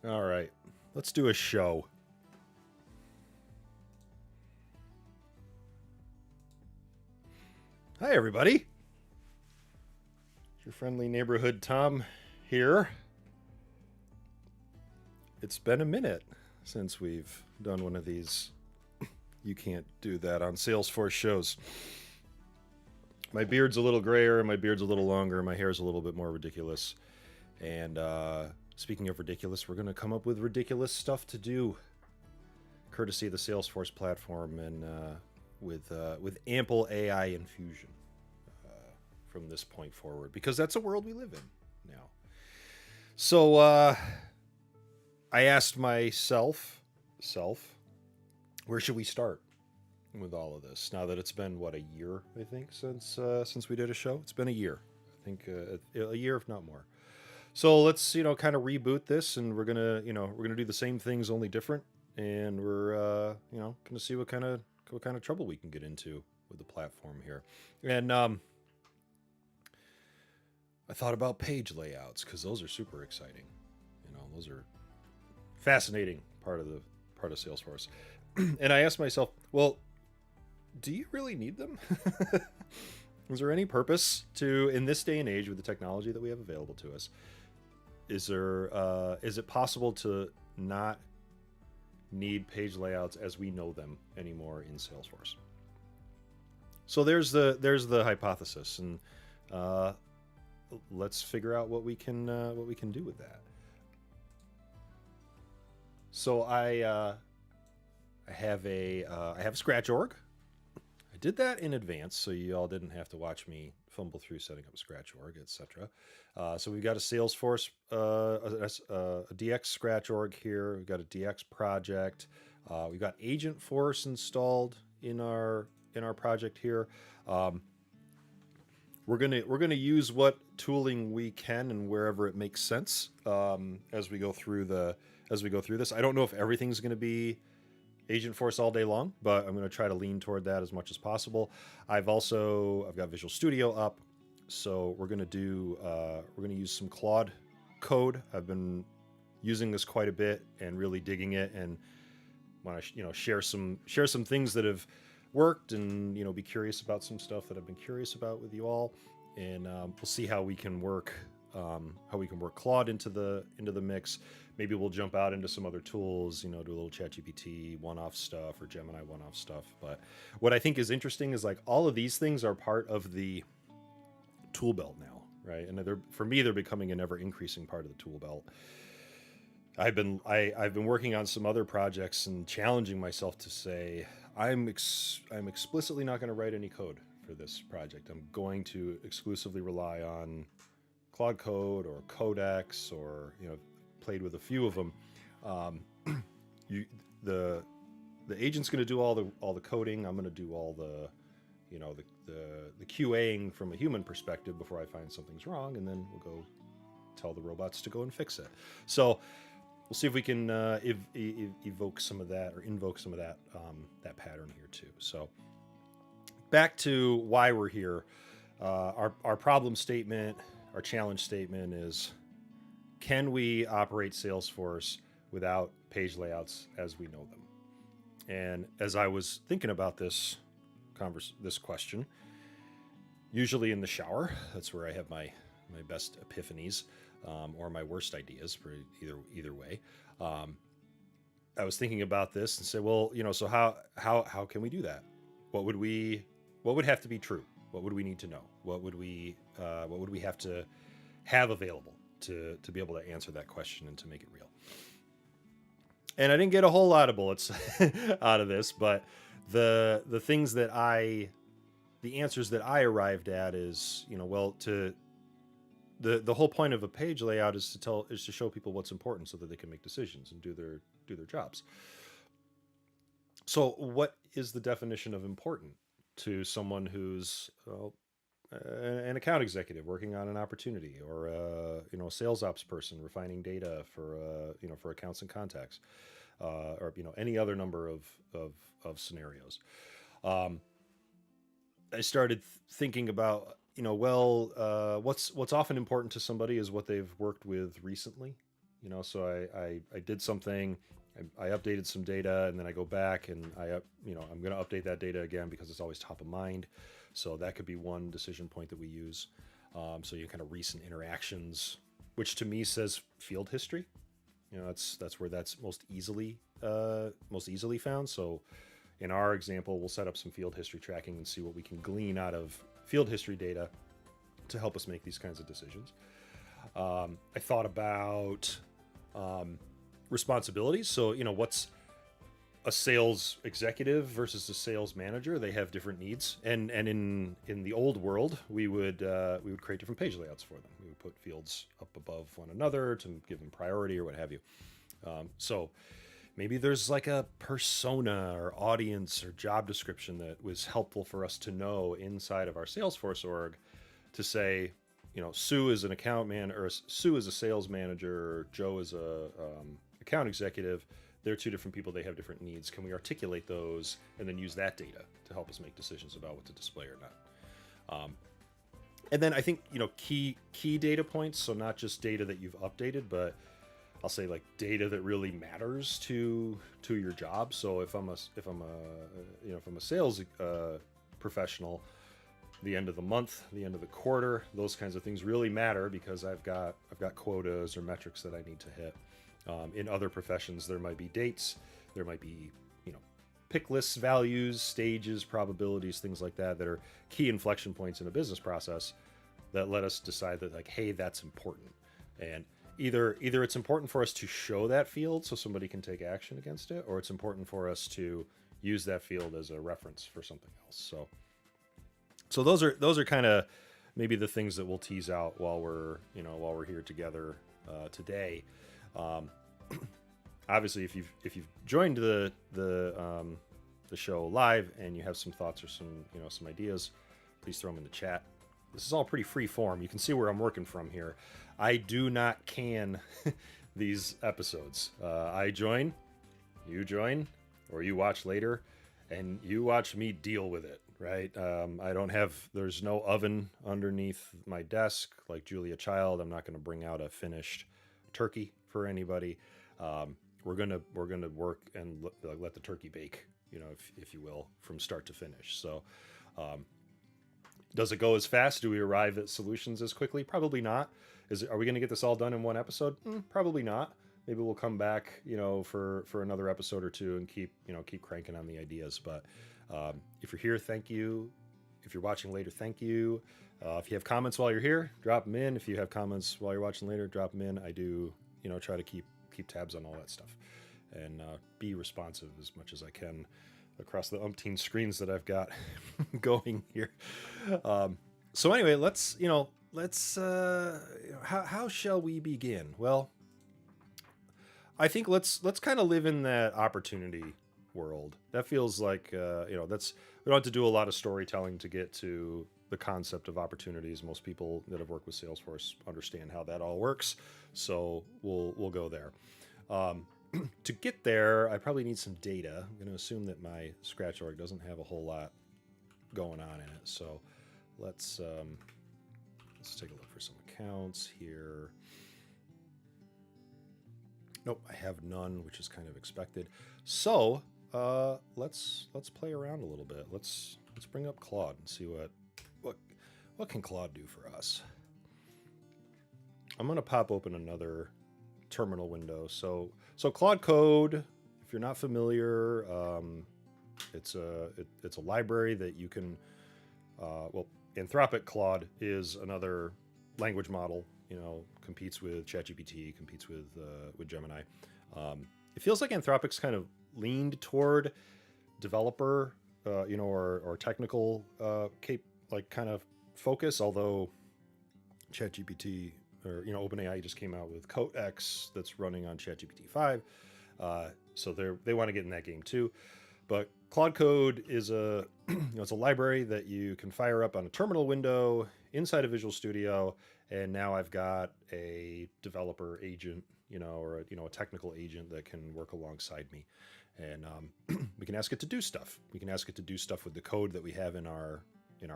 All right, let's do a show. Hi, everybody. It's your friendly neighborhood Tom here. It's been a minute since we've done one of these. You can't do that on Salesforce shows. My beard's a little grayer, my beard's a little longer, my hair's a little bit more ridiculous. And speaking of ridiculous, we're going to come up with ridiculous stuff to do, courtesy of the Salesforce platform and with ample AI infusion from this point forward, because that's a world we live in now. So I asked myself, where should we start with all of this? Now that it's been what, a year, I think, since we did a show. It's been a year, I think, a year if not more. So let's kind of reboot this, and we're gonna do the same things, only different, and we're gonna see what kind of trouble we can get into with the platform here. And I thought about page layouts because those are super exciting. Those are fascinating part of Salesforce. And I asked myself, well, do you really need them? Is there any purpose to, in this day and age with the technology that we have available to us? Is it possible to not need page layouts as we know them anymore in Salesforce? So there's the hypothesis, and let's figure out what we can do with that. So I have a Scratch.org. I did that in advance, so you all didn't have to watch me fumble through setting up Scratch.org, etc. So we've got a Salesforce, a DX Scratch.org here. We've got a DX project. We've got Agentforce installed in our project here. We're gonna use what tooling we can and wherever it makes sense as we go through this. I don't know if everything's going to be Agentforce all day long, but I'm going to try to lean toward that as much as possible. I've got Visual Studio up, so we're going to use some Claude code. I've been using this quite a bit and really digging it, and want to share some things that have worked, and be curious about some stuff that I've been curious about with you all, and we'll see how we can work Claude into the mix. Maybe we'll jump out into some other tools, do a little ChatGPT one-off stuff or Gemini one-off stuff. But what I think is interesting is, like, all of these things are part of the tool belt now, right? And for me, they're becoming an ever increasing part of the tool belt. I've been working on some other projects and challenging myself to say I'm explicitly not going to write any code for this project. I'm going to exclusively rely on Claude Code or Codex, or played with a few of them. The agent's going to do all the coding. I'm going to do all the QAing from a human perspective before I find something's wrong, and then we'll go tell the robots to go and fix it. So we'll see if we can evoke some of that, or invoke some of that pattern here too. So back to why we're here. Our problem statement, our challenge statement is: can we operate Salesforce without page layouts as we know them? And as I was thinking about this question, usually in the shower, that's where I have my best epiphanies, or my worst ideas, for either way. I was thinking about this and said, well, so how can we do that? What would have to be true? What would we need to know? What would we have to have available to be able to answer that question and to make it real? And I didn't get a whole lot of bullets out of this, but the answers that I arrived at is, the whole point of a page layout is to show people what's important so that they can make decisions and do their jobs. So what is the definition of important to someone who's an account executive working on an opportunity, or a sales ops person refining data for accounts and contacts, or any other number of scenarios? I started thinking about, what's often important to somebody is what they've worked with recently, So I did something, I updated some data, and then I go back and I'm going to update that data again because it's always top of mind. So that could be one decision point that we use. So you kind of recent interactions, which to me says field history. That's where that's most easily found. So in our example, we'll set up some field history tracking and see what we can glean out of field history data to help us make these kinds of decisions. I thought about responsibilities. So what's a sales executive versus a sales manager? They have different needs, and in the old world, we would create different page layouts for them. We would put fields up above one another to give them priority or what have you. So maybe there's like a persona or audience or job description that was helpful for us to know inside of our Salesforce org to say, Sue is an account man, or Sue is a sales manager, or Joe is a account executive. They're two different people. They have different needs. Can we articulate those and then use that data to help us make decisions about what to display or not? And then I think, key data points. So not just data that you've updated, but I'll say like data that really matters to your job. So if I'm a sales professional, the end of the month, the end of the quarter, those kinds of things really matter because I've got quotas or metrics that I need to hit. In other professions, there might be dates, there might be, pick lists, values, stages, probabilities, things like that are key inflection points in a business process that let us decide that like, hey, that's important. And either it's important for us to show that field so somebody can take action against it, or it's important for us to use that field as a reference for something else. So those are kind of maybe the things that we'll tease out while we're here together today. Obviously, if you've joined the show live and you have some thoughts or some ideas, please throw them in the chat. This is all pretty free form. You can see where I'm working from here. I do not can these episodes. I join, you join, or you watch later, and you watch me deal with it. Right? There's no oven underneath my desk like Julia Child. I'm not going to bring out a finished turkey for anybody. We're gonna work and let the turkey bake, if you will, from start to finish. So, does it go as fast? Do we arrive at solutions as quickly? Probably not. Are we going to get this all done in one episode? Probably not. Maybe we'll come back, for another episode or two and keep cranking on the ideas. But if you're here, thank you. If you're watching later, thank you. If you have comments while you're here, drop them in. If you have comments while you're watching later, drop them in. I do, try to keep tabs on all that stuff and be responsive as much as I can across the umpteen screens that I've got going here. So anyway, let's how shall we begin? Well, I think let's kind of live in that opportunity world. That feels like we don't have to do a lot of storytelling to get to the concept of opportunities. Most people that have worked with Salesforce understand how that all works, so we'll go there. To get there, I probably need some data. I'm going to assume that my Scratch org doesn't have a whole lot going on in it, so let's take a look for some accounts here. Nope, I have none, which is kind of expected. So let's play around a little bit. Let's bring up Claude and see what can Claude do for us. I'm gonna pop open another terminal window. So Claude Code, if you're not familiar, it's a library that you can. Anthropic Claude is another language model. Competes with ChatGPT, competes with Gemini. It feels like Anthropic's kind of leaned toward developer, or technical kind of focus. Although ChatGPT or OpenAI just came out with Codex that's running on ChatGPT 5, so they want to get in that game too. But Claude Code is it's a library that you can fire up on a terminal window inside of Visual Studio, and now I've got a developer agent, or a technical agent that can work alongside me, and we can ask it to do stuff. We can ask it to do stuff with the code that we have in our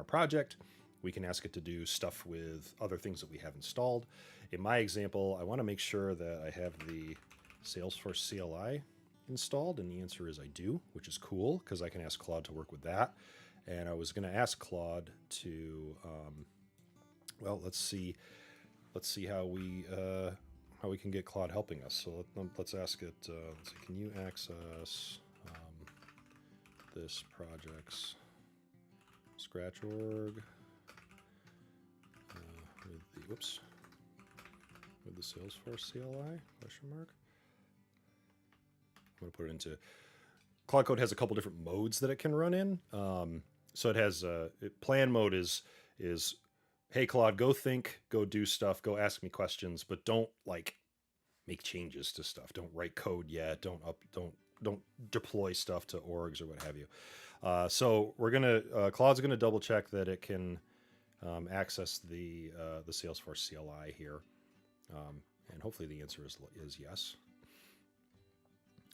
project. We can ask it to do stuff with other things that we have installed. In my example, I want to make sure that I have the Salesforce CLI installed, and the answer is I do, which is cool because I can ask Claude to work with that. And I was going to ask Claude to, well, let's see how we can get Claude helping us. So let's ask it. Let's see, can you access this project's Scratch org with the Salesforce CLI ? Question mark. I'm going to put it into Claude Code. Has a couple different modes that it can run in. So it has plan mode is hey Claude, go think, go do stuff, go ask me questions, but don't like make changes to stuff. Don't write code yet. Don't deploy stuff to orgs or what have you. So we're gonna Claude's gonna double check that it can access the Salesforce CLI here, and hopefully the answer is yes.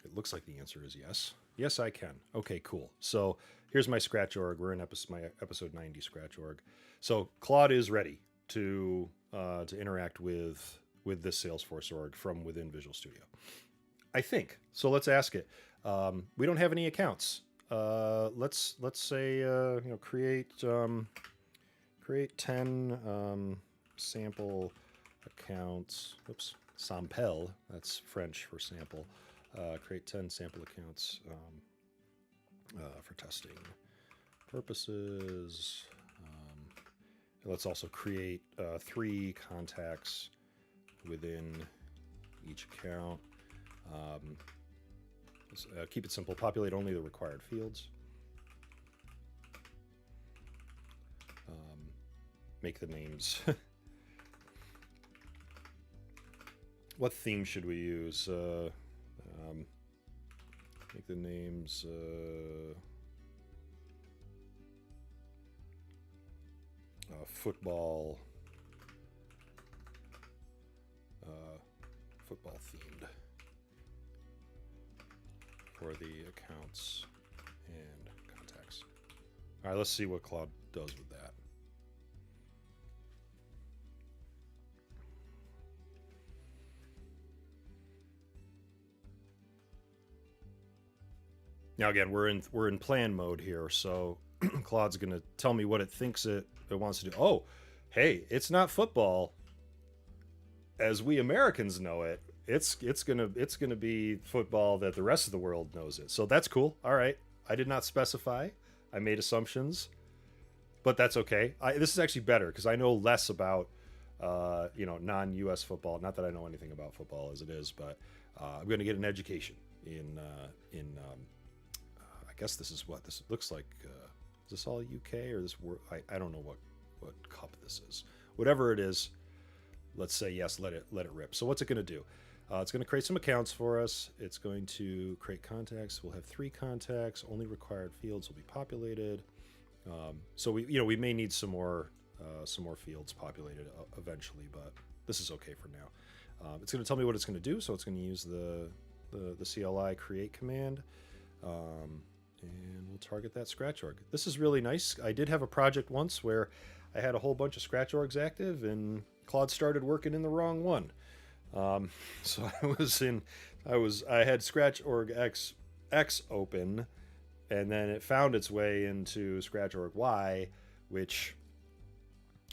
It looks like the answer is yes. Yes, I can. Okay, cool. So here's my Scratch org. We're in my episode 90 Scratch org. So Claude is ready to interact with this Salesforce org from within Visual Studio, I think. So let's ask it. We don't have any accounts. Let's say create 10 sample accounts. Oops, sample. That's French for sample. Create 10 sample accounts for testing purposes. Let's also create 3 contacts within each account. Keep it simple. Populate only the required fields. Make the names. What theme should we use? Make the names football themed for the accounts and contacts. All right, let's see what Claude does with that. Now again, we're in plan mode here, so Claude's going to tell me what it thinks it wants to do. Oh, hey, it's not football as we Americans know it. It's gonna be football that the rest of the world knows it. So that's cool. All right, I did not specify. I made assumptions, but that's okay. This is actually better because I know less about non-U.S. football. Not that I know anything about football as it is, but I'm going to get an education in I guess this is what this looks like. Is this all UK or this? I don't know what cup this is. Whatever it is, let's say yes. Let it rip. So what's it going to do? It's going to create some accounts for us. It's going to create contacts. We'll have 3 contacts. Only required fields will be populated. So we may need some more fields populated eventually, but this is okay for now. It's going to tell me what it's going to do. So it's going to use the CLI create command. And we'll target that Scratch org. This is really nice. I did have a project once where I had a whole bunch of Scratch orgs active and Claude started working in the wrong one. So I had Scratch org X open, and then it found its way into Scratch org Y, which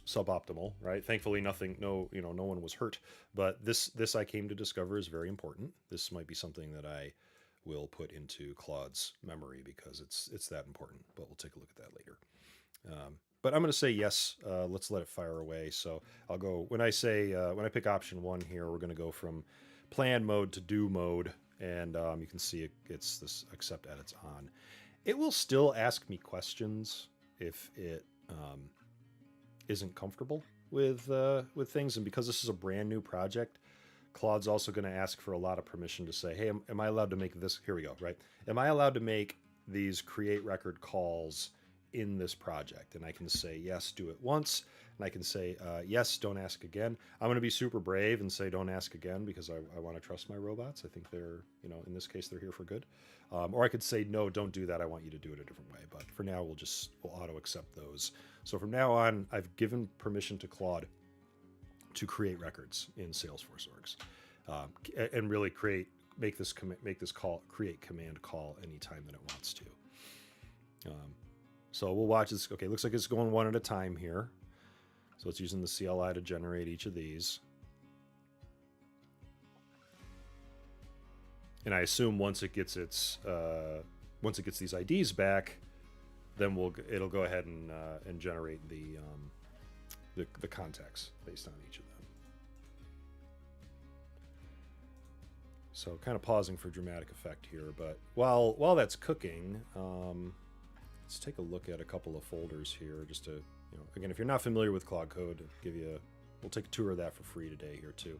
suboptimal, right? Thankfully no one was hurt, but this I came to discover is very important. This might be something that I will put into Claude's memory because it's that important, but we'll take a look at that later. But I'm going to say yes. Let's let it fire away. So I'll go when I pick option 1 here. We're going to go from plan mode to do mode, and you can see it's this accept edits on. It will still ask me questions if it isn't comfortable with things, and because this is a brand new project, Claude's also going to ask for a lot of permission to say, hey, am I allowed to make this? Here we go, right? Am I allowed to make these create record calls in this project? And I can say, yes, do it once. And I can say, yes, don't ask again. I'm going to be super brave and say, don't ask again, because I want to trust my robots. I think they're, in this case, they're here for good. Or I could say, no, don't do that. I want you to do it a different way. But for now, we'll auto accept those. So from now on, I've given permission to Claude to create records in Salesforce orgs, and really make this create command call anytime that it wants to. So we'll watch this. Okay, looks like it's going one at a time here. So it's using the CLI to generate each of these. And I assume once it gets these IDs back, then it'll go ahead and generate the contacts based on each of them. So kind of pausing for dramatic effect here, but while that's cooking, let's take a look at a couple of folders here, just to, again, if you're not familiar with Claude Code, we'll take a tour of that for free today here too.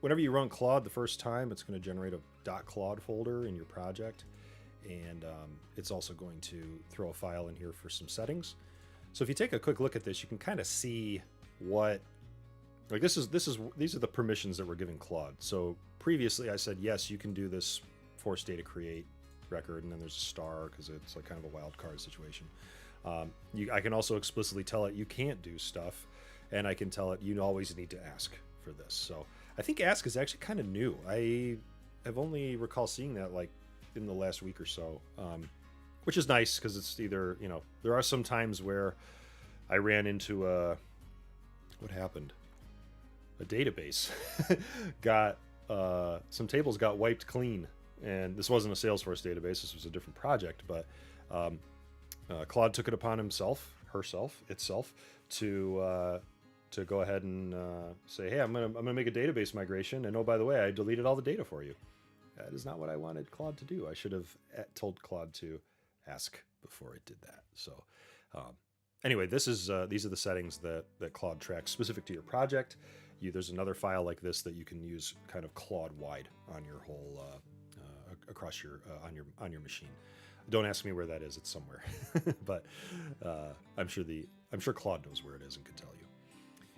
Whenever you run Claude the first time, it's going to generate a .claude folder in your project, and it's also going to throw a file in here for some settings. So if you take a quick look at this, you can kind of see what, like these are the permissions that we're giving Claude. So previously I said, yes, you can do this force data create record, and then there's a star because it's like kind of a wild card situation. I can also explicitly tell it you can't do stuff, and I can tell it you always need to ask for this. So I think ask is actually kind of new. I have only recall seeing that like in the last week or so, which is nice because it's either, there are some times where I ran into what happened? A database got some tables got wiped clean, and this wasn't a Salesforce database. This was a different project, but Claude took it upon itself to go ahead and say, hey, I'm gonna make a database migration, and oh, by the way, I deleted all the data for you. That is not what I wanted Claude to do. I should have told Claude to ask before it did that. So anyway, these are the settings that Claude tracks specific to your project. There's another file like this that you can use kind of Claude wide on your whole across your on your machine. Don't ask me where that is. It's somewhere, but I'm sure Claude knows where it is and can tell you.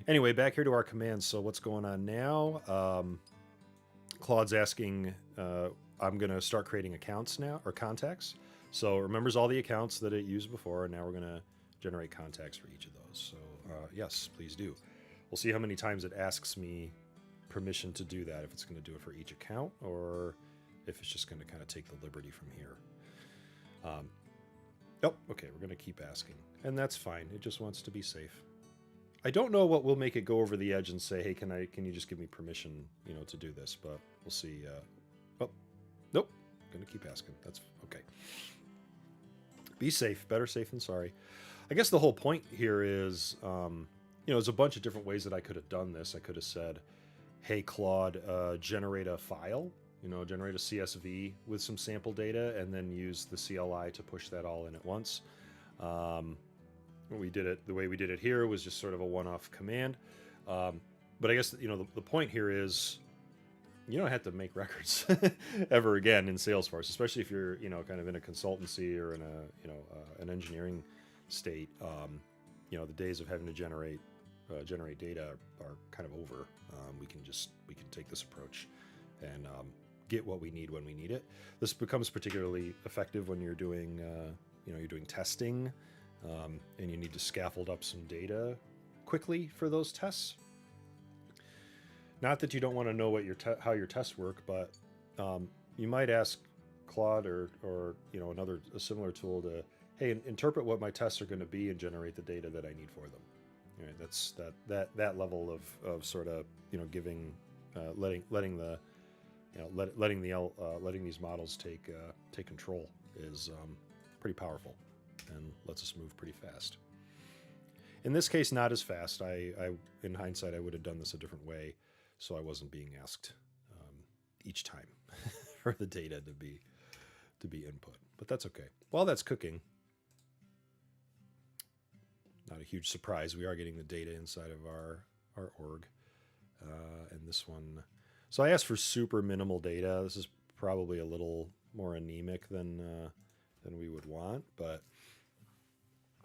Anyway, back here to our commands. So what's going on now? Claude's asking, I'm going to start creating accounts now, or contacts. So it remembers all the accounts that it used before, and now we're going to generate contacts for each of those. So yes, please do. We'll see how many times it asks me permission to do that, if it's going to do it for each account, or if it's just going to kind of take the liberty from here. Oh, okay, we're going to keep asking, and that's fine. It just wants to be safe. I don't know what will make it go over the edge and say, hey, can you just give me permission, to do this? But we'll see. Oh, nope. Going to keep asking. That's okay. Be safe. Better safe than sorry. I guess the whole point here is, there's a bunch of different ways that I could have done this. I could have said, hey, Claude, generate a file, generate a CSV with some sample data, and then use the CLI to push that all in at once. The way we did it here was just sort of a one-off command. But I guess, the point here is you don't have to make records ever again in Salesforce, especially if you're, kind of in a consultancy or in an engineering state. The days of having to generate data are kind of over. We can take this approach and get what we need when we need it. This becomes particularly effective when you're doing, testing. And you need to scaffold up some data quickly for those tests. Not that you don't want to know what how your tests work, but you might ask Claude or a similar tool to, hey, interpret what my tests are going to be and generate the data that I need for them. Right, that's that level of sort of giving, letting these models take control is pretty powerful. And lets us move pretty fast. In this case, not as fast. In hindsight, I would have done this a different way, so I wasn't being asked each time for the data to be input. But that's okay. While that's cooking, not a huge surprise. We are getting the data inside of our org, and this one. So I asked for super minimal data. This is probably a little more anemic than we would want, but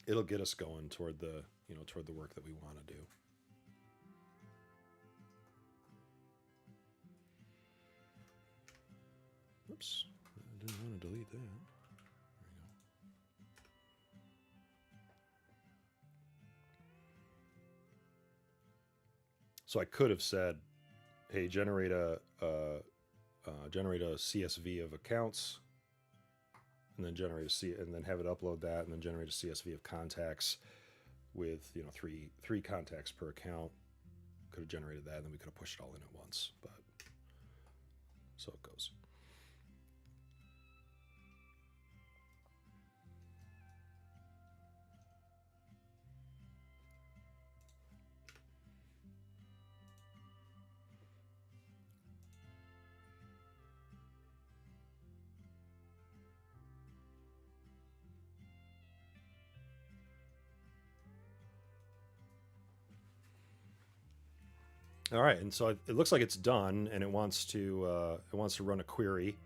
it'll get us going toward the work that we want to do. Oops, didn't want to delete that. There we go. So I could have said, "Hey, generate a CSV of accounts, and then and then have it upload that, and then generate a CSV of contacts with three contacts per account." Could have generated that, and then we could have pushed it all in at once. But so it goes. All right, and so it looks like it's done, and it wants to run a query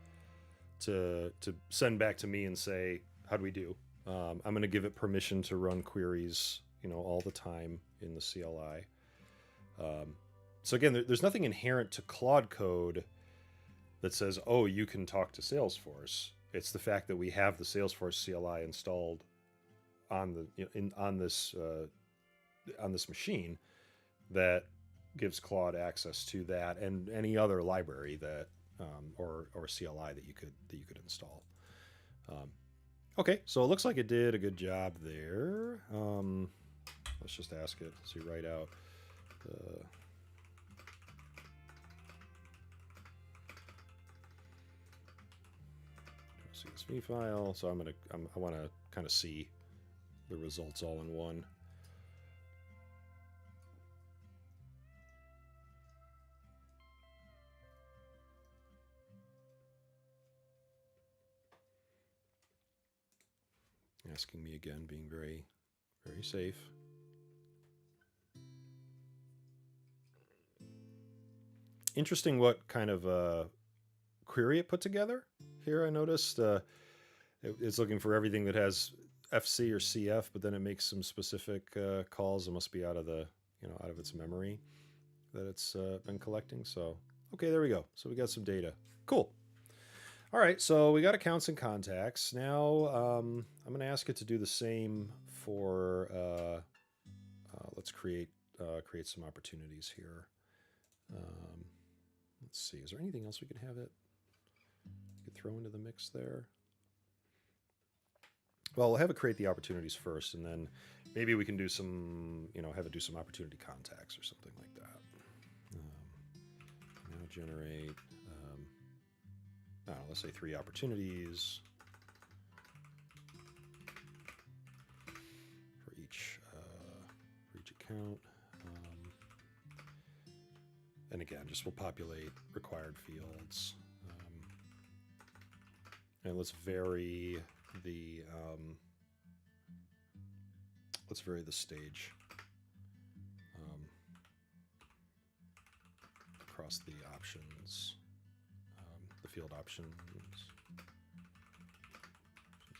to send back to me and say, how do we do? I'm going to give it permission to run queries, all the time in the CLI. So again, there's nothing inherent to Claude code that says, oh, you can talk to Salesforce. It's the fact that we have the Salesforce CLI installed on this machine that gives Claude access to that and any other library that or CLI that you could install. Okay, so it looks like it did a good job there. Let's just ask it. So you write out the CSV file. So I want to kind of see the results all in one. Asking me again, being very, very safe. Interesting what kind of query it put together here. I noticed it's looking for everything that has FC or CF, but then it makes some specific calls. It must be out of its memory that it's been collecting. So, okay, there we go. So we got some data. Cool. All right, so we got accounts and contacts. Now I'm going to ask it to do the same for, let's create some opportunities here. Let's see, is there anything else we could have it throw into the mix there? Well, we'll have it create the opportunities first, and then maybe we can do some, have it do some opportunity contacts or something like that. Now generate, let's say 3 opportunities for each account. And again, just we'll populate required fields. And let's vary the stage across the options, the field options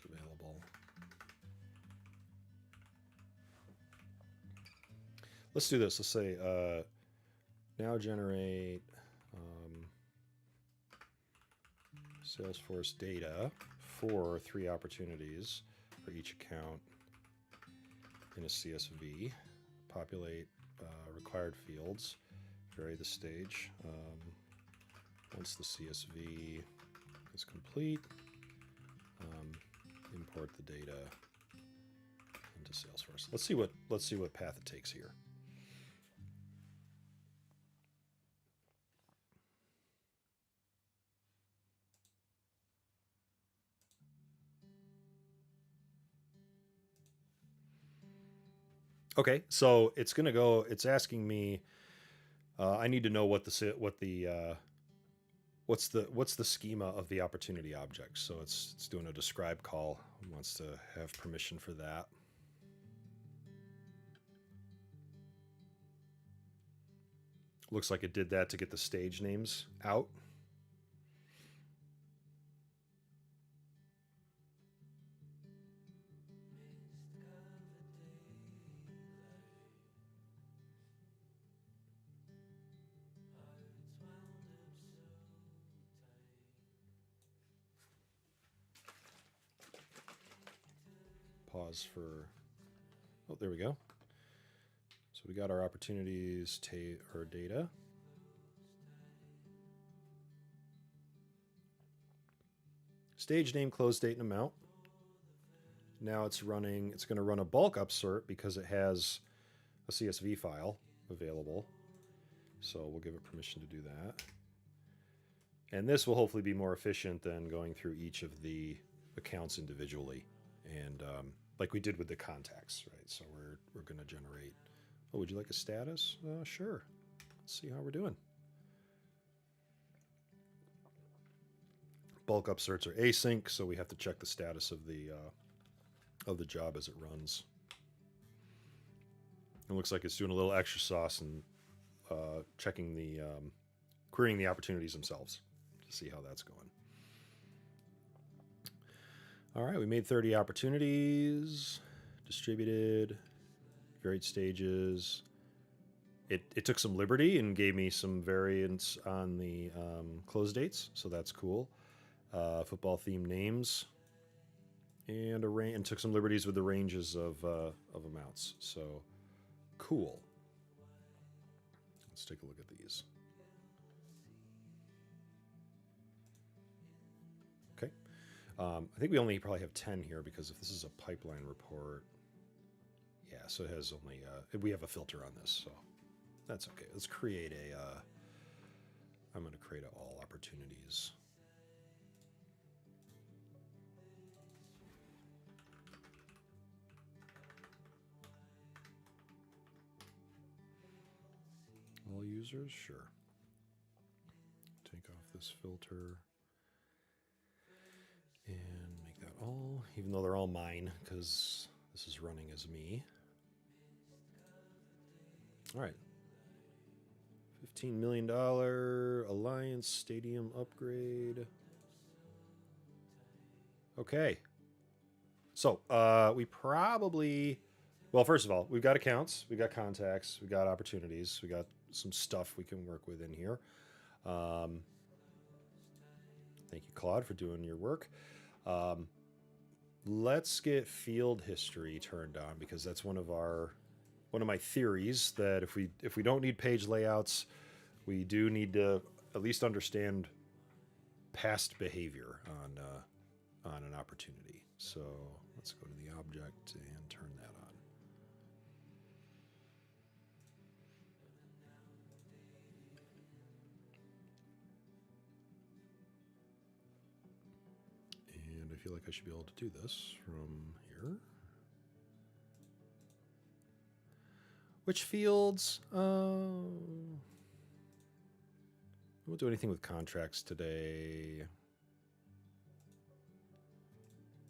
available. Let's do this. Let's say now generate Salesforce data for 3 opportunities for each account in a CSV. Populate required fields. Vary the stage. Once the CSV is complete, import the data into Salesforce. Let's see what path it takes here. Okay, so it's gonna go. It's asking me. I need to know what's the schema of the opportunity object. So it's doing a describe call. It wants to have permission for that. Looks like it did that to get the stage names out. pause for, oh, there we go. So we got our opportunities, or data. Stage name, close date, and amount. Now it's running, it's going to run a bulk upsert because it has a CSV file available. So we'll give it permission to do that. And this will hopefully be more efficient than going through each of the accounts individually. And like we did with the contacts, right? So we're going to generate, oh, would you like a status? Sure. Let's see how we're doing. Bulk upserts are async, so we have to check the status of the job as it runs. It looks like it's doing a little extra sauce and checking the querying the opportunities themselves to see how that's going. All right, we made 30 opportunities, distributed, varied stages. It took some liberty and gave me some variants on the close dates, so that's cool. Football themed names, and and took some liberties with the ranges of amounts. So cool. Let's take a look at these. Okay. I think we only probably have 10 here because if this is a pipeline report, yeah, so it has only, we have a filter on this, so that's okay. Let's create I'm going to create all opportunities. All users, sure. Take off this filter and make that all, even though they're all mine because this is running as me. All right. $15 million Alliance Stadium upgrade. Okay. So we probably, well, first of all, we've got accounts, we got contacts, we got opportunities, we got some stuff we can work with in here. Thank you, Claude, for doing your work. Let's get field history turned on because that's one of my theories that if we don't need page layouts, we do need to at least understand past behavior on an opportunity. So let's go to the object and turn that on. And I feel like I should be able to do this from here. Which fields? I won't do anything with contracts today.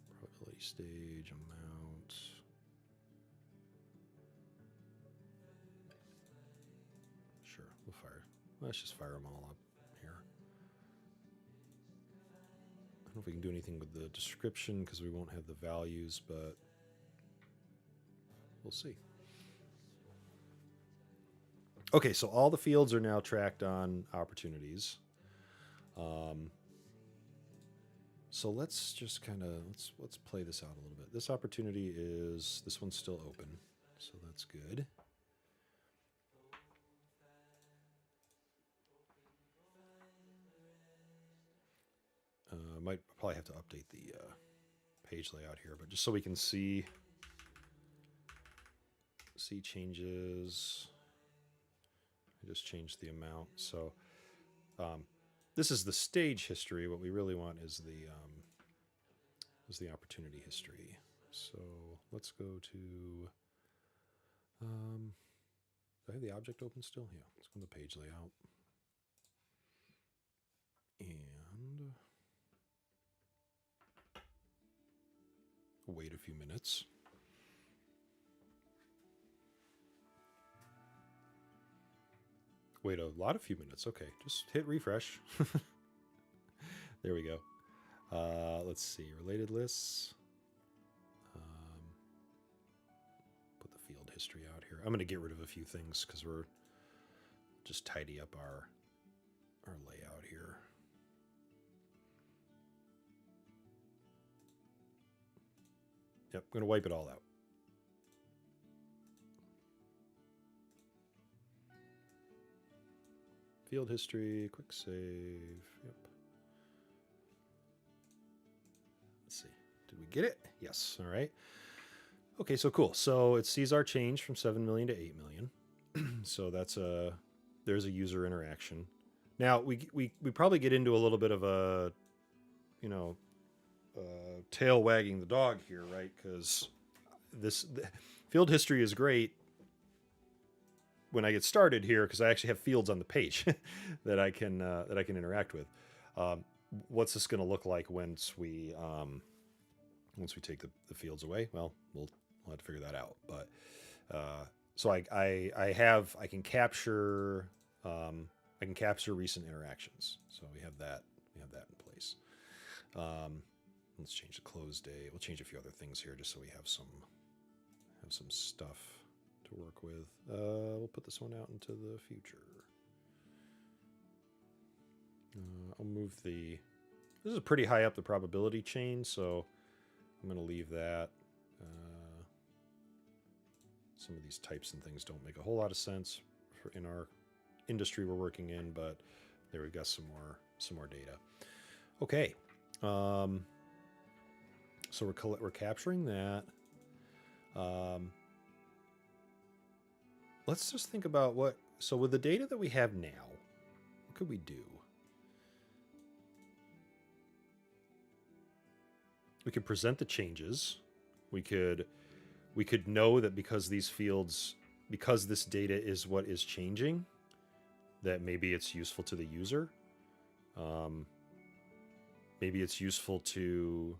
Probability stage, amount. Sure, we'll fire. Let's just fire them all up here. I don't know if we can do anything with the description because we won't have the values, but we'll see. Okay, so all the fields are now tracked on opportunities. So let's just kind of let's play this out a little bit. This opportunity is this one's still open, so that's good. Might probably have to update the page layout here, but just so we can see changes. I just changed the amount. So this is the stage history. What we really want is the opportunity history. So let's go to. Do I have the object open still? Yeah. Let's go to the page layout. And wait a few minutes. Wait a few minutes. Okay, just hit refresh. There we go. Let's see, related lists. Put the field history out here. I'm going to get rid of a few things because we're just tidy up our layout here. Yep, I'm going to wipe it all out. Field history, quick save. Yep. Let's see. Did we get it? Yes. All right. Okay, so cool. So it sees our change from 7 million to 8 million. So there's a user interaction. Now we probably get into a little bit of a, tail wagging the dog here, right? Because field history is great when I get started here because I actually have fields on the page that I can interact with. What's this going to look like once we take the fields away? Well, we'll have to figure that out. But so I can capture recent interactions. So we have that in place. Let's change the close date. We'll change a few other things here just so we have some stuff to work with. We'll put this one out into the future. I'll move this is pretty high up the probability chain, so I'm going to leave that. Some of these types and things don't make a whole lot of sense in our industry we're working in, but there we've got some more data. Okay, so we're capturing that. Let's just think about so with the data that we have now, what could we do? We could present the changes. We could know that because this data is what is changing, that maybe it's useful to the user. Maybe it's useful to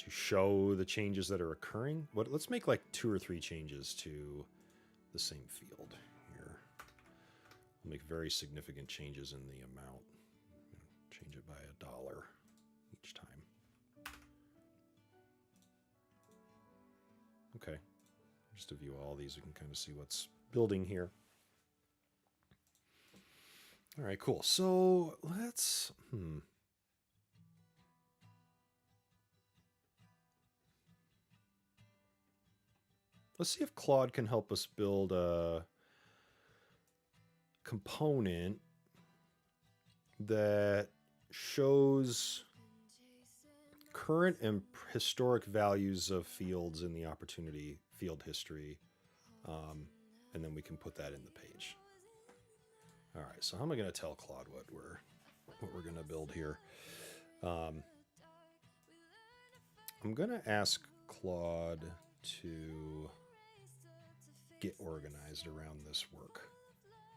show the changes that are occurring. Let's make like 2 or 3 changes to the same field here. We'll make very significant changes in the amount. Change it by $1 each time. Okay, just to view all these, we can kind of see what's building here. All right, cool. So let's see if Claude can help us build a component that shows current and historic values of fields in the opportunity field history, and then we can put that in the page. All right, so how am I going to tell Claude what we're going to build here? I'm going to ask Claude to get organized around this work,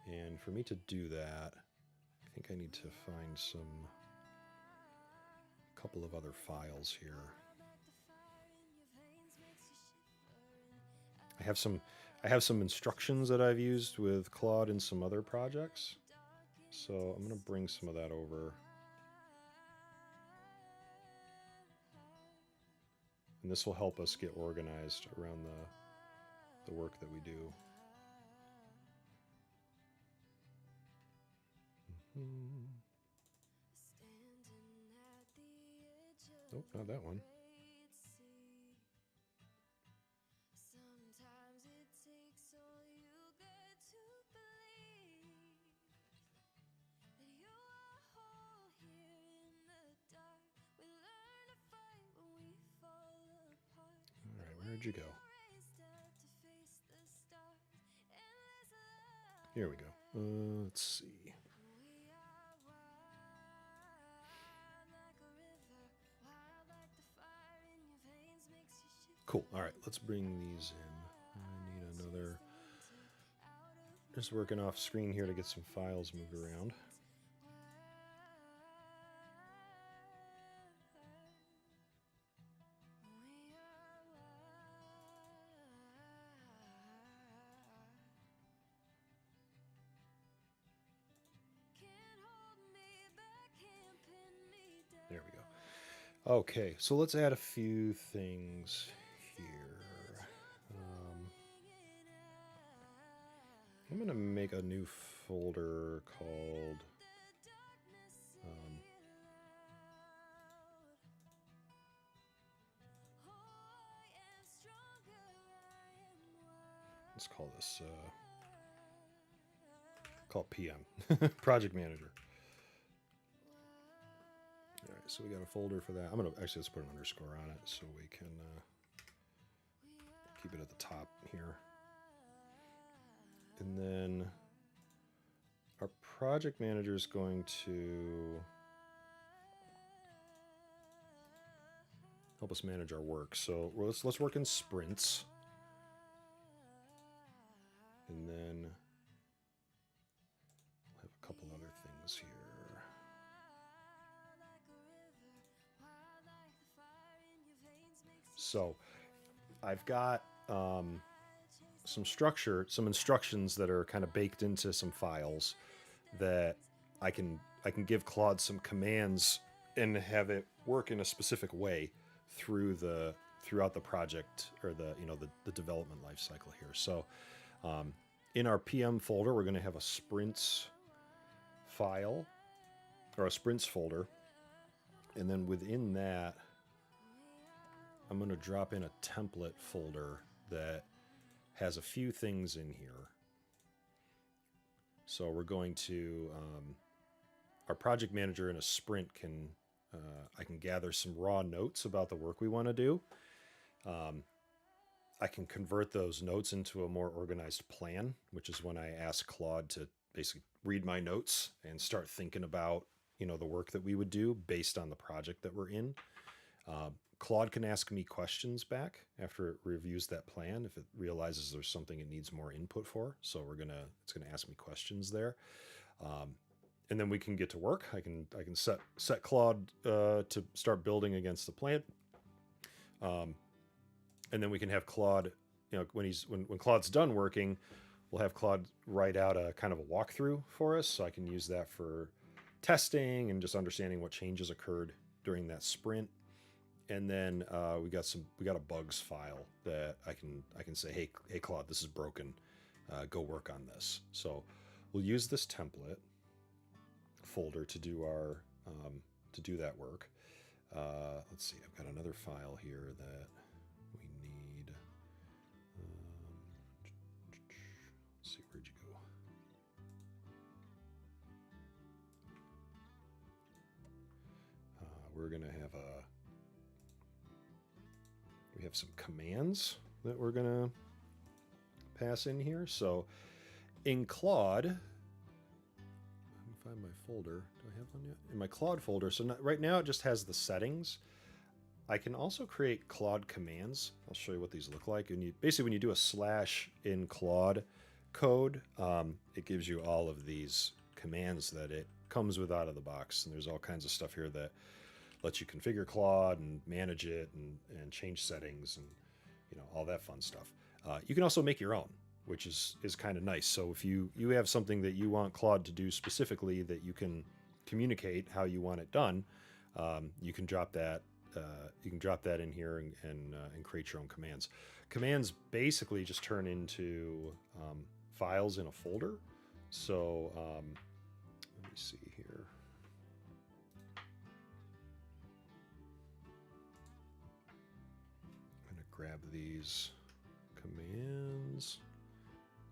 and for me to do that, I think I need to find a couple of other files here. I have some instructions that I've used with Claude in some other projects, so I'm going to bring some of that over. And this will help us get organized around the work that we do. Nope, not that one. All right, where'd you go? Here we go. Let's see. Cool. All right, let's bring these in. I need another. Just working off screen here to get some files moved around. There we go. Okay, so let's add a few things here. I'm going to make a new folder called let's call this, call it PM, project manager. All right, so we got a folder for that. I'm gonna actually, let's put an underscore on it so we can keep it at the top here. And then our project manager is going to help us manage our work. So let's work in sprints. And then we'll have a couple other things here. So I've got some structure, some instructions that are kind of baked into some files that I can give Claude some commands and have it work in a specific way throughout the project, or the development life cycle here. So in our PM folder, we're going to have a sprints file, or a sprints folder, and then within that I'm going to drop in a template folder that has a few things in here. So we're going to, our project manager in a sprint can, I can gather some raw notes about the work we want to do. I can convert those notes into a more organized plan, which is when I ask Claude to basically read my notes and start thinking about, the work that we would do based on the project that we're in. Claude can ask me questions back after it reviews that plan if it realizes there's something it needs more input for. So it's gonna ask me questions there, and then we can get to work. I can set Claude to start building against the plan, and then we can have Claude, when Claude's done working, we'll have Claude write out a kind of a walkthrough for us, so I can use that for testing and just understanding what changes occurred during that sprint. And then we got a bugs file that I can say, hey Claude, this is broken. Go work on this. So we'll use this template folder to do our that work. Let's see, I've got another file here that we need. Let's see, where'd you go? We're gonna have we have some commands that we're gonna pass in here. So in Claude, let me find my folder. Do I have one yet? In my Claude folder, so right now it just has the settings. I can also create Claude commands. I'll show you what these look like. And basically when you do a / in Claude code, it gives you all of these commands that it comes with out of the box. And there's all kinds of stuff here that lets you configure Claude and manage it and change settings and all that fun stuff. You can also make your own, which is kind of nice. So if you have something that you want Claude to do specifically that you can communicate how you want it done, you can drop that. You can drop that in here and create your own commands. Commands basically just turn into files in a folder. So let me see here. Grab these commands,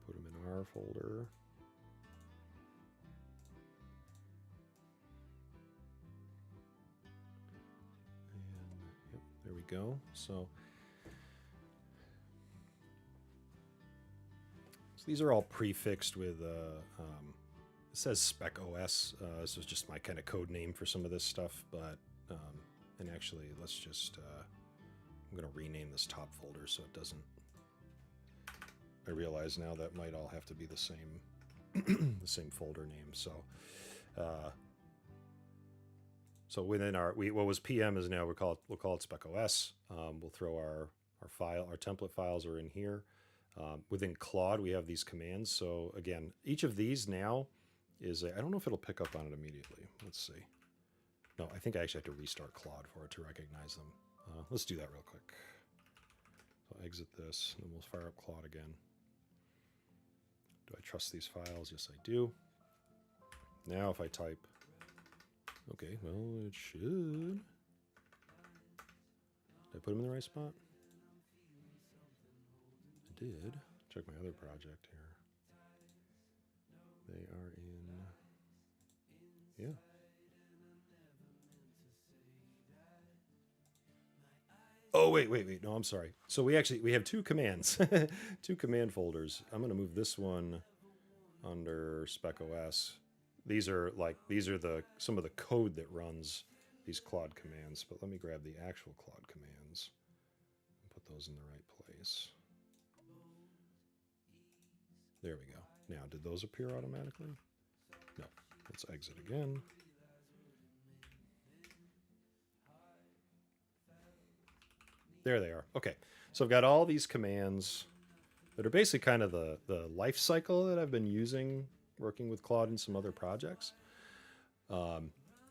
put them in our folder. And yep, there we go. So these are all prefixed with, it says spec OS. This is just my kind of code name for some of this stuff, but, and actually let's just, I'm going to rename this top folder so it doesn't. I realize now that might all have to be the same, the same folder name. So, so within what was PM is now we'll call it spec OS. We'll throw our template files are in here. Within Claude, we have these commands. So again, each of these now is I don't know if it'll pick up on it immediately. Let's see. No, I think I actually have to restart Claude for it to recognize them. Let's do that real quick. So I'll exit this, and then we'll fire up Claude again. Do I trust these files? Yes, I do. Now if I type, okay, well, it should. Did I put them in the right spot? I did. check my other project here. They are in, yeah. Oh, wait. No, I'm sorry. So we have two commands, two command folders. I'm going to move this one under Spec OS. These are some of the code that runs these Claude commands, but let me grab the actual Claude commands and put those in the right place. There we go. Now, did those appear automatically? No. Let's exit again. There they are. Okay. So I've got all these commands that are basically kind of the life cycle that I've been using working with Claude in some other projects.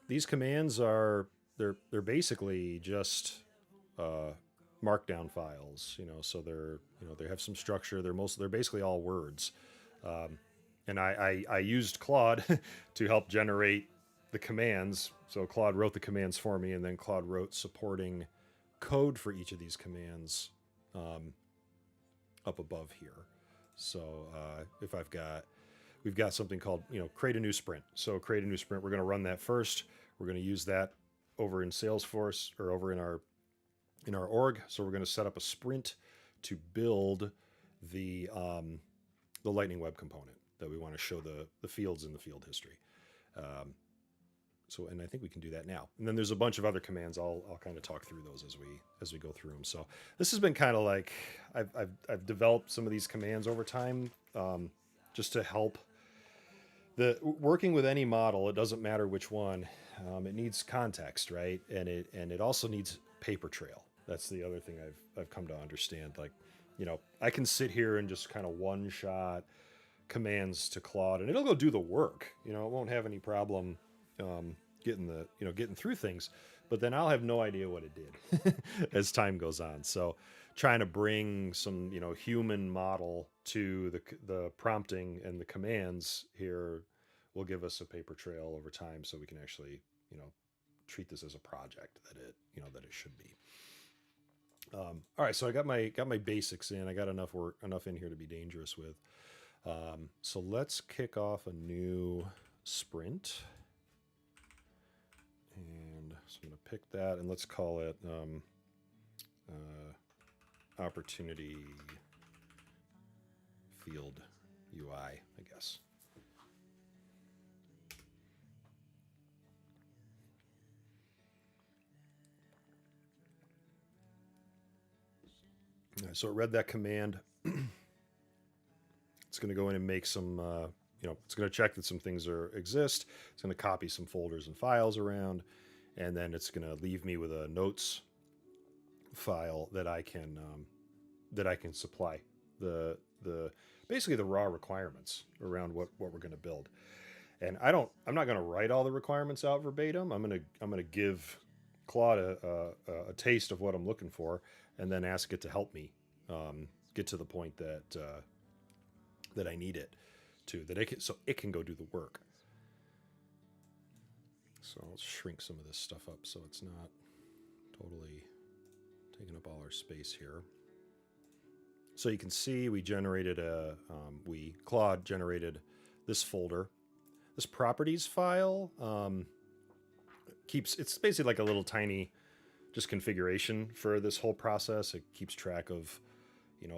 These commands they're basically just markdown files, so they have some structure. They're basically all words. And I used Claude to help generate the commands. So Claude wrote the commands for me, and then Claude wrote supporting code for each of these commands up above here. So if we've got something called, create a new sprint. So create a new sprint. We're going to run that first. We're going to use that over in Salesforce or over in our org. So we're going to set up a sprint to build the Lightning Web component that we want to show the fields in the field history. And I think we can do that now. And then there's a bunch of other commands. I'll kind of talk through those as we go through them. So this has been kind of like I've developed some of these commands over time, just to help working with any model. It doesn't matter which one. It needs context, right? And it also needs paper trail. That's the other thing I've come to understand. Like, I can sit here and just kind of one shot commands to Claude, and it'll go do the work. It won't have any problem getting through things, but then I'll have no idea what it did as time goes on. So trying to bring some human model to the prompting and the commands here will give us a paper trail over time, so we can actually treat this as a project that it should be. All right, so I got my basics in. I got enough in here to be dangerous with. So let's kick off a new sprint. And so I'm going to pick that, and let's call it opportunity field UI, I guess. All right, so it read that command. It's going to go in and make some, it's going to check that some things exist. It's going to copy some folders and files around, and then it's going to leave me with a notes file that I can supply basically the raw requirements around what we're going to build. And I'm not going to write all the requirements out verbatim. I'm going to give Claude a taste of what I'm looking for, and then ask it to help me get to the point that I need it to, so it can go do the work. So I'll shrink some of this stuff up so it's not totally taking up all our space here. So you can see we generated Claude generated this folder. This properties file it's basically like a little tiny just configuration for this whole process. It keeps track of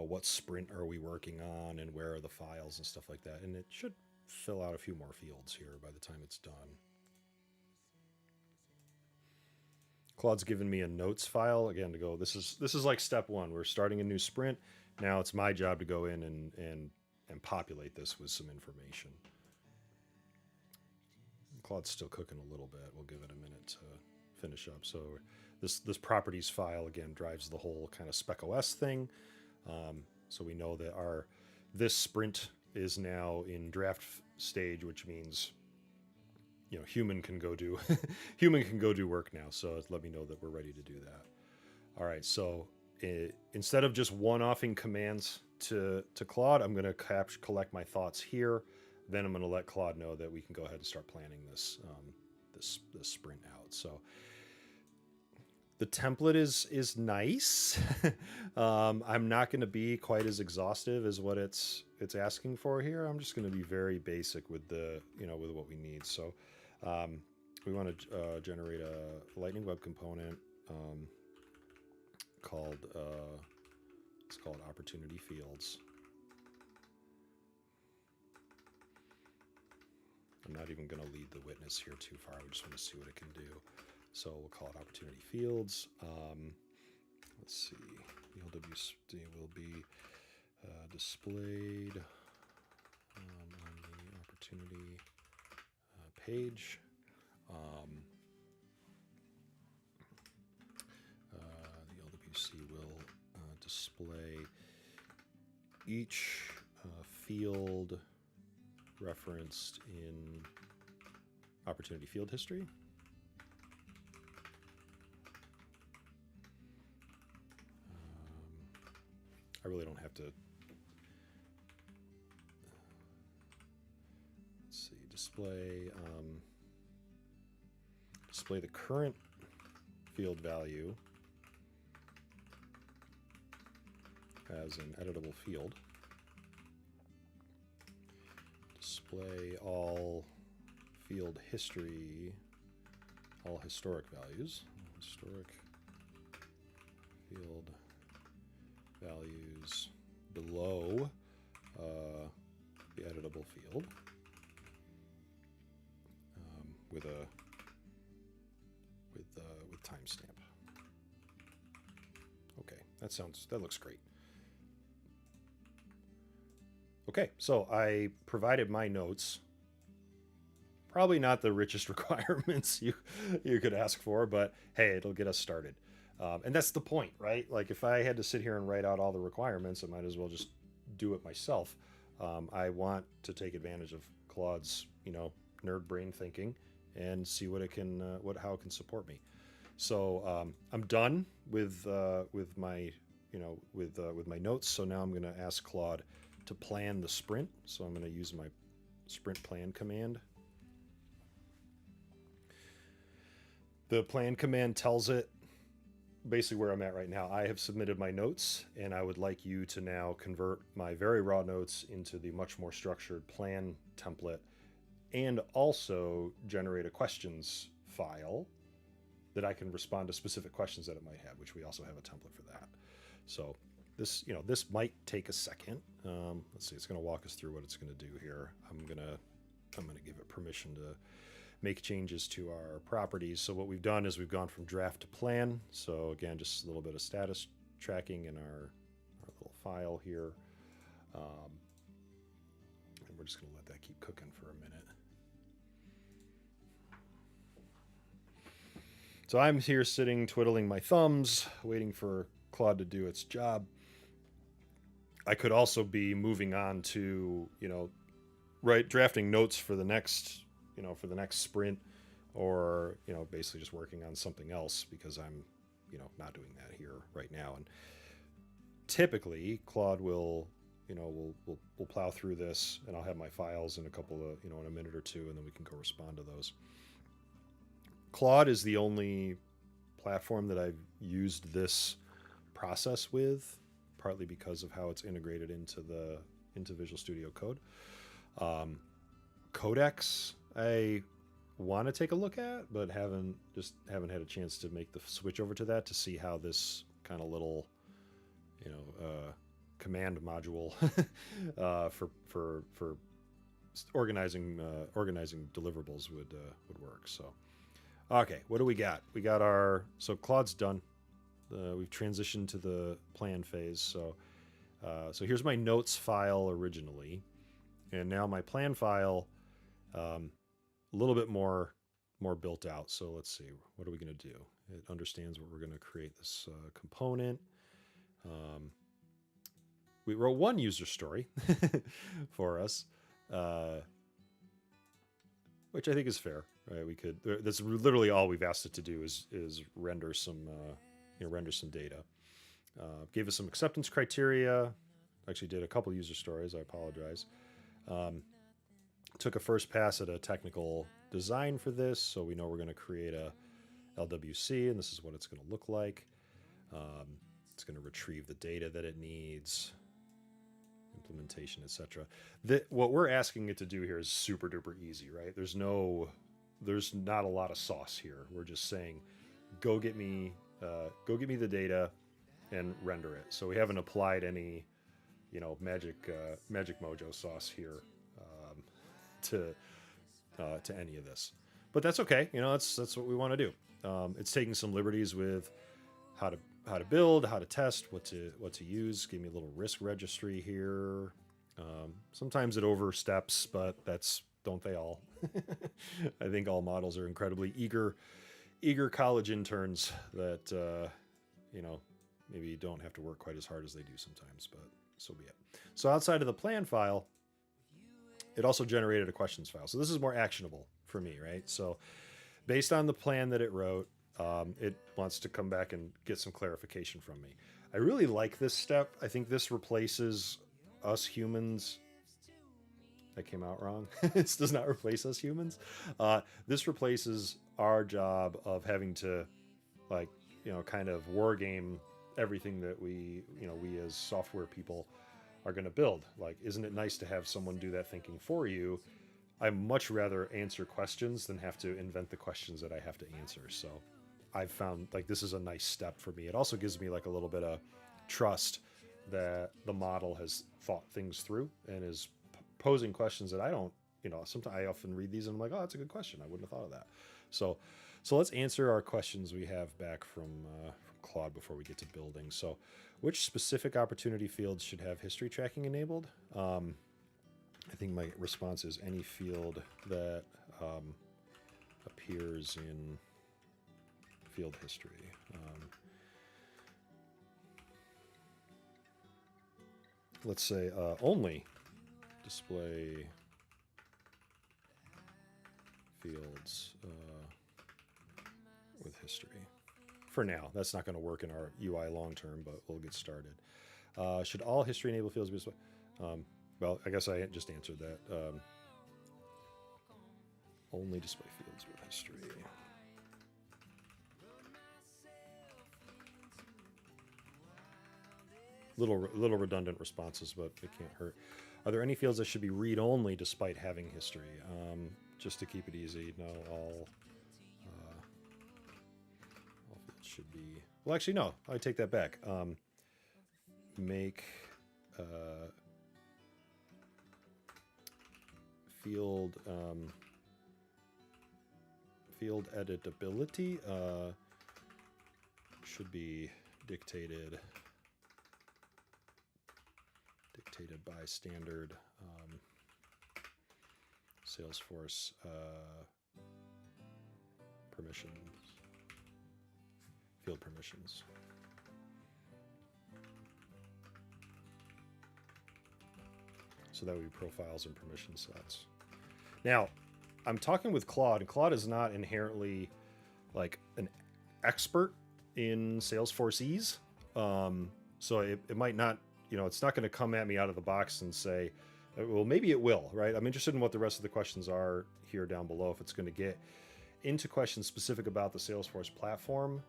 what sprint are we working on and where are the files and stuff like that. And it should fill out a few more fields here by the time it's done. Claude's given me a notes file again to go. This is like step one. We're starting a new sprint. Now it's my job to go in and populate this with some information. Claude's still cooking a little bit. We'll give it a minute to finish up. So this properties file again drives the whole kind of Spec OS thing. So we know that this sprint is now in draft stage, which means human can go do work now. So let me know that we're ready to do that. All right, so instead of just one-offing commands to Claude, I'm going to collect my thoughts here. Then I'm going to let Claude know that we can go ahead and start planning this sprint out. So The template is nice. I'm not going to be quite as exhaustive as what it's asking for here. I'm just going to be very basic with the with what we need. So we want to generate a Lightning Web component called it's called Opportunity Fields. I'm not even going to lead the witness here too far. We just want to see what it can do. So we'll call it Opportunity Fields. Let's see. The LWC will be displayed on the Opportunity page. The LWC will display each field referenced in Opportunity Field History. I really don't have to. Let's see. Display the current field value as an editable field. Display all field history, all historic values. Historic field values below the editable field with timestamp. Okay, that looks great. Okay, so I provided my notes. Probably not the richest requirements you could ask for, but hey, it'll get us started. And that's the point, right? Like if I had to sit here and write out all the requirements, I might as well just do it myself. I want to take advantage of Claude's, nerd brain thinking and see what it can, how it can support me. So I'm done with my, with my notes. So now I'm going to ask Claude to plan the sprint. So I'm going to use my sprint plan command. The plan command tells it basically where I'm at right now. I have submitted my notes, and I would like you to now convert my very raw notes into the much more structured plan template, and also generate a questions file that I can respond to specific questions that it might have, which we also have a template for that. So this, this might take a second. Let's see, it's going to walk us through what it's going to do here. I'm going to give it permission to make changes to our properties. So what we've done is we've gone from draft to plan. So again, just a little bit of status tracking in our little file here. And we're just going to let that keep cooking for a minute. So I'm here sitting, twiddling my thumbs, waiting for Claude to do its job. I could also be moving on to, drafting notes for the next sprint, or basically just working on something else, because I'm not doing that here right now. And typically Claude will we'll plow through this, and I'll have my files in a couple of in a minute or two, and then we can go respond to those. Claude is the only platform that I've used this process with, partly because of how it's integrated into Visual Studio Code. Codex I want to take a look at, but haven't had a chance to make the switch over to that to see how this kind of little command module for organizing deliverables would work. So okay, what do we got? We got so Claude's done. We've transitioned to the plan phase. So here's my notes file originally, and now my plan file, a little bit more built out. So let's see, what are we going to do? It understands what we're going to create this component. We wrote one user story for us, which I think is fair. Right? We could. That's literally all we've asked it to do is render some data. Gave us some acceptance criteria. Actually, did a couple user stories. I apologize. Took a first pass at a technical design for this, so we know we're going to create a LWC, and this is what it's going to look like. It's going to retrieve the data that it needs, implementation, etc. What we're asking it to do here is super duper easy, right? There's not a lot of sauce here. We're just saying, go get me the data and render it. So we haven't applied any, magic mojo sauce here to any of this, but that's okay. That's what we want to do. It's taking some liberties with how to build, how to test, what to use. Give me a little risk registry here. Sometimes it oversteps, but don't they all? I think all models are incredibly eager college interns that maybe don't have to work quite as hard as they do sometimes, but so be it. So outside of the plan file, it also generated a questions file. So this is more actionable for me, right? So based on the plan that it wrote, it wants to come back and get some clarification from me. I really like this step. I think this replaces us humans. That came out wrong. This does not replace us humans. This replaces our job of having to, kind of war game everything that we as software people are going to build. Like, isn't it nice to have someone do that thinking for you? I much rather answer questions than have to invent the questions that I have to answer. So I've found this is a nice step for me. It also gives me a little bit of trust that the model has thought things through and is posing questions that I don't, sometimes I often read these and I'm like, oh, that's a good question. I wouldn't have thought of that. So let's answer our questions we have back from Claude before we get to building. So which specific opportunity fields should have history tracking enabled? I think my response is any field that appears in field history. Let's say only display fields with history. For now, that's not going to work in our UI long term, but we'll get started. Should all history enabled fields be displayed? Well, I guess I just answered that. Only display fields with history. Little redundant responses, but it can't hurt. Are there any fields that should be read-only despite having history? Just to keep it easy, no, all fields should be... Well, actually, no, I take that back. Make field editability should be dictated by standard Salesforce permissions, field permissions. So that would be profiles and permission sets. Now, I'm talking with Claude, and Claude is not inherently an expert in Salesforce ease. So it might not, it's not going to come at me out of the box and say, well, maybe it will, right? I'm interested in what the rest of the questions are here down below. If it's going to get into questions specific about the Salesforce platform,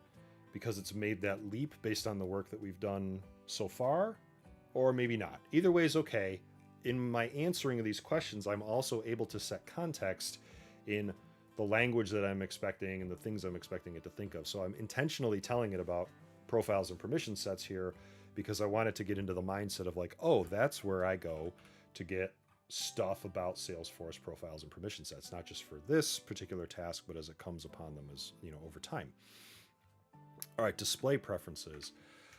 because it's made that leap based on the work that we've done so far, or maybe not. Either way is okay. In my answering of these questions, I'm also able to set context in the language that I'm expecting and the things I'm expecting it to think of. So I'm intentionally telling it about profiles and permission sets here because I want it to get into the mindset of oh, that's where I go to get stuff about Salesforce profiles and permission sets, not just for this particular task, but as it comes upon them as, over time. All right, display preferences.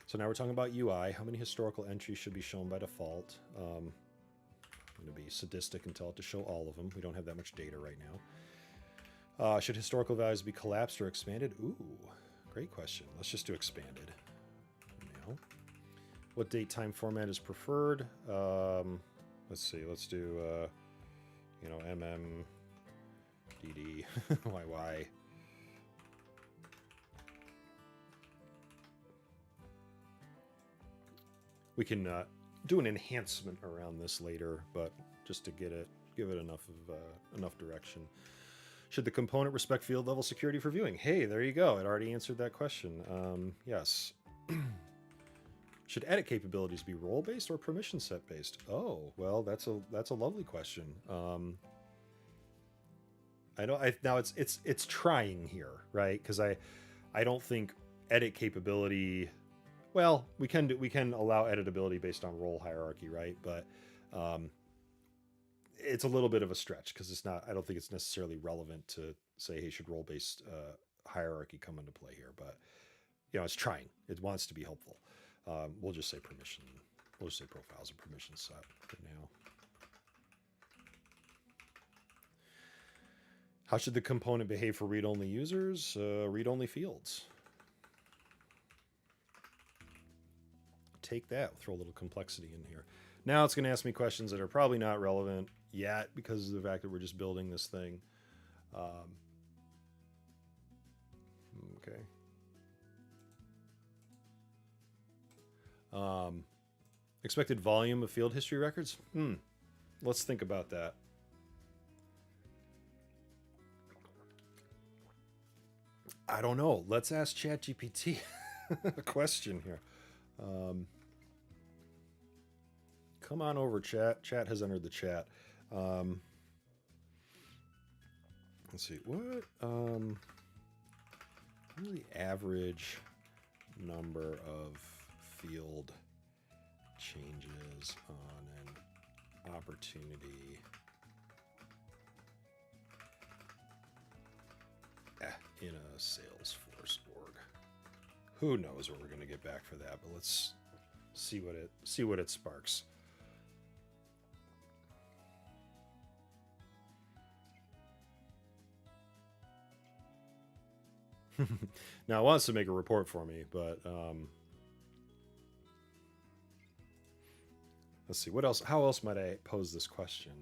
So now we're talking about UI. How many historical entries should be shown by default? I'm going to be sadistic and tell it to show all of them. We don't have that much data right now. Should historical values be collapsed or expanded? Ooh, great question. Let's just do expanded now. What date time format is preferred? Let's see. Let's do, DD, YY. We can do an enhancement around this later, but just to give it enough direction. Should the component respect field level security for viewing? Hey, there you go. It already answered that question. Yes. Should edit capabilities be role based or permission set based? Oh, well, that's a lovely question. Now it's trying here, right? Because I don't think edit capability. Well, we can allow editability based on role hierarchy, right? But it's a little bit of a stretch because it's not. I don't think it's necessarily relevant to say, hey, should role based hierarchy come into play here? But it's trying. It wants to be helpful. We'll just say permission. We'll just say profiles and permission set for now. How should the component behave for read-only users? Read-only fields. Take that. Throw a little complexity in here. Now it's going to ask me questions that are probably not relevant yet because of the fact that we're just building this thing. Okay. Expected volume of field history records? Let's think about that. I don't know. Let's ask ChatGPT a question here. Come on over, chat. Chat has entered the chat. Let's see. What is the average number of field changes on an opportunity in a Salesforce org? Who knows what we're going to get back for that, but let's see what it sparks. Now it wants to make a report for me, but let's see what else. How else might I pose this question?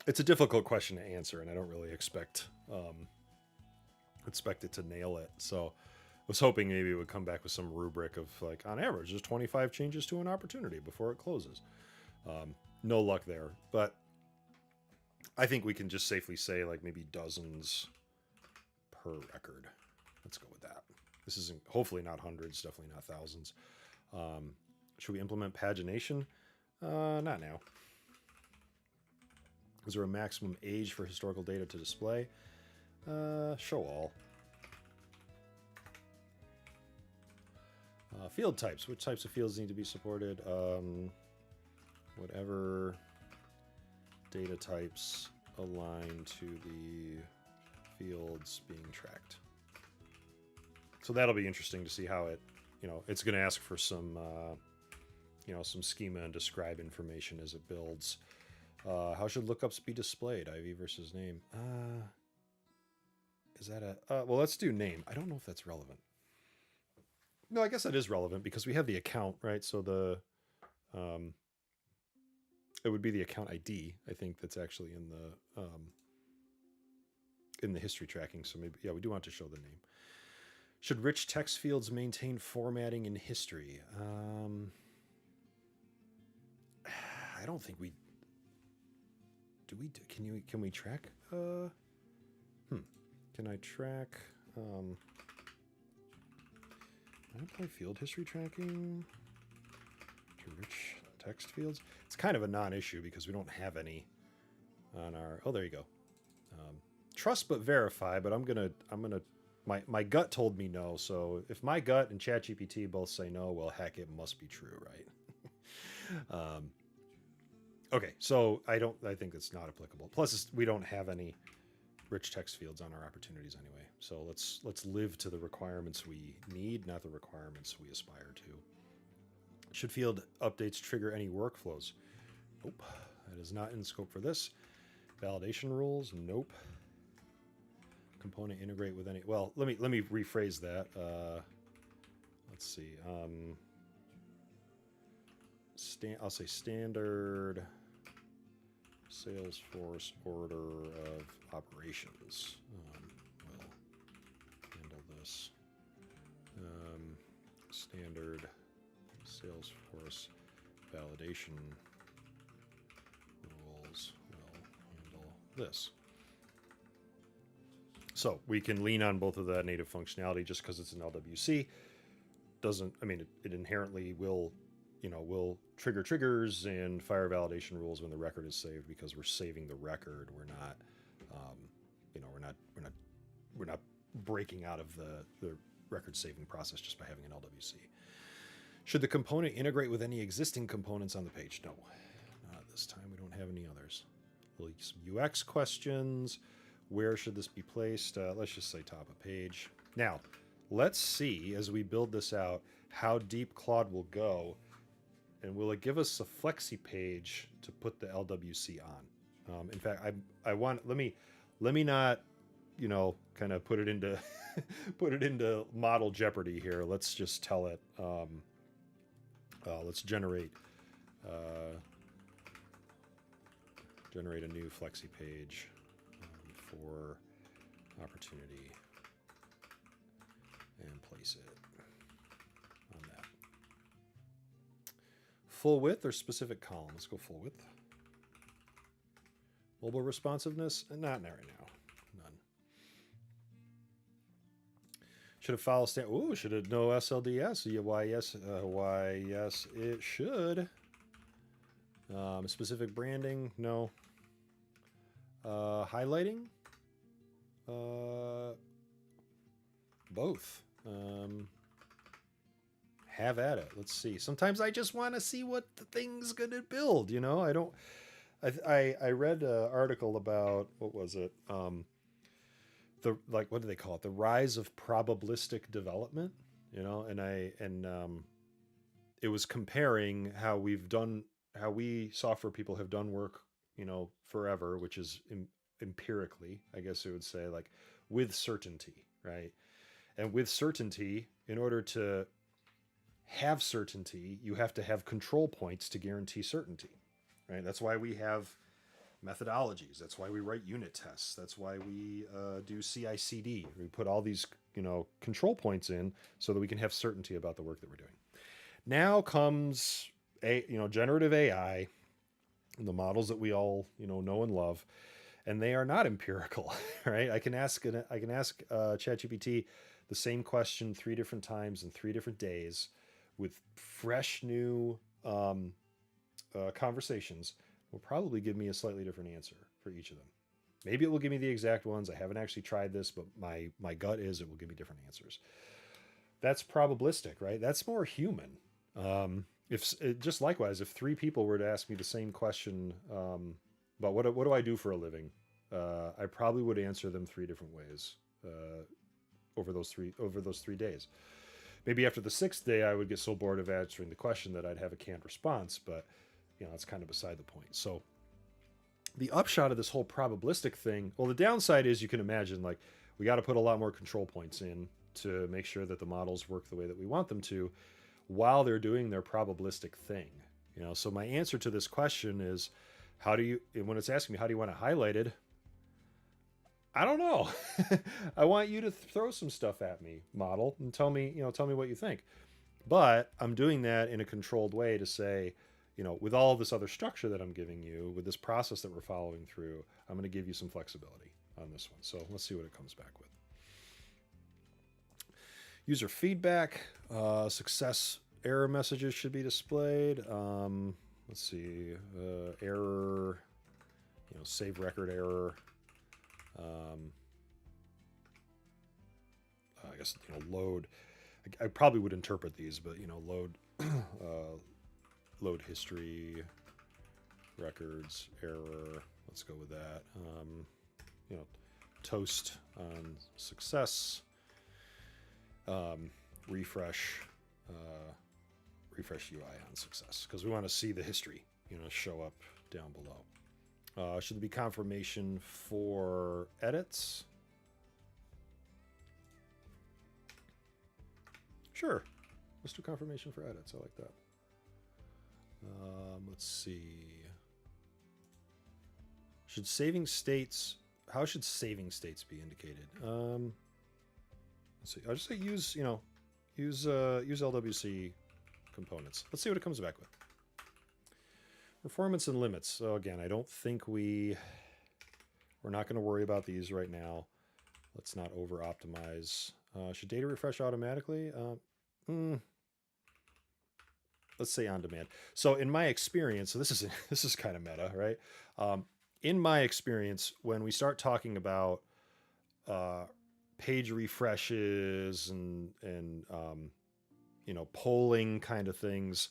It's a difficult question to answer, and I don't really expect it to nail it. So I was hoping maybe it would come back with some rubric of like, on average, there's 25 changes to an opportunity before it closes. No luck there, but I think we can just safely say like maybe dozens per record. Let's go with that. This isn't hopefully not hundreds, definitely not thousands. Should we implement pagination? Not now. Is there a maximum age for historical data to display? Show all. Field types. Which types of fields need to be supported? Whatever data types align to the fields being tracked. So that'll be interesting to see how it, it's going to ask for some, some schema and describe information as it builds. How should lookups be displayed? IV versus name. Is that well, let's do name. I don't know if that's relevant. No, I guess that is relevant because we have the account, right? So it would be the account ID, I think, that's actually in the history tracking. So maybe, yeah, we do want to show the name. Should rich text fields maintain formatting in history? I don't think we do. Can we track? Can I track? Can I apply field history tracking to rich text fields? It's kind of a non-issue because we don't have any on our. Oh, there you go. Trust but verify. But I'm gonna. My gut told me no. So if my gut and ChatGPT both say no, well, heck, it must be true, right? Okay, so I think it's not applicable. Plus, we don't have any rich text fields on our opportunities anyway. So let's live to the requirements we need, not the requirements we aspire to. Should field updates trigger any workflows? Nope, that is not in scope for this. Validation rules? Nope. Component integrate with any. Well, let me rephrase that. Let's see. I'll say standard Salesforce order of operations. We'll handle this. Standard Salesforce validation this. So we can lean on both of that native functionality just because it's an LWC. Doesn't, I mean, it inherently will, will trigger triggers and fire validation rules when the record is saved because we're saving the record. We're not, we're not breaking out of the record saving process just by having an LWC. Should the component integrate with any existing components on the page? No, not this time. We don't have any others. Some UX questions. Where should this be placed? Let's just say top of page. Now, let's see as we build this out how deep Claude will go, and will it give us a flexi page to put the LWC on? In fact, I want let me not kind of put it into put it into model jeopardy here. Let's just tell it. Let's generate a new flexi page for opportunity and place it on that. Full width or specific column? Let's go full width. Mobile responsiveness? Not right now. None. Should it follow stand? Ooh, should it know SLDS? Yeah, why yes, it should. Specific branding? No. Highlighting? Both. Have at it. Let's see. Sometimes I just want to see what the thing's gonna build. I don't. I read an article about, what was it? What do they call it? The rise of probabilistic development. And it was comparing how we software people have done work, forever, which is empirically, I guess it would say, like with certainty, right? And with certainty, in order to have certainty, you have to have control points to guarantee certainty, right? That's why we have methodologies. That's why we write unit tests. That's why we do CI/CD. We put all these, control points in so that we can have certainty about the work that we're doing. Now comes generative AI, the models that we all know and love, and they are not empirical, right? I can ask ChatGPT the same question 3 different times in 3 different days with fresh new conversations. Will probably give me a slightly different answer for each of them. Maybe it will give me the exact ones. I haven't actually tried this, but my gut is it will give me different answers. That's probabilistic, right? That's more human. Just likewise, if 3 people were to ask me the same question, but what do I do for a living? I probably would answer them 3 different ways over those three days. Maybe after the 6th day, I would get so bored of answering the question that I'd have a canned response. But that's kind of beside the point. So the upshot of this whole probabilistic thing, well, the downside is you can imagine, like, we got to put a lot more control points in to make sure that the models work the way that we want them to, while they're doing their probabilistic thing. So my answer to this question is, when it's asking me how do you want it highlighted, I don't know. I want you to throw some stuff at me, model, and tell me what you think. But I'm doing that in a controlled way to say, with all of this other structure that I'm giving you, with this process that we're following through, I'm going to give you some flexibility on this one. So let's see what it comes back with. User feedback, success error messages should be displayed. Let's see, error, save record error. I guess, load. I probably would interpret these, but, load, load history, records, error. Let's go with that. Toast on success. Refresh UI on success, because we want to see the history, show up down below. Should there be confirmation for edits? Sure. Let's do confirmation for edits. I like that. Let's see. How should saving states be indicated? Let's see. I'll just say use LWC components. Let's see what it comes back with. Performance and limits. So again, I don't think we We're not going to worry about these right now. Let's not over optimize. Should data refresh automatically? Let's say on demand. So in my experience, so this is kind of meta, right? In my experience, when we start talking about page refreshes and polling kind of things,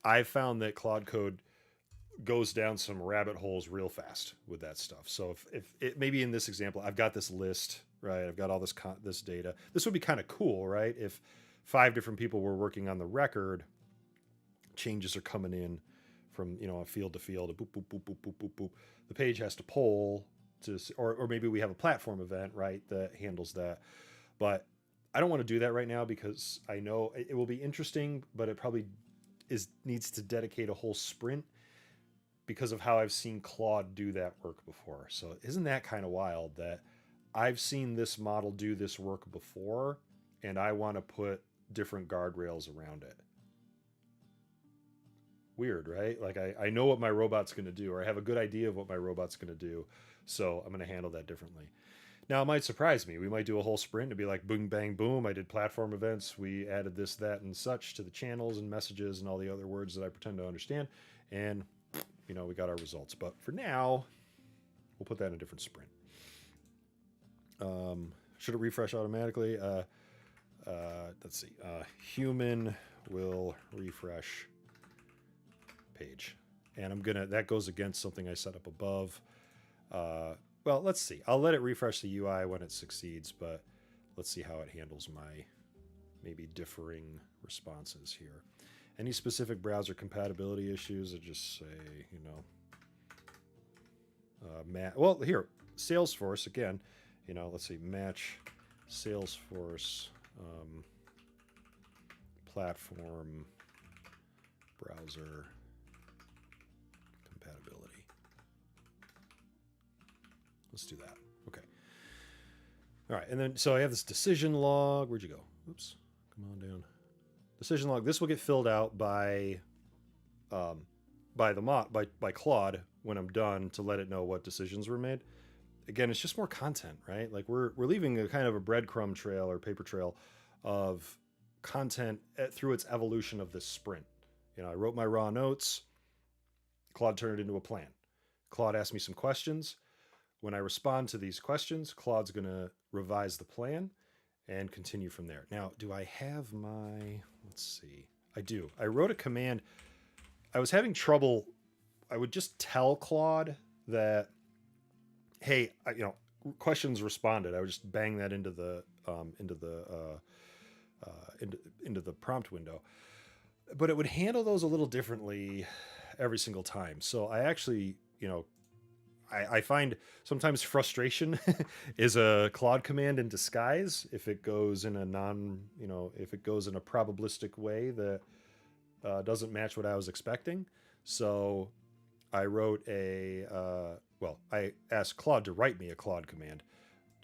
I've found that Claude Code goes down some rabbit holes real fast with that stuff. So if it, maybe in this example, I've got this list, right? I've got all this data. This would be kind of cool, right? If 5 different people were working on the record, changes are coming in from a field to field, boop boop boop boop boop boop boop. The page has to poll to, or maybe we have a platform event, right, that handles that. But I don't want to do that right now because I know it will be interesting, but it probably needs to dedicate a whole sprint because of how I've seen Claude do that work before. So isn't that kind of wild that I've seen this model do this work before, and I want to put different guardrails around it? Weird, right? Like I know what my robot's going to do, or I have a good idea of what my robot's going to do, so I'm going to handle that differently. Now, it might surprise me. We might do a whole sprint and be like, boom, bang, boom. I did platform events. We added this, that, and such to the channels and messages and all the other words that I pretend to understand. And, we got our results. But for now, we'll put that in a different sprint. Should it refresh automatically? Let's see. Human will refresh page. And that goes against something I set up above. Well, let's see. I'll let it refresh the UI when it succeeds, but let's see how it handles my maybe differing responses here. Any specific browser compatibility issues? I just say, well, here, Salesforce again. Let's see, match Salesforce platform browser compatibility. Let's do that. Okay. All right, and then so I have this decision log. Where'd you go? Oops. Come on down. Decision log. This will get filled out by Claude when I'm done to let it know what decisions were made. Again, it's just more content, right? Like we're leaving a kind of a breadcrumb trail or paper trail of content through its evolution of this sprint. I wrote my raw notes. Claude turned it into a plan. Claude asked me some questions. When I respond to these questions, Claude's going to revise the plan and continue from there. Now, do I have let's see. I do. I wrote a command. I was having trouble. I would just tell Claude that, hey, questions responded. I would just bang that into the prompt window. But it would handle those a little differently every single time. So I actually, I find sometimes frustration is a Claude command in disguise if it goes in if it goes in a probabilistic way that doesn't match what I was expecting. So I wrote I asked Claude to write me a Claude command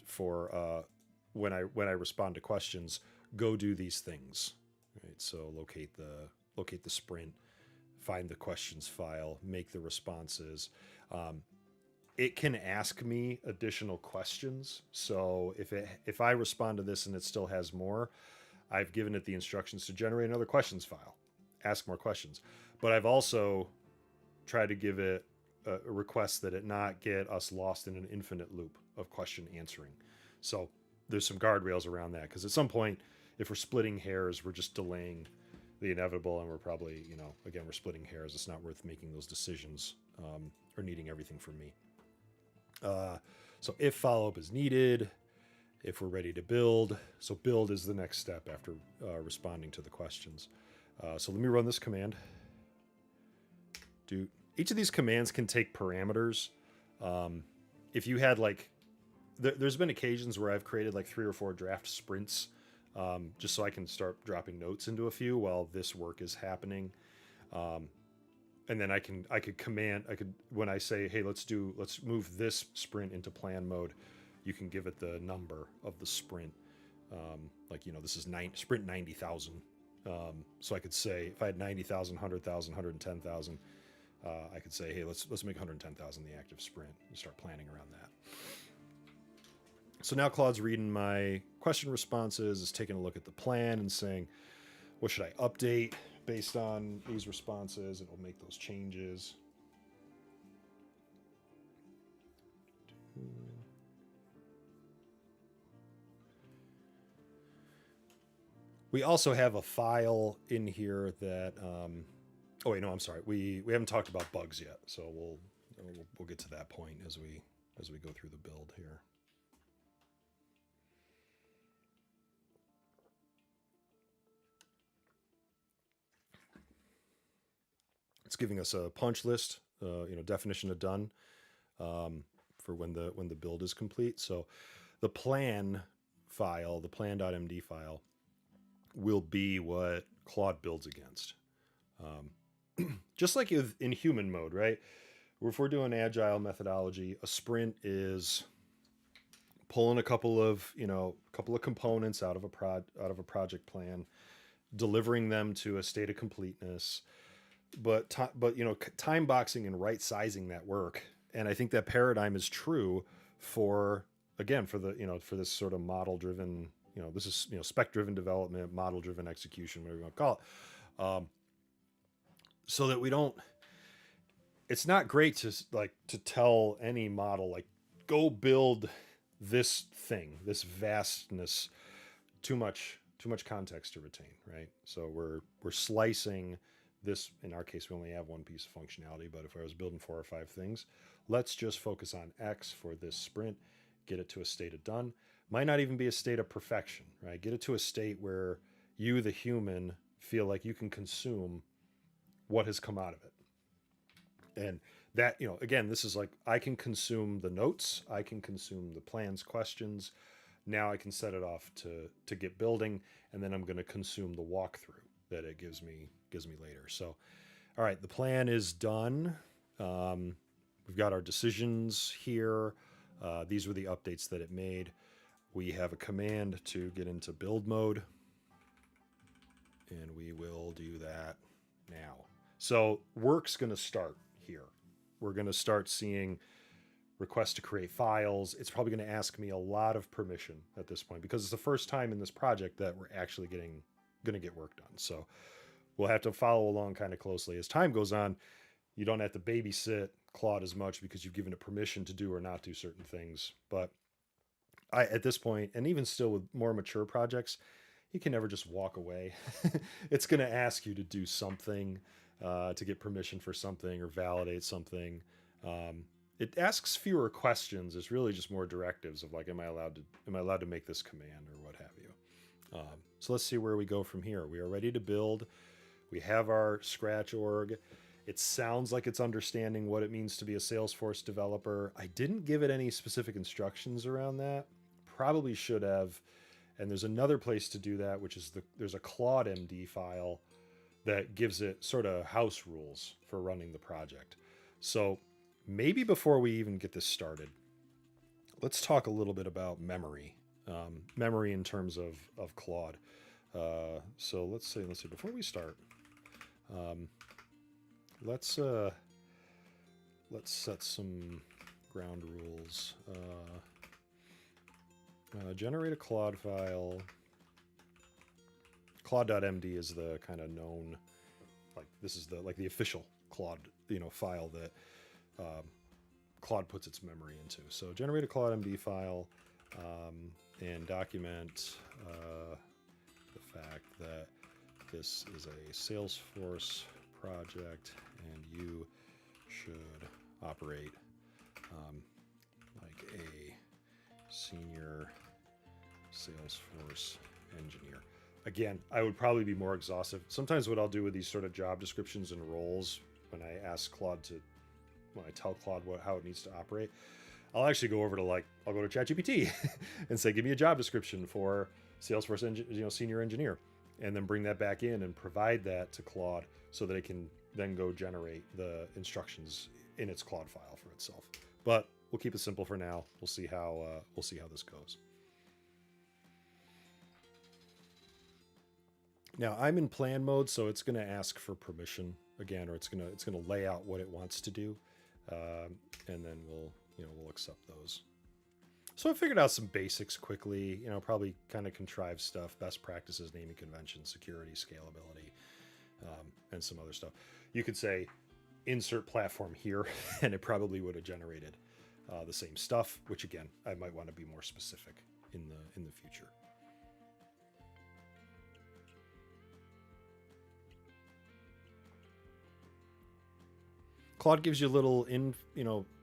for when I respond to questions, go do these things. Right? So locate the sprint, find the questions file, make the responses. It can ask me additional questions. So if I respond to this and it still has more, I've given it the instructions to generate another questions file, ask more questions. But I've also tried to give it a request that it not get us lost in an infinite loop of question answering. So there's some guardrails around that, because at some point, if we're splitting hairs, we're just delaying the inevitable, and we're probably, again, we're splitting hairs. It's not worth making those decisions or needing everything from me. So if follow-up is needed, if we're ready to build. So build is the next step after responding to the questions. So let me run this command. Each of these commands can take parameters. If you had there's been occasions where I've created 3 or 4 draft sprints just so I can start dropping notes into a few while this work is happening. And then I could when I say, hey, let's move this sprint into plan mode, you can give it the number of the sprint. This is sprint 90,000. So I could say if I had 90,000, 100,000, 110,000, I could say, hey, let's make 110,000 the active sprint and start planning around that. So now Claude's reading my question responses, is taking a look at the plan and saying, what should I update based on these responses? It will make those changes. We also have a file in here that. Oh wait, no, I'm sorry. We haven't talked about bugs yet, so we'll get to that point as we go through the build here. It's giving us a punch list, definition of done, for when the build is complete. So the plan file, the plan.md file, will be what Claude builds against. Just like in human mode, right? If we're doing agile methodology, a sprint is pulling a couple of components out of a project plan, delivering them to a state of completeness, but time boxing and right sizing that work. And I think that paradigm is true for this sort of model driven, this is spec driven development, model driven execution, whatever you want to call it. So that we don't, it's not great to tell any model like go build this thing, this vastness, too much context to retain, right? So we're slicing this. In our case, we only have one piece of functionality, but if I was building 4 or 5 things, let's just focus on X for this sprint, get it to a state of done. Might not even be a state of perfection, right? Get it to a state where you, the human, feel like you can consume what has come out of it. And that, again, this is like, I can consume the notes, I can consume the plans, questions. Now I can set it off to get building, and then I'm going to consume the walkthrough that it gives me later. So, all right, the plan is done. We've got our decisions here. These were the updates that it made. We have a command to get into build mode, and we will do that now. So work's going to start here. We're going to start seeing requests to create files. It's probably going to ask me a lot of permission at this point because it's the first time in this project that we're actually going to get work done. So we'll have to follow along kind of closely. As time goes on, you don't have to babysit Claude as much because you've given it permission to do or not do certain things. But at this point, and even still with more mature projects, you can never just walk away. It's going to ask you to do something, to get permission for something or validate something. It asks fewer questions. It's really just more directives of like, am I allowed to make this command or what have you? So let's see where we go from here. We are ready to build. We have our Scratch org. It sounds like it's understanding what it means to be a Salesforce developer. I didn't give it any specific instructions around that. Probably should have. And there's another place to do that, which is there's a Claude MD file that gives it sort of house rules for running the project. So maybe before we even get this started, let's talk a little bit about memory. Memory in terms of Claude. So let's see, before we start, let's set some ground rules. Generate a Claude file. Claude.md is the kind of known, like this is the official Claude file that Claude puts its memory into. So generate a Claude.md file and document the fact that this is a Salesforce project and you should operate like a senior Salesforce engineer. Again, I would probably be more exhaustive. Sometimes what I'll do with these sort of job descriptions and roles, when I tell Claude how it needs to operate, I'll actually go over to I'll go to ChatGPT and say, give me a job description for Salesforce senior engineer, and then bring that back in and provide that to Claude so that it can then go generate the instructions in its Claude file for itself. But we'll keep it simple for now. We'll see how this goes. Now I'm in plan mode, so it's going to ask for permission. again, or it's gonna lay out what it wants to do, and then we'll accept those. So I figured out some basics quickly. Probably kind of contrived stuff, best practices, naming conventions, security, scalability, and some other stuff. You could say insert platform here, and it probably would have generated the same stuff. Which again, I might want to be more specific in the future. Claude gives you a little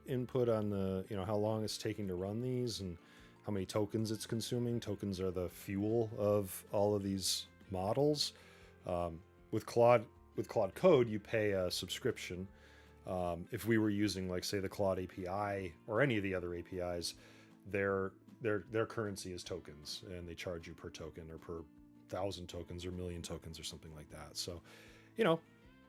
input on the how long it's taking to run these and how many tokens it's consuming. Tokens are the fuel of all of these models. With Claude Code, you pay a subscription. If we were using, like, say, the Claude API or any of the other APIs, their currency is tokens, and they charge you per token or per 1,000 tokens or million tokens or something like that. So,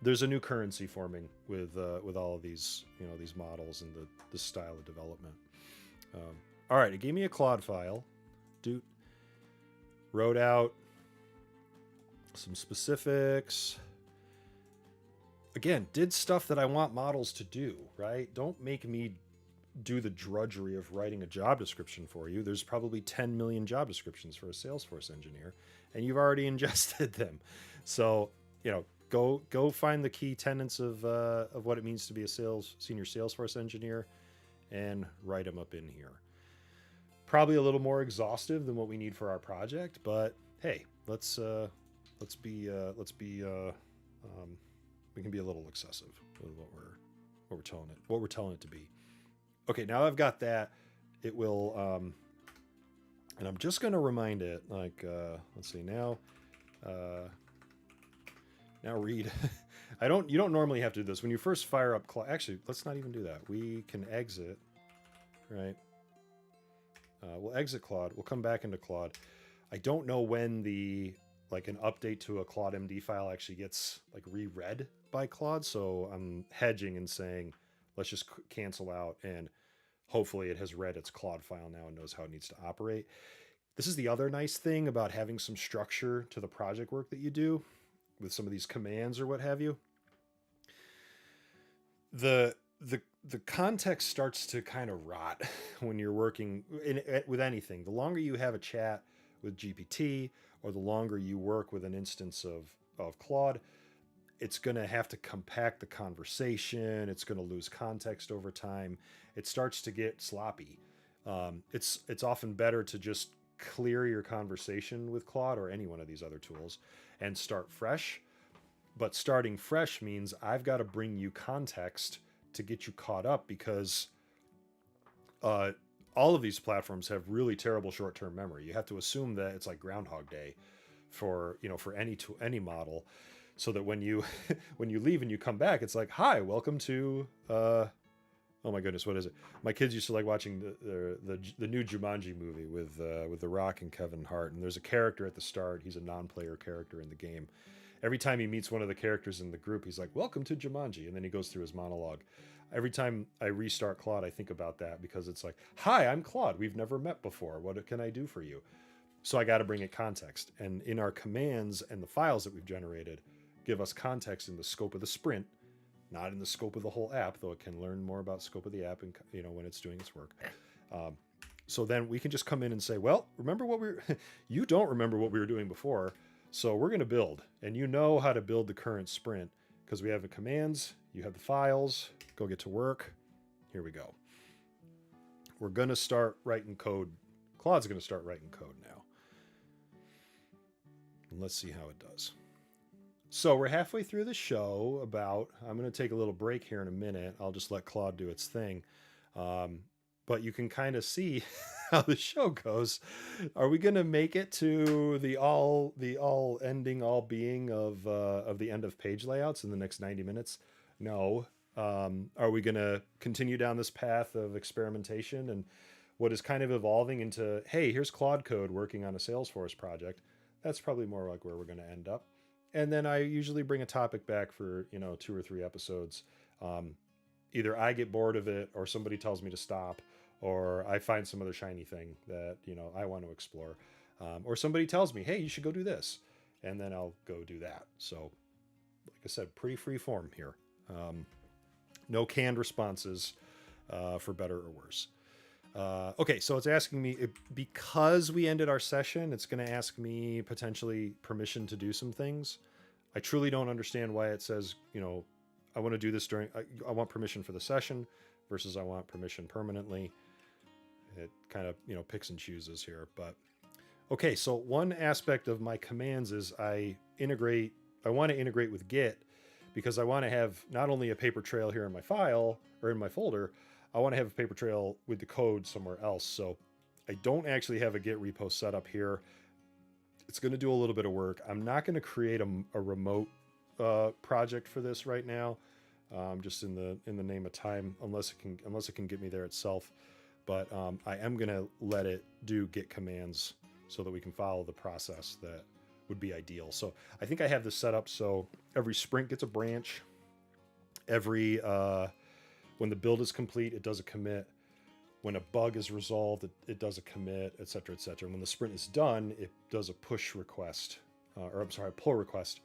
there's a new currency forming with all of these these models and the style of development. All right, it gave me a Claude file. Wrote out some specifics. Again, did stuff that I want models to do, right? Don't make me do the drudgery of writing a job description for you. There's probably 10 million job descriptions for a Salesforce engineer, and you've already ingested them. So, go find the key tenets of what it means to be a senior Salesforce engineer and write them up in here. Probably a little more exhaustive than what we need for our project, but hey, we can be a little excessive with what we're telling it to be. Okay, now I've got that. It will, and I'm just going to remind it, like, let's see now. Now read. You don't normally have to do this when you first fire up Claude. Actually, let's not even do that. We can exit, right? We'll exit Claude. We'll come back into Claude. I don't know when an update to a Claude MD file actually gets reread by Claude. So I'm hedging and saying, let's just cancel out, and hopefully it has read its Claude file now and knows how it needs to operate. This is the other nice thing about having some structure to the project work that you do with some of these commands or what have you. The context starts to kind of rot when you're working with anything. The longer you have a chat with GPT, or the longer you work with an instance of Claude, it's going to have to compact the conversation. It's going to lose context over time. It starts to get sloppy. It's often better to just clear your conversation with Claude or any one of these other tools and start fresh. But starting fresh means I've got to bring you context to get you caught up, because all of these platforms have really terrible short-term memory. You have to assume that it's like Groundhog Day for any model, so that when you leave and you come back, it's like, hi, welcome to oh my goodness, what is it? My kids used to like watching the new Jumanji movie with The Rock and Kevin Hart, and there's a character at the start. He's a non-player character in the game. Every time he meets one of the characters in the group, he's like, welcome to Jumanji, and then he goes through his monologue. Every time I restart Claude, I think about that, because it's like, hi, I'm Claude. We've never met before. What can I do for you? So I got to bring it context. And in our commands and the files that we've generated, give us context in the scope of the sprint, not in the scope of the whole app, though it can learn more about scope of the app and when it's doing its work. So then we can just come in and say, well, remember you don't remember what we were doing before, so we're going to build, and you know how to build the current sprint because we have the commands, you have the files, go get to work. Here we go. We're going to start writing code. Claude's going to start writing code now. And let's see how it does. So we're halfway through the show. I'm going to take a little break here in a minute. I'll just let Claude do its thing. But you can kind of see how the show goes. Are we going to make it to the all ending, all being of the end of page layouts in the next 90 minutes? No. Are we going to continue down this path of experimentation and what is kind of evolving into, hey, here's Claude Code working on a Salesforce project? That's probably more like where we're going to end up. And then I usually bring a topic back for 2 or 3 episodes. Either I get bored of it, or somebody tells me to stop, or I find some other shiny thing that I want to explore, or somebody tells me, hey, you should go do this, and then I'll go do that. So like I I said, pretty free form here. No canned responses, for better or worse. Okay, so it's asking me because we ended our session, it's going to ask me potentially permission to do some things. I truly don't understand why it says, I want to do this I want permission for the session versus I want permission permanently. It kind of, picks and chooses here. But okay, so one aspect of my commands is I want to integrate with Git because I want to have not only a paper trail here in my file or in my folder, I want to have a paper trail with the code somewhere else. So I don't actually have a Git repo set up here. It's going to do a little bit of work. I'm not going to create a remote project for this right now, just in the name of time, unless it can get me there itself. But I am going to let it do Git commands so that we can follow the process that would be ideal. So I think I have this set up so every sprint gets a branch. Every when the build is complete, it does a commit. When a bug is resolved, it does a commit, et cetera, et cetera. And when the sprint is done, it does a push request, a pull request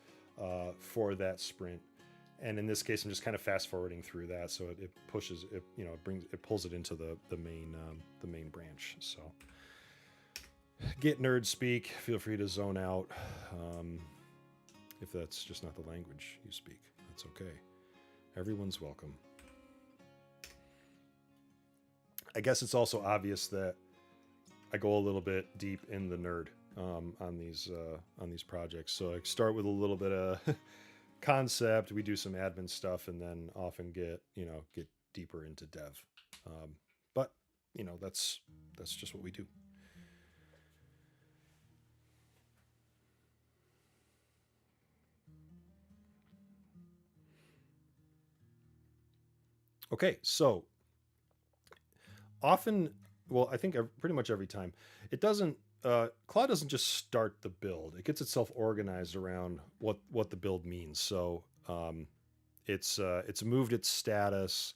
for that sprint. And in this case, I'm just kind of fast forwarding through that, so it pushes it, it pulls it into the main branch. So, Git nerd speak. Feel free to zone out if that's just not the language you speak. That's okay. Everyone's welcome. I guess it's also obvious that I go a little bit deep in the nerd on these projects. So I start with a little bit of concept. We do some admin stuff, and then often get deeper into dev. But that's just what we do. Okay, so often, well, I think pretty much every time, it doesn't. Claude doesn't just start the build; it gets itself organized around what the build means. So it's moved its status,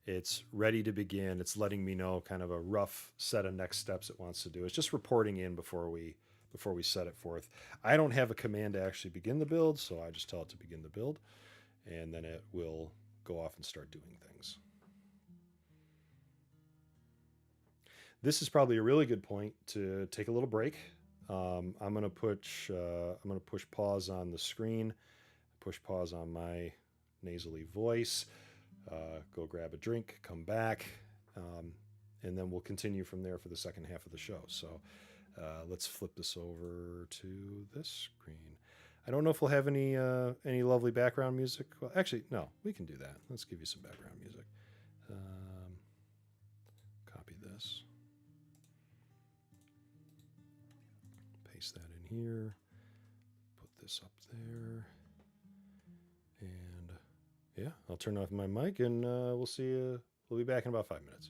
it's ready to begin. It's letting me know kind of a rough set of next steps it wants to do. It's just reporting in before we set it forth. I don't have a command to actually begin the build, so I just tell it to begin the build, and then it will go off and start doing things. This is probably a really good point to take a little break. I'm gonna push pause on the screen, push pause on my nasally voice, go grab a drink, come back, and then we'll continue from there for the second half of the show. So let's flip this over to this screen. I don't know if we'll have any lovely background music. Well, actually, no, we can do that. Let's give you some background music. Copy this. Paste that in here. Put this up there. And yeah, I'll turn off my mic, and we'll see you. We'll be back in about 5 minutes.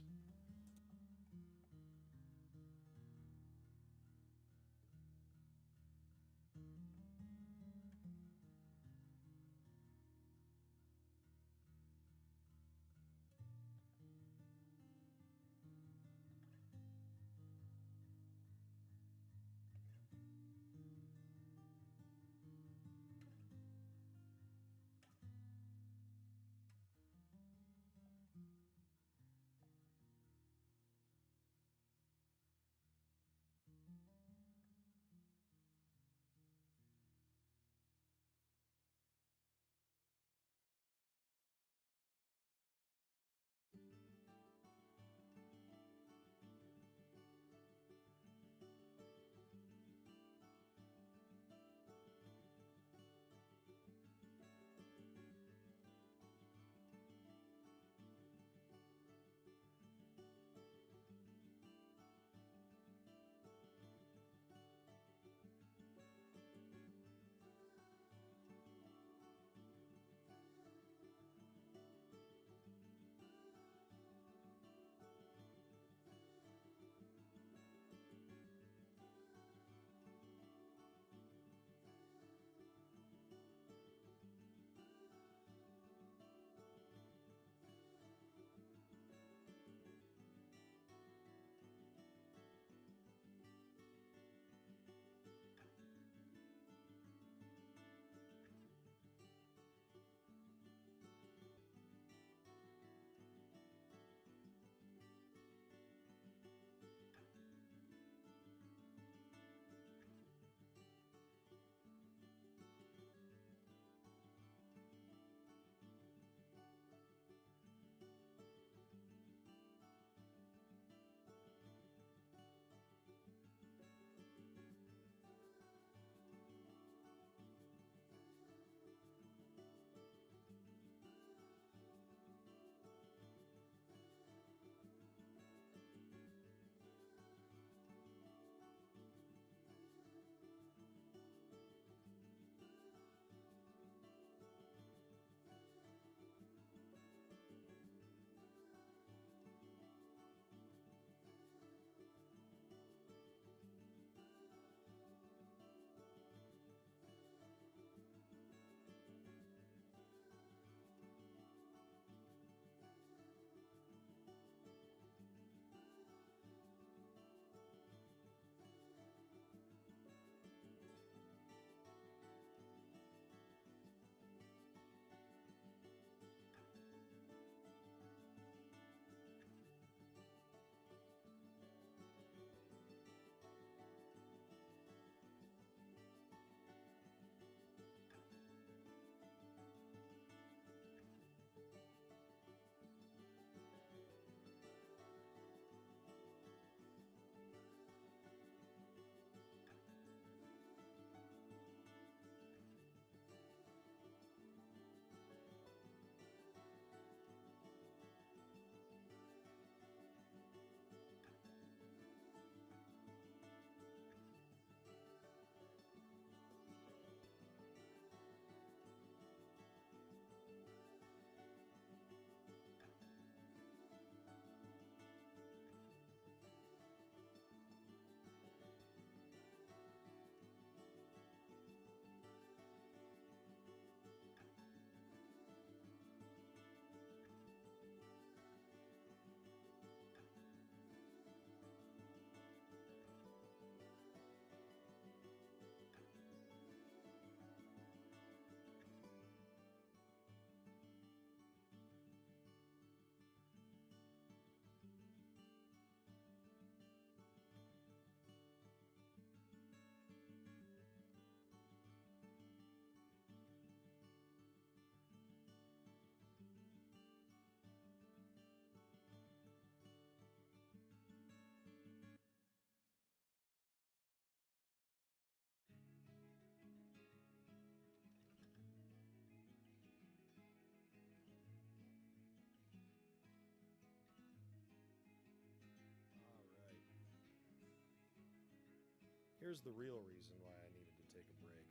Here's the real reason why I needed to take a break.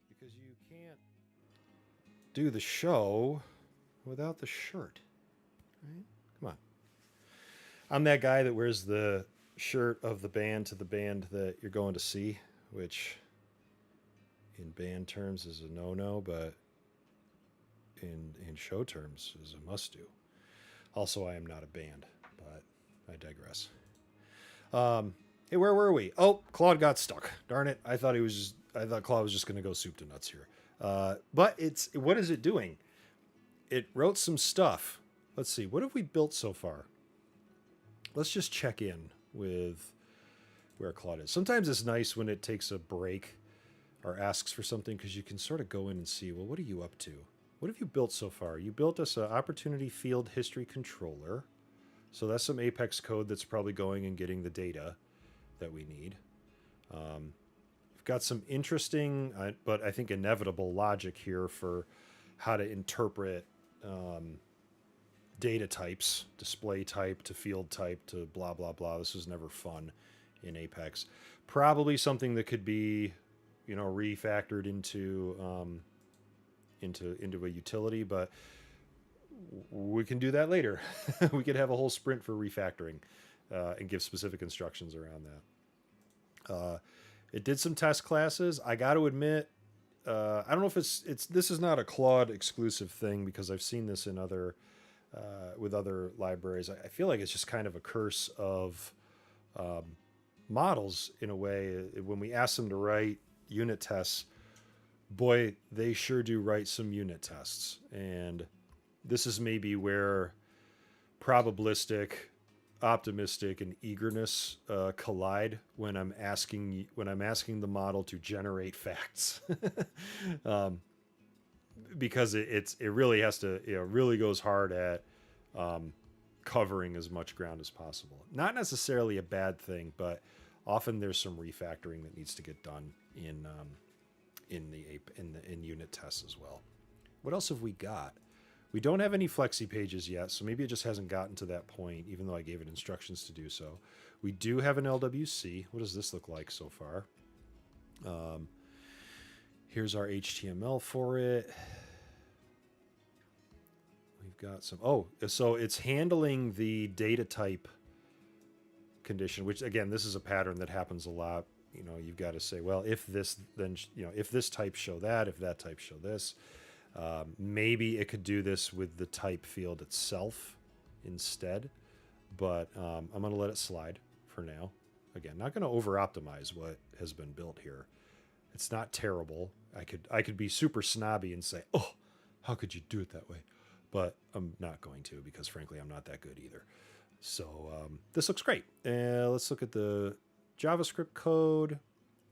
Because you can't do the show without the shirt, right? Come on. I'm that guy that wears the shirt of the band to the band that you're going to see, which in band terms is a no-no, but in show terms is a must-do. Also, I am not a band, but I digress. Hey, where were we? Oh, Claude got stuck. Darn it! I thought Claude was just going to go soup to nuts here. But what is it doing? It wrote some stuff. Let's see. What have we built so far? Let's just check in with where Claude is. Sometimes it's nice when it takes a break or asks for something because you can sort of go in and see, well, what are you up to? What have you built so far? You built us an Opportunity Field History Controller. So that's some Apex code that's probably going and getting the data that we need. We've got some interesting, but I think inevitable logic here for how to interpret data types, display type to field type to blah, blah, blah. This is never fun in Apex. Probably something that could be, refactored into a utility, but we can do that later. We could have a whole sprint for refactoring and give specific instructions around that. It did some test classes. I got to admit, I don't know if this is not a Claude exclusive thing because I've seen this in with other libraries. I feel like it's just kind of a curse of models in a way. When we ask them to write unit tests, boy, they sure do write some unit tests. And this is maybe where probabilistic, optimistic, and eagerness collide when I'm asking the model to generate facts. Because it really has to, really goes hard at covering as much ground as possible. Not necessarily a bad thing, but often there's some refactoring that needs to get done in unit tests as well. What else have we got? We don't have any flexi pages yet, so maybe it just hasn't gotten to that point, even though I gave it instructions to do so. We do have an LWC. What does this look like so far? Here's our HTML for it. We've got some... Oh, so it's handling the data type condition, which, again, this is a pattern that happens a lot. You've got to say, well, if this, then, if this type show that, if that type show this. Maybe it could do this with the type field itself instead, but I'm going to let it slide for now. Again, not going to over-optimize what has been built here. It's not terrible. I could be super snobby and say, oh, how could you do it that way? But I'm not going to because, frankly, I'm not that good either. So this looks great. Let's look at the JavaScript code.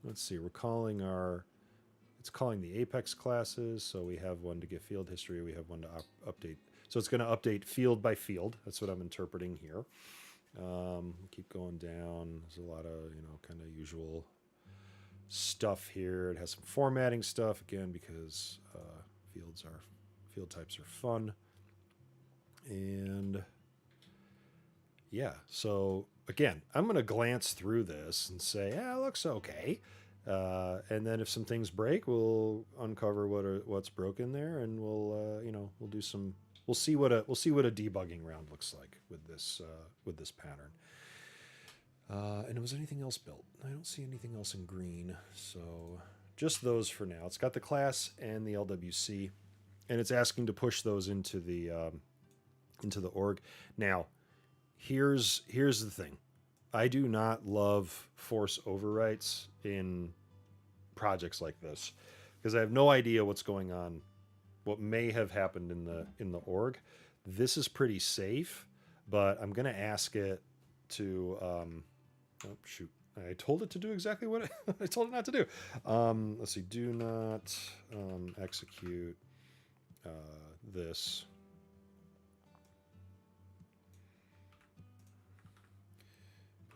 Let's see. It's calling the Apex classes. So we have one to get field history. We have one to update. So it's going to update field by field. That's what I'm interpreting here. Keep going down. There's a lot of, kind of usual stuff here. It has some formatting stuff, again, because field types are fun. And yeah, so again, I'm going to glance through this and say, yeah, it looks okay. And then if some things break, we'll uncover what's broken there, and we'll see what a debugging round looks like with this pattern. And was anything else built? I don't see anything else in green, so just those for now. It's got the class and the LWC, and it's asking to push those into the org. Now, here's the thing. I do not love force overwrites in projects like this because I have no idea what's going on, what may have happened in the org. This is pretty safe, but I'm going to ask it to... oh, shoot. I told it to do exactly what I told it not to do. Let's see. Do not execute this.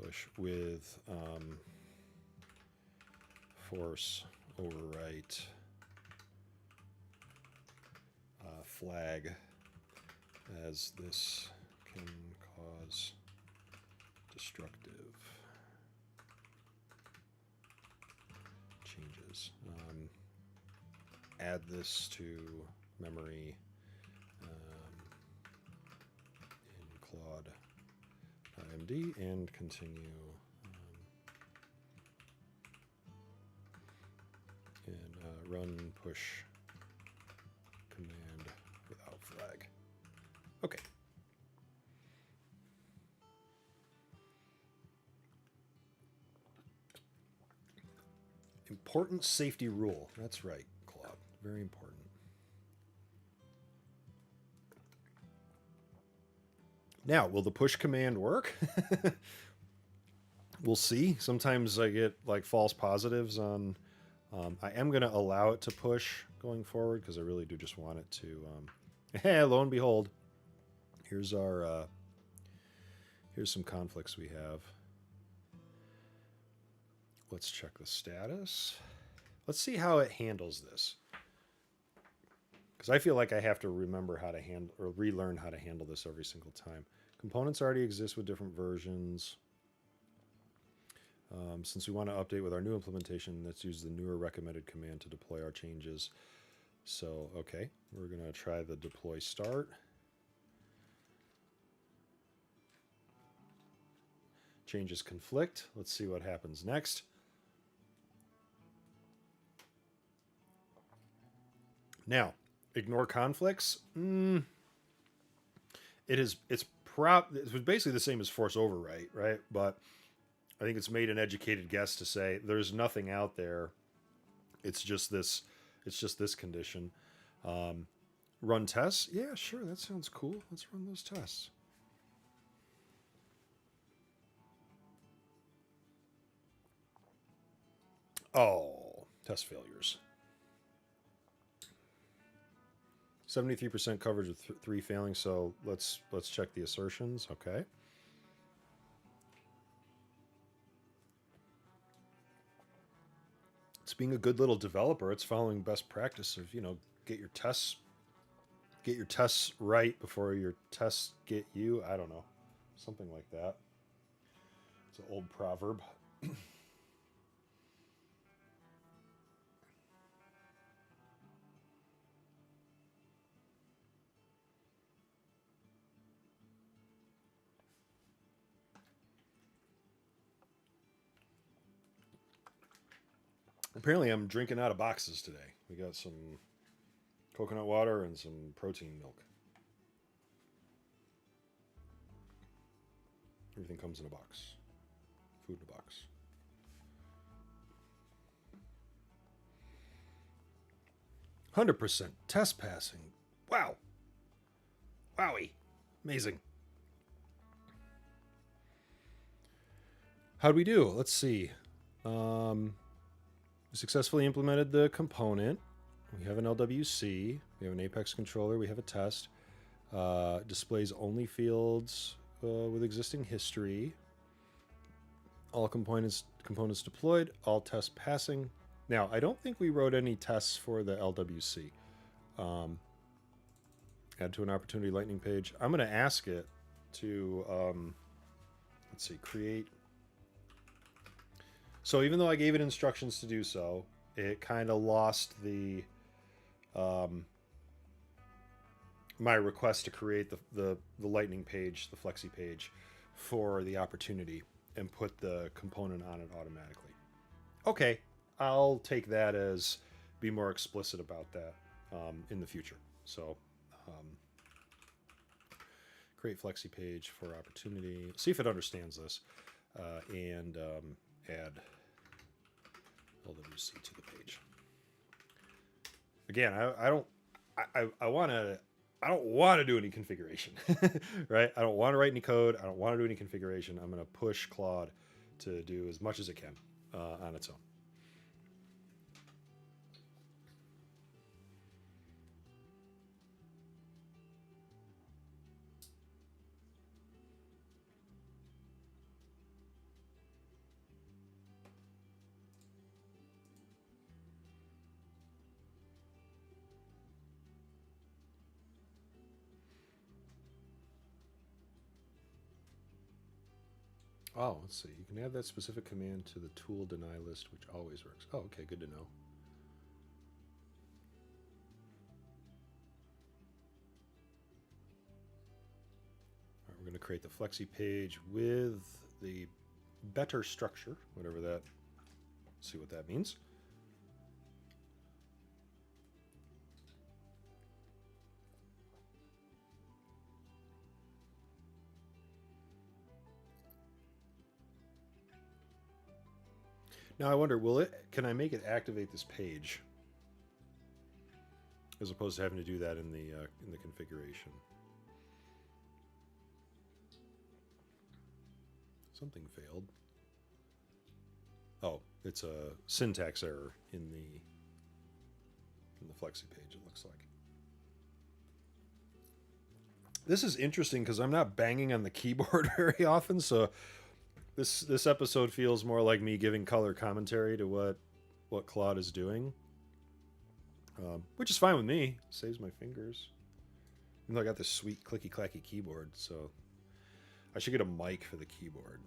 Push with force overwrite flag, as this can cause destructive changes. Add this to memory in Claude.md and continue and run push command without flag. Okay. Important safety rule. That's right, Claude. Very important. Now, will the push command work? We'll see. Sometimes I get like false positives on. I am going to allow it to push going forward because I really do just want it to. Hey, lo and behold, here's our. Here's some conflicts we have. Let's check the status. Let's see how it handles this. Because I feel like I have to remember how to handle or relearn how to handle this every single time. Components already exist with different versions. Since we want to update with our new implementation, let's use the newer recommended command to deploy our changes. So, okay, we're going to try the deploy start. Changes conflict. Let's see what happens next. Now, ignore conflicts. It's basically the same as force overwrite, right? But I think it's made an educated guess to say there's nothing out there. It's just this condition. Run tests. Yeah, sure. That sounds cool. Let's run those tests. Oh, test failures. 73% coverage with 3 failing, so let's check the assertions. Okay. It's being a good little developer. It's following best practice of, get your tests right before your tests get you. I don't know. Something like that. It's an old proverb. Apparently, I'm drinking out of boxes today. We got some coconut water and some protein milk. Everything comes in a box. Food in a box. %, test passing. Wow. Wowie. Amazing. How'd we do? Let's see. We successfully implemented the component. We have an LWC. We have an Apex controller. We have a test. Displays only fields with existing history. All components deployed. All tests passing. Now, I don't think we wrote any tests for the LWC. Add to an opportunity lightning page. I'm going to ask it to, let's see, create. So even though I gave it instructions to do so, it kind of lost the my request to create the lightning page, the flexi page for the opportunity and put the component on it automatically. Okay, I'll take that as be more explicit about that in the future. So create flexi page for opportunity. See if it understands this and add LWC to the page. Again, I don't want to do any configuration, right? I don't want to write any code. I don't want to do any configuration. I'm going to push Claude to do as much as it can on its own. Oh, let's see. You can add that specific command to the tool deny list, which always works. Oh, okay, good to know. All right, we're going to create the flexi page with the better structure, whatever that. See what that means. Now I wonder, can I make it activate this page as opposed to having to do that in the configuration? Something failed. Oh, it's a syntax error in the flexi page, it looks like. This is interesting because I'm not banging on the keyboard very often, so this episode feels more like me giving color commentary to what Claude is doing, which is fine with me. Saves my fingers. Even though I got this sweet clicky clacky keyboard, so I should get a mic for the keyboard.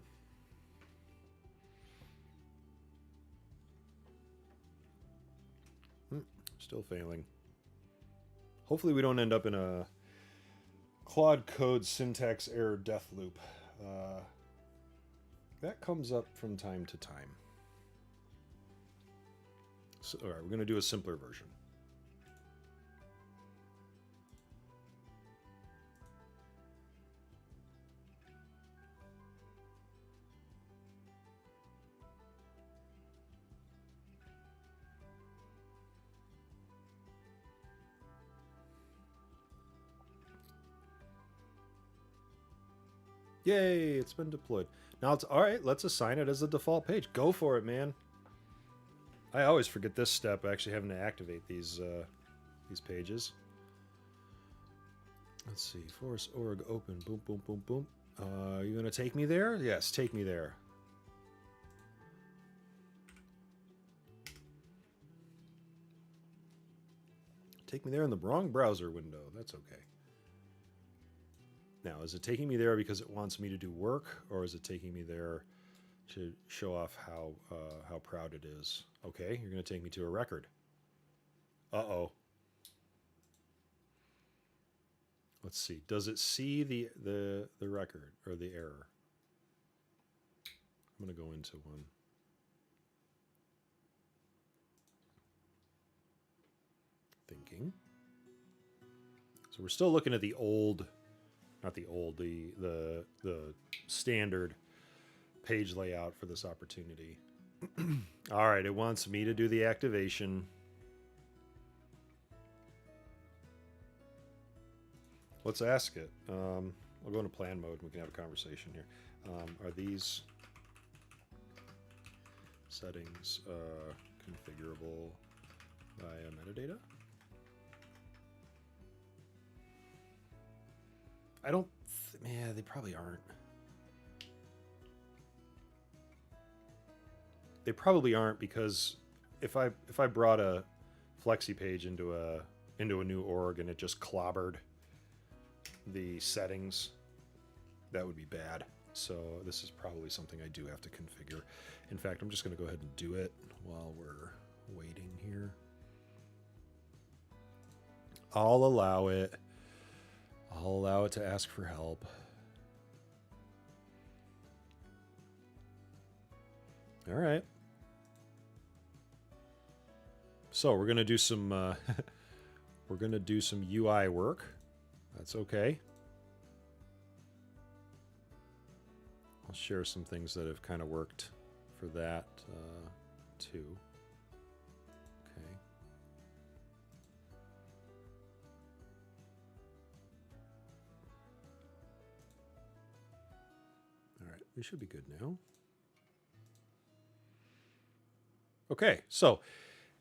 Still failing. Hopefully we don't end up in a Claude code syntax error death loop. That comes up from time to time. So, all right, we're going to do a simpler version. Yay, it's been deployed. Now it's all right, let's assign it as the default page. Go for it, man. I always forget this step, actually having to activate these pages. Let's see, force org open, boom, boom, boom, boom. You gonna take me there? Yes, take me there. Take me there in the wrong browser window. That's okay. Now, is it taking me there because it wants me to do work, or is it taking me there to show off how proud it is? Okay, you're going to take me to a record. Uh-oh. Let's see. Does it see the record or the error? I'm going to go into one. Thinking. So we're still looking at the old, not the old, the standard page layout for this opportunity. All right, it wants me to do the activation. Let's ask it. I'll go into plan mode and we can have a conversation here. Are these settings configurable via metadata? I don't... yeah, they probably aren't. They probably aren't because if I brought a flexi page into a new org and it just clobbered the settings, that would be bad. So this is probably something I do have to configure. In fact, I'm just going to go ahead and do it while we're waiting here. I'll allow it. I'll allow it to ask for help. All right. So we're gonna do some we're gonna do some UI work. That's okay. I'll share some things that have kind of worked for that too. Okay. All right, we should be good now. Okay, so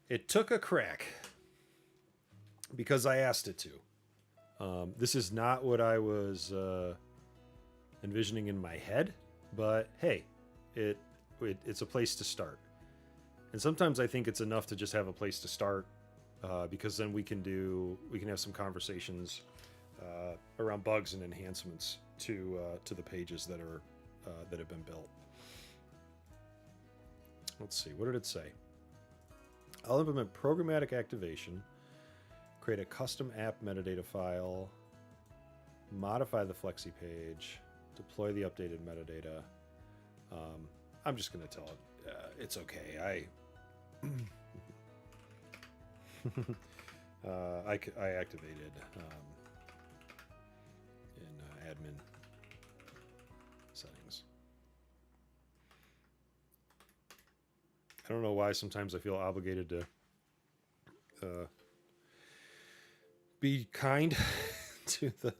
it took a crack because I asked it to. This is not what I was envisioning in my head, but hey, it's a place to start. And sometimes I think it's enough to just have a place to start because then we can have some conversations around bugs and enhancements to the pages that are that have been built. Let's see, what did it say? I'll implement programmatic activation, create a custom app metadata file, modify the Flexi page, deploy the updated metadata. I'm just going to tell it it's okay. I activated in admin settings. I don't know why sometimes I feel obligated to be kind to the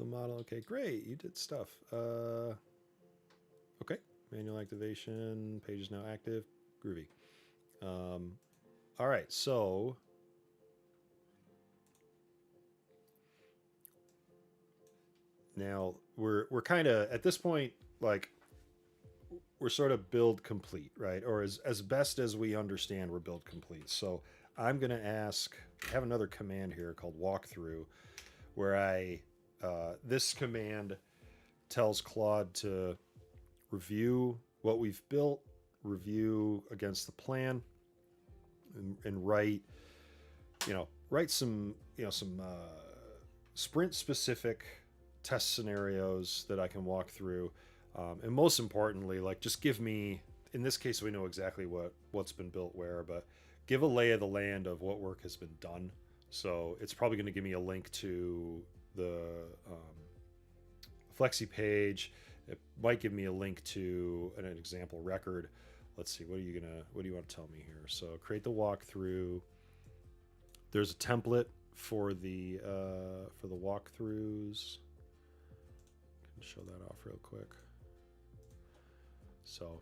model. Okay, great, you did stuff. Okay, manual activation, page is now active. Groovy. All right, so now we're kind of at this point, like, we're sort of build complete, right? Or as best as we understand, we're build complete. So I'm going to have another command here called walkthrough, where this command tells Claude to review what we've built, review against the plan, and write some sprint specific test scenarios that I can walk through. And most importantly, like, just give me, in this case, we know exactly what's been built where, but give a lay of the land of what work has been done. So it's probably going to give me a link to the Flexi page. It might give me a link to an example record. Let's see, what do you want to tell me here? So create the walkthrough. There's a template for the walkthroughs. Can show that off real quick. So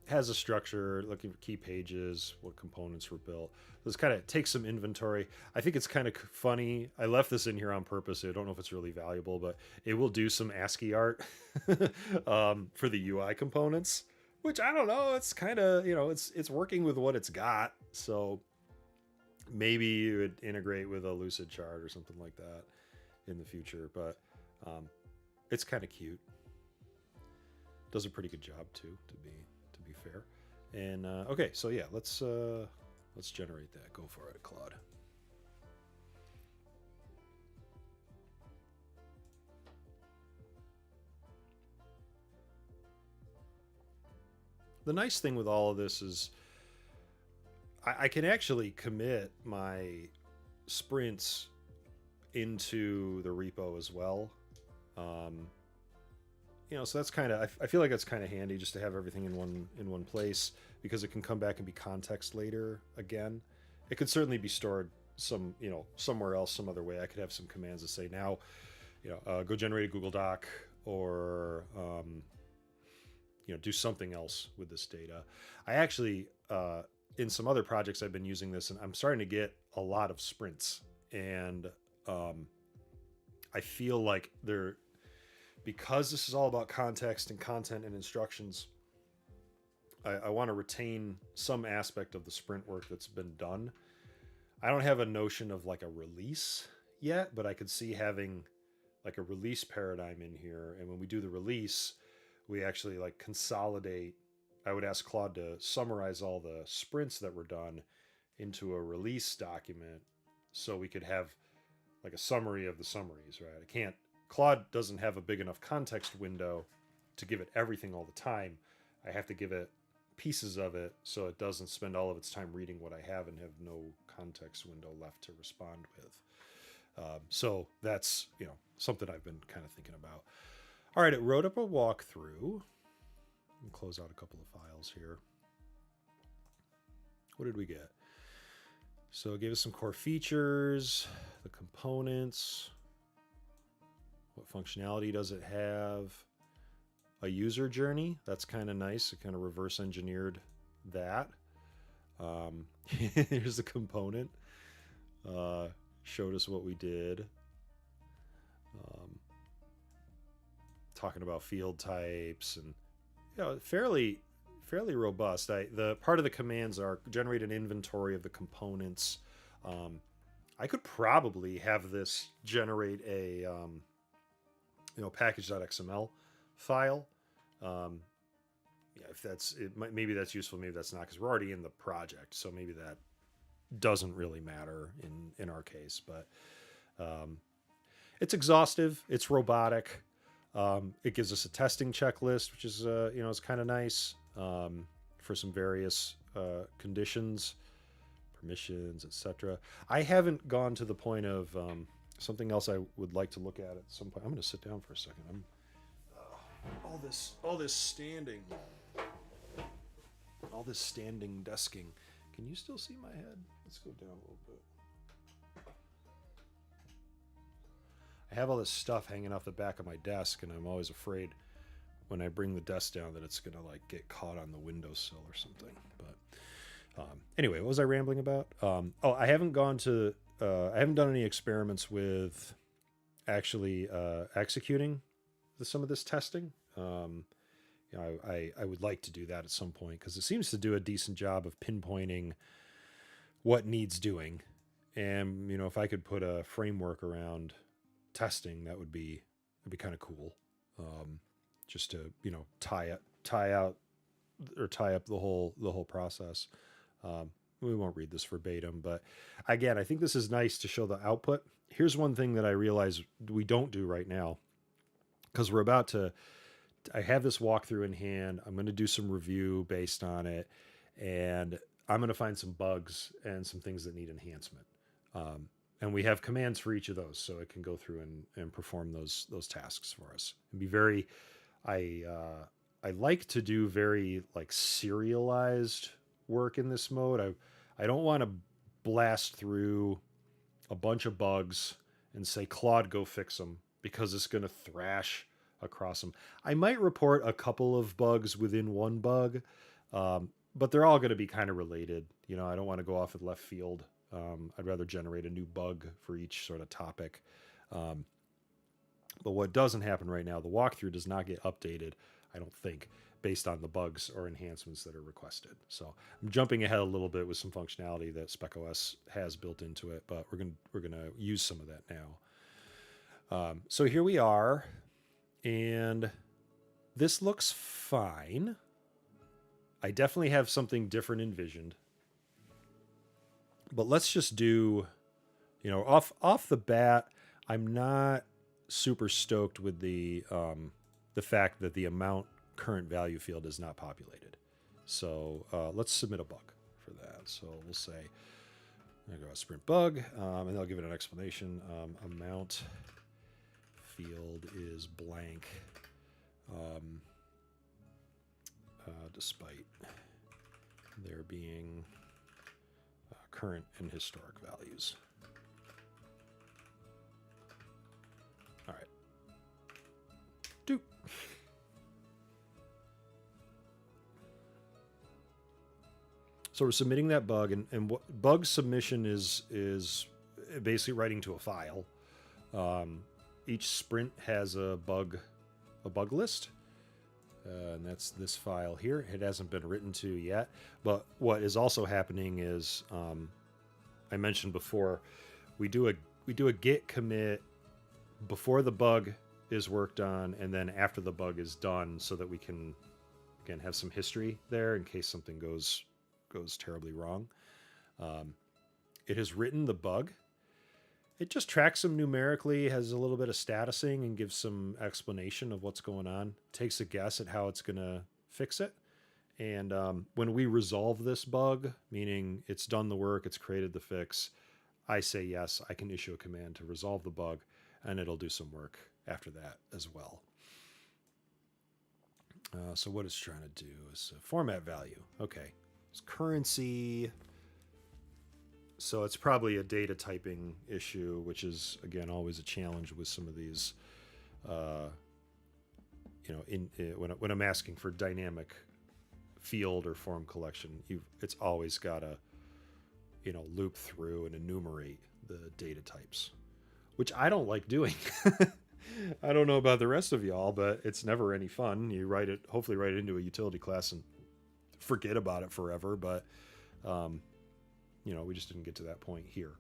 it has a structure, looking for key pages, what components were built. This kind of takes some inventory. I think it's kind of funny. I left this in here on purpose. I don't know if it's really valuable, but it will do some ASCII art for the UI components, which, I don't know. It's kind of, it's working with what it's got. So maybe you would integrate with a Lucid chart or something like that in the future, but it's kind of cute. Does a pretty good job too, to be fair. And okay, so yeah, let's generate that. Go for it, Claude. The nice thing with all of this is I can actually commit my sprints into the repo as well. So that's kind of, I feel like that's kind of handy just to have everything in one place, because it can come back and be context later again. It could certainly be stored somewhere else, some other way. I could have some commands that say now, go generate a Google Doc, or do something else with this data. I actually in some other projects I've been using this, and I'm starting to get a lot of sprints, and I feel like because this is all about context and content and instructions, I want to retain some aspect of the sprint work that's been done. I don't have a notion of like a release yet, but I could see having like a release paradigm in here. And when we do the release, we actually like consolidate. I would ask Claude to summarize all the sprints that were done into a release document, so we could have like a summary of the summaries, right? Claude doesn't have a big enough context window to give it everything all the time. I have to give it pieces of it so it doesn't spend all of its time reading what I have and have no context window left to respond with. So that's, something I've been kind of thinking about. All right, it wrote up a walkthrough. Let me close out a couple of files here. What did we get? So it gave us some core features, the components. What functionality does it have? A user journey. That's kind of nice. It kind of reverse engineered that. Here's the component. Showed us what we did. Talking about field types and fairly robust. The part of the commands are generate an inventory of the components. I could probably have this generate a package.xml file Yeah, if that's it, maybe that's useful, maybe that's not, because we're already in the project, so maybe that doesn't really matter in our case. But um, it's exhaustive, it's robotic. It gives us a testing checklist, which is it's kind of nice for some various conditions, permissions, etc. I haven't gone to the point of something else I would like to look at some point. I'm going to sit down for a second. I'm all this standing, all this standing desking. Can you still see my head? Let's go down a little bit. I have all this stuff hanging off the back of my desk, and I'm always afraid when I bring the desk down that it's gonna like get caught on the windowsill or something. But anyway, what was I rambling about? I haven't gone to, I haven't done any experiments with actually executing some of this testing. I would like to do that at some point, because it seems to do a decent job of pinpointing what needs doing. And if I could put a framework around testing, that'd be kind of cool. Just to tie up the whole process. We won't read this verbatim, but again, I think this is nice to show the output. Here's one thing that I realize we don't do right now, because we're about to. I have this walkthrough in hand. I'm going to do some review based on it, and I'm going to find some bugs and some things that need enhancement. And we have commands for each of those, so it can go through and perform those tasks for us. And be very, I like to do very like serialized work in this mode. I don't want to blast through a bunch of bugs and say, Claude, go fix them, because it's going to thrash across them. I might report a couple of bugs within one bug, but they're all going to be kind of related. I don't want to go off at left field. I'd rather generate a new bug for each sort of topic. But what doesn't happen right now, the walkthrough does not get updated, I don't think, based on the bugs or enhancements that are requested. So I'm jumping ahead a little bit with some functionality that SpecOS has built into it, but we're gonna use some of that now. So here we are, and this looks fine. I definitely have something different envisioned. But let's just do, off the bat, I'm not super stoked with the fact that the amount current value field is not populated. So let's submit a bug for that. So we'll say, I'm gonna go sprint bug, and I'll give it an explanation. Amount field is blank, despite there being current and historic values. All right. Do. So we're submitting that bug, and what bug submission is basically writing to a file. Each sprint has a bug list. And that's this file here. It hasn't been written to yet, but what is also happening is, I mentioned before, we do a git commit before the bug is worked on, and then after the bug is done, so that we can again have some history there in case something goes terribly wrong. It has written the bug. It just tracks them numerically, has a little bit of statusing, and gives some explanation of what's going on. Takes a guess at how it's going to fix it. And when we resolve this bug, meaning it's done the work, it's created the fix, I say yes, I can issue a command to resolve the bug, and it'll do some work after that as well. So what it's trying to do is format value. Okay, it's currency. So it's probably a data typing issue, which is, again, always a challenge with some of these, when I'm asking for dynamic field or form collection, it's always got to, loop through and enumerate the data types, which I don't like doing. I don't know about the rest of y'all, but it's never any fun. You hopefully write it into a utility class and forget about it forever, but we just didn't get to that point here.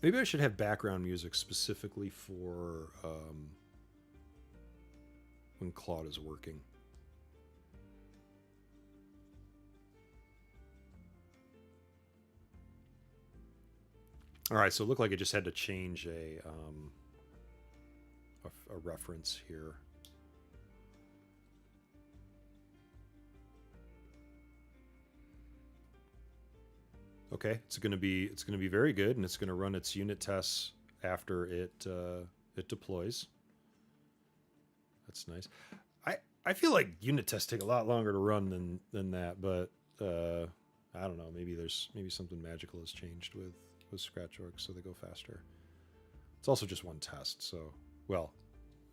Maybe I should have background music specifically for when Claude is working. All right, so it looked like it just had to change a reference here. Okay, it's gonna be very good, and it's gonna run its unit tests after it deploys. That's nice. I feel like unit tests take a lot longer to run than that, but I don't know. Maybe something magical has changed with Scratchworks, so they go faster. It's also just one test, so well,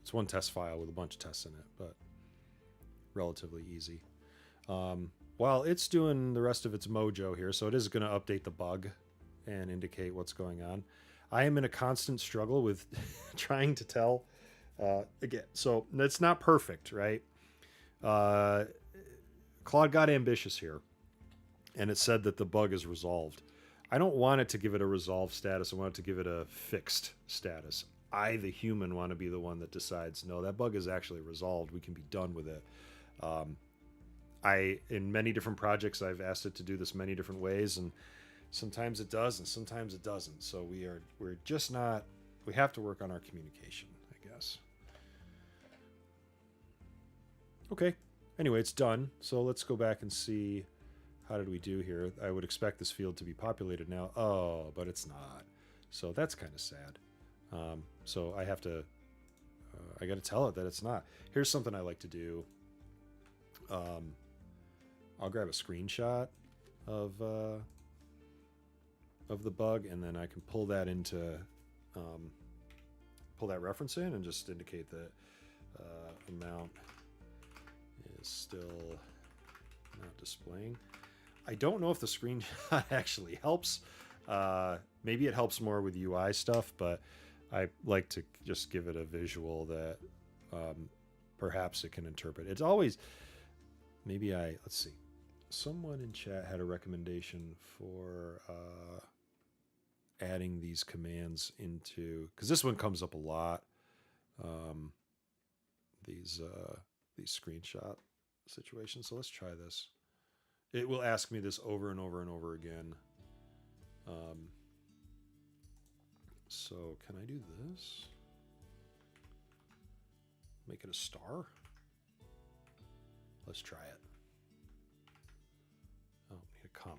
it's one test file with a bunch of tests in it, but relatively easy. While it's doing the rest of its mojo here, so it is going to update the bug and indicate what's going on. I am in a constant struggle with trying to tell. Again, so it's not perfect, right? Claude got ambitious here, and it said that the bug is resolved. I don't want it to give it a resolved status. I want it to give it a fixed status. I, the human, want to be the one that decides, no, that bug is actually resolved. We can be done with it. In many different projects, I've asked it to do this many different ways, and sometimes it does, and sometimes it doesn't. So we're just not. We have to work on our communication, I guess. Okay. Anyway, it's done. So let's go back and see. How did we do here? I would expect this field to be populated now. Oh, but it's not. So that's kind of sad. So I have to, I got to tell it that it's not. Here's something I like to do. I'll grab a screenshot of the bug, and then I can pull that into, pull that reference in and just indicate that amount is still not displaying. I don't know if the screenshot actually helps. Maybe it helps more with UI stuff, but I like to just give it a visual that perhaps it can interpret. It's always, let's see. Someone in chat had a recommendation for adding these commands into, because this one comes up a lot. These screenshot situations. So let's try this. It will ask me this over and over and over again. So can I do this? Make it a star? Let's try it. Oh, need a comma.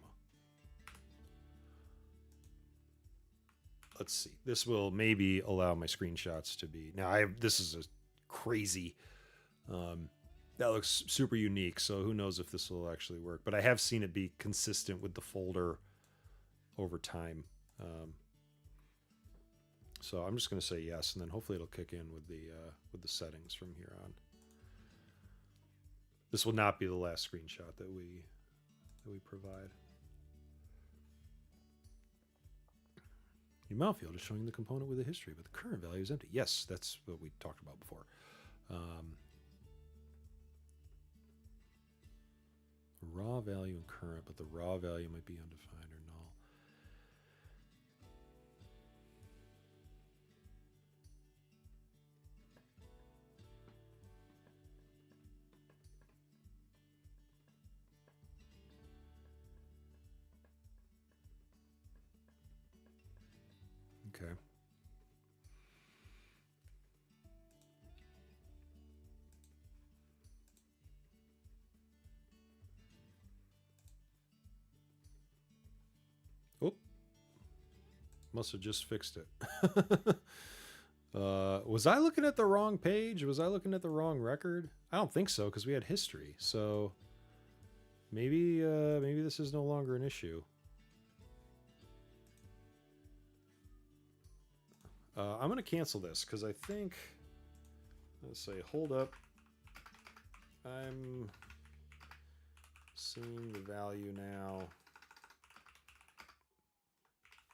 Let's see. This will maybe allow my screenshots to be... Now, this is a crazy... that looks super unique, so who knows if this will actually work. But I have seen it be consistent with the folder over time. So I'm just going to say yes, and then hopefully it'll kick in with the settings from here on. This will not be the last screenshot that we provide. The amount field is showing the component with a history, but the current value is empty. Yes, that's what we talked about before. Raw value and current, but the raw value might be undefined or null. Okay. Oh, must have just fixed it. Was I looking at the wrong page? Was I looking at the wrong record? I don't think so, because we had history. So maybe this is no longer an issue. I'm going to cancel this because I think, let's say, hold up. I'm seeing the value now.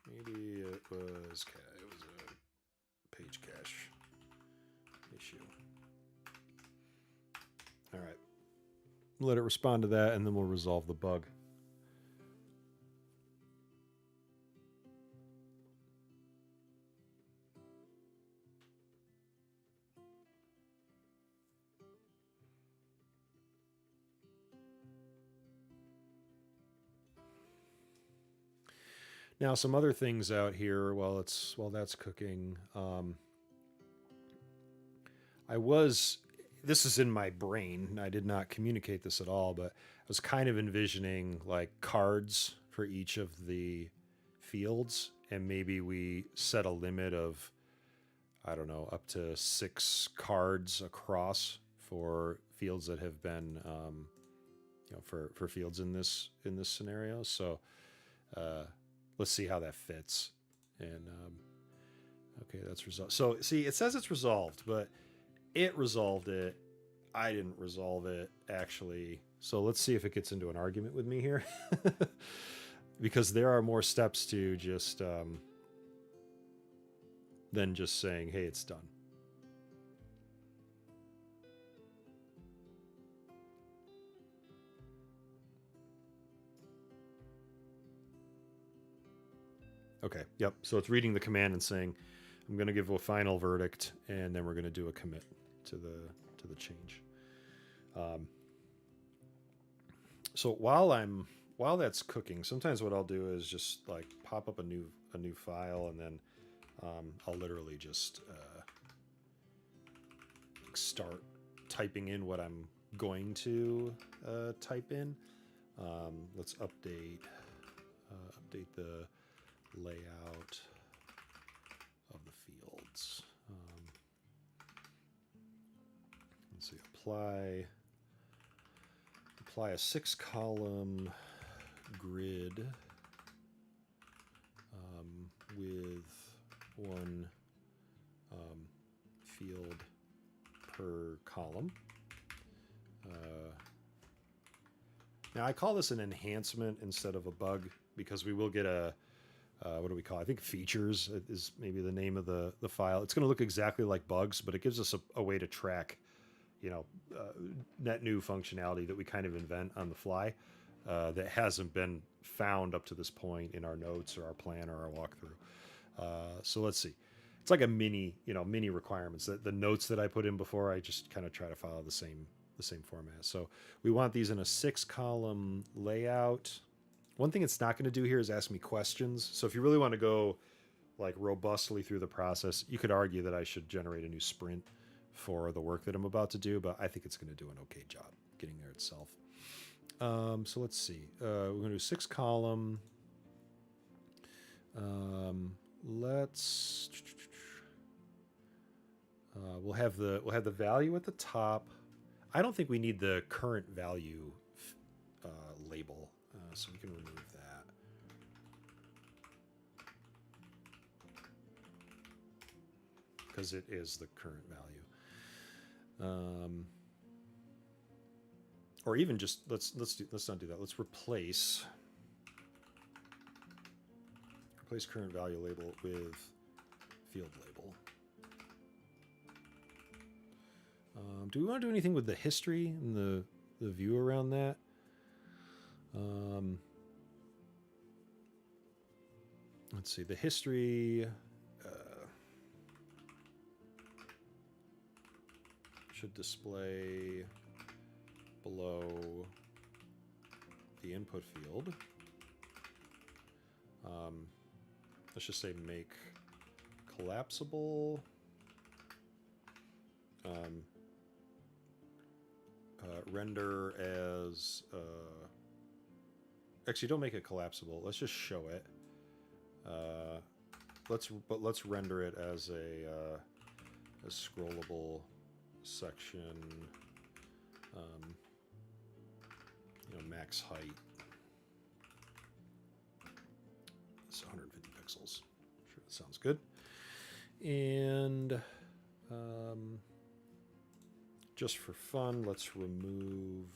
Maybe it was a page cache issue. All right. Let it respond to that, and then we'll resolve the bug. Now, some other things out here while that's cooking. I was this is in my brain. I did not communicate this at all, but I was kind of envisioning like cards for each of the fields, and maybe we set a limit of, I don't know, up to 6 cards across for fields that have been, for fields in this scenario. So let's see how that fits. And okay, that's resolved. So see, it says it's resolved, but it resolved it. I didn't resolve it, actually. So let's see if it gets into an argument with me here. Because there are more steps to just than just saying, hey, it's done. Okay, yep. So it's reading the command and saying, I'm going to give a final verdict, and then we're going to do a commit to the change. So while that's cooking, sometimes what I'll do is just like pop up a new file, and then I'll literally just start typing in what I'm going to type in. Let's update the layout of the fields. Let's see, apply a 6-column grid with 1 field per column. Now I call this an enhancement instead of a bug, because we will get a what do we call it? I think features is maybe the name of the file. It's going to look exactly like bugs, but it gives us a way to track, net new functionality that we kind of invent on the fly that hasn't been found up to this point in our notes or our plan or our walkthrough. So let's see. It's like a mini requirements. The notes that I put in before, I just kind of try to follow the same format. So we want these in a 6-column layout. One thing it's not going to do here is ask me questions. So if you really want to go like robustly through the process, you could argue that I should generate a new sprint for the work that I'm about to do, but I think it's going to do an okay job getting there itself. So let's see. We're going to do 6-column. Let's. We'll have the value at the top. I don't think we need the current value label, so we can remove that. Because it is the current value. Or even just let's not do that. Let's replace current value label with field label. Do we want to do anything with the history and the view around that? Let's see, the history should display below the input field. Let's just say make collapsible. Render as actually don't make it collapsible. Let's just show it. Let's render it as a scrollable section. Max height. It's 150 pixels. Sure, that sounds good. And just for fun, let's remove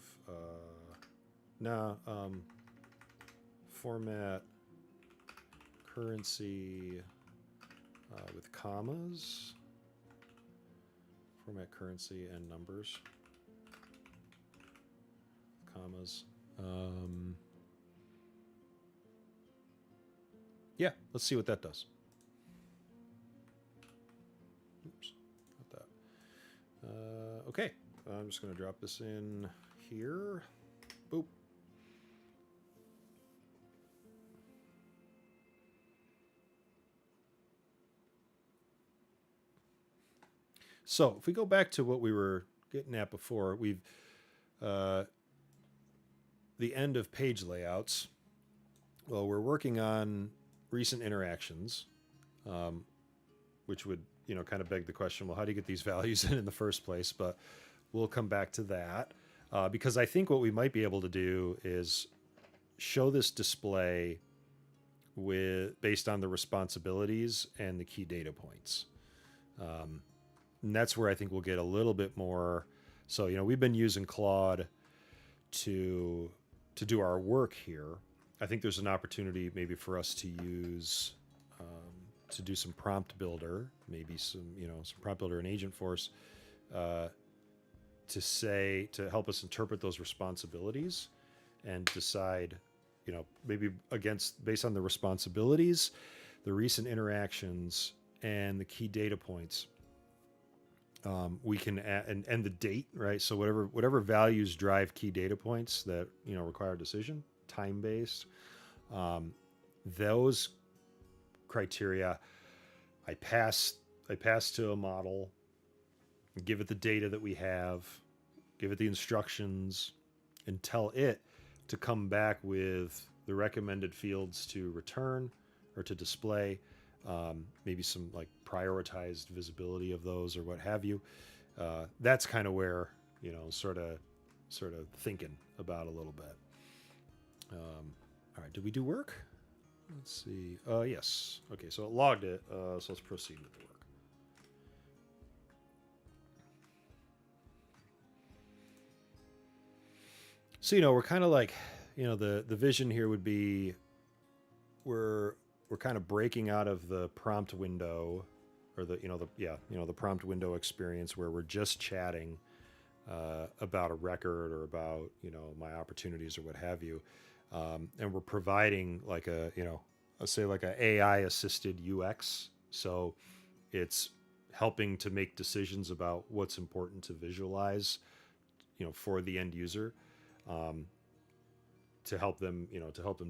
format currency with commas. Format currency and numbers. Commas. Yeah, let's see what that does. Oops, not that. Okay, I'm just going to drop this in here. Boop. So if we go back to what we were getting at before, we've uh, the end of page layouts. Well, we're working on recent interactions, um, which would kind of beg the question, well, how do you get these values in the first place? But we'll come back to that because I think what we might be able to do is show this display based on the responsibilities and the key data points. And that's where I think we'll get a little bit more. So, we've been using Claude to do our work here. I think there's an opportunity maybe for us to use to do some prompt builder, maybe some prompt builder in Agentforce to help us interpret those responsibilities and decide, maybe based on the responsibilities, the recent interactions, and the key data points. We can add and the date, right? So whatever values drive key data points that require a decision, time based, those criteria, I pass to a model, give it the data that we have, give it the instructions, and tell it to come back with the recommended fields to return or to display. Maybe some like prioritized visibility of those or what have you. That's kind of where sort of thinking about a little bit. All right, did we do work? Let's see. Yes. Okay, so it logged it. So let's proceed with the work. So we're kind of like the vision here would be we're kind of breaking out of the prompt window or the prompt window experience where we're just chatting about a record or about my opportunities or what have you, and we're providing like let's say like a AI assisted UX. So it's helping to make decisions about what's important to visualize for the end user, to help them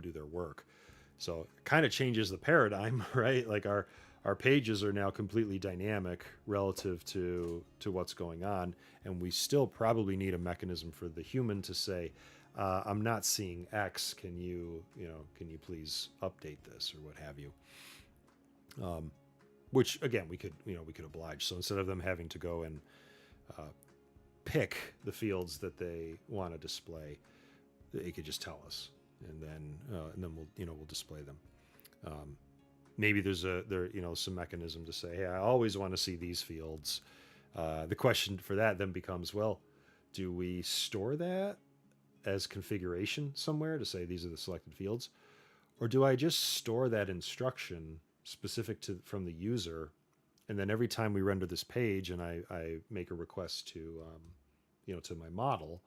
do their work. So it kind of changes the paradigm, right? Like our pages are now completely dynamic relative to what's going on, and we still probably need a mechanism for the human to say, I'm not seeing X. Can you please update this or what have you? Which again we could oblige. So instead of them having to go and pick the fields that they want to display, they could just tell us, and then we'll display them. Maybe there's some mechanism to say, hey, I always want to see these fields. The question for that then becomes, well, do we store that as configuration somewhere to say these are the selected fields, or do I just store that instruction specific from the user, and then every time we render this page and I make a request to to my model,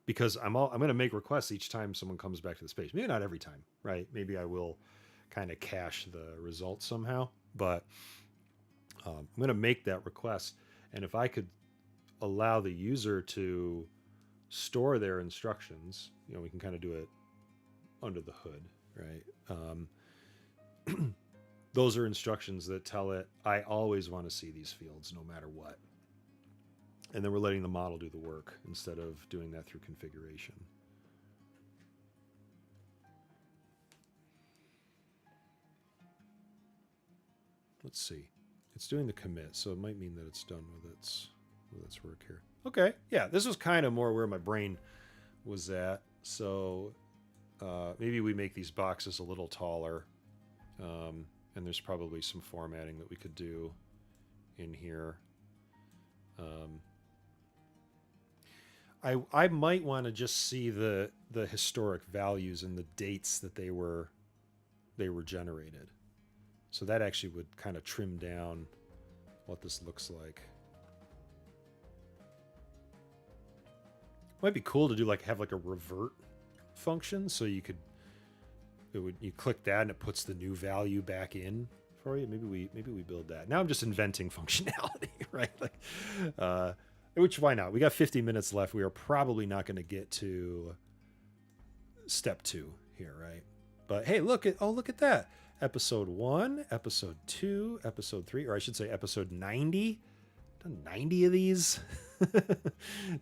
because I'm going to make requests each time someone comes back to this page. Maybe not every time, right? Maybe I will kind of cache the results somehow, but I'm going to make that request. And if I could allow the user to store their instructions, we can kind of do it under the hood, right? Those are instructions that tell it, I always want to see these fields no matter what. And then we're letting the model do the work instead of doing that through configuration. Let's see. It's doing the commit, so it might mean that it's done with its work here. Okay, yeah, this was kind of more where my brain was at. So maybe we make these boxes a little taller, and there's probably some formatting that we could do in here. I might want to just see the historic values and the dates that they were generated. So that actually would kind of trim down what this looks like. Might be cool to do have a revert function, so you click that and it puts the new value back in for you. Maybe we build that. Now I'm just inventing functionality, right? Which, why not? We got 50 minutes left. We are probably not going to get to step 2 here, right? But hey, look at that. Episode 1, episode 2, episode 3, or I should say episode 90. done 90 of these.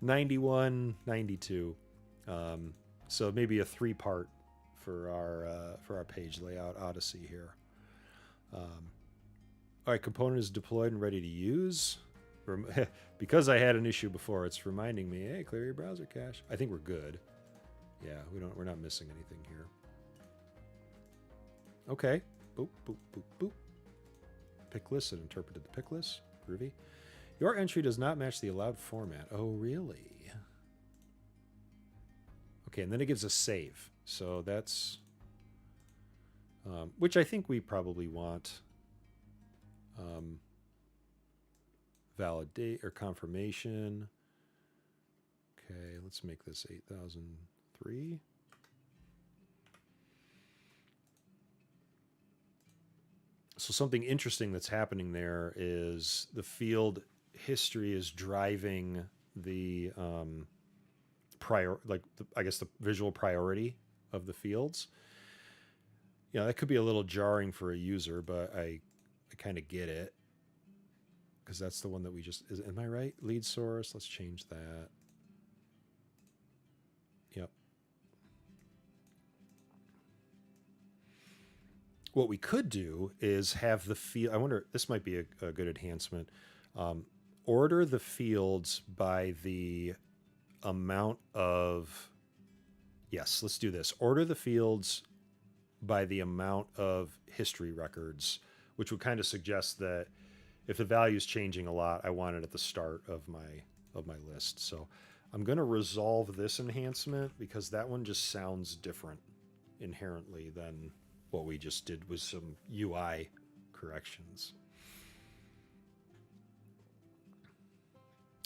91, 92. So maybe a 3-part for our page layout odyssey here. All right, component is deployed and ready to use. Because I had an issue before, it's reminding me, hey, clear your browser cache. I think we're good. Yeah, we're not missing anything here. Okay. Boop, boop, boop, boop. Pick list and interpreted the pick list. Groovy. Your entry does not match the allowed format. Oh, really? Okay, and then it gives a save. So that's... which I think we probably want. Validate or confirmation. Okay, let's make this 8003. So something interesting that's happening there is the field history is driving the I guess the visual priority of the fields. Yeah, that could be a little jarring for a user, but I kind of get it. Because that's the one that we just... am I right? Lead source. Let's change that. Yep. What we could do is have the field... I wonder... This might be a good enhancement. Order the fields by the amount of... Yes, let's do this. Order the fields by the amount of history records, which would kind of suggest that if the value is changing a lot, I want it at the start of my list. So I'm going to resolve this enhancement because that one just sounds different inherently than what we just did with some UI corrections.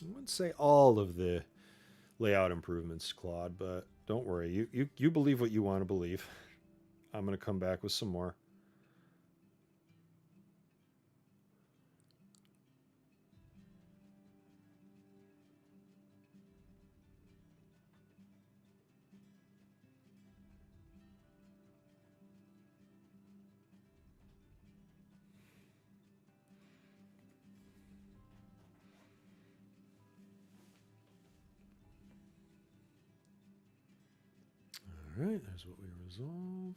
I wouldn't say all of the layout improvements, Claude, but don't worry. You believe what you want to believe. I'm going to come back with some more. All right, there's what we resolved.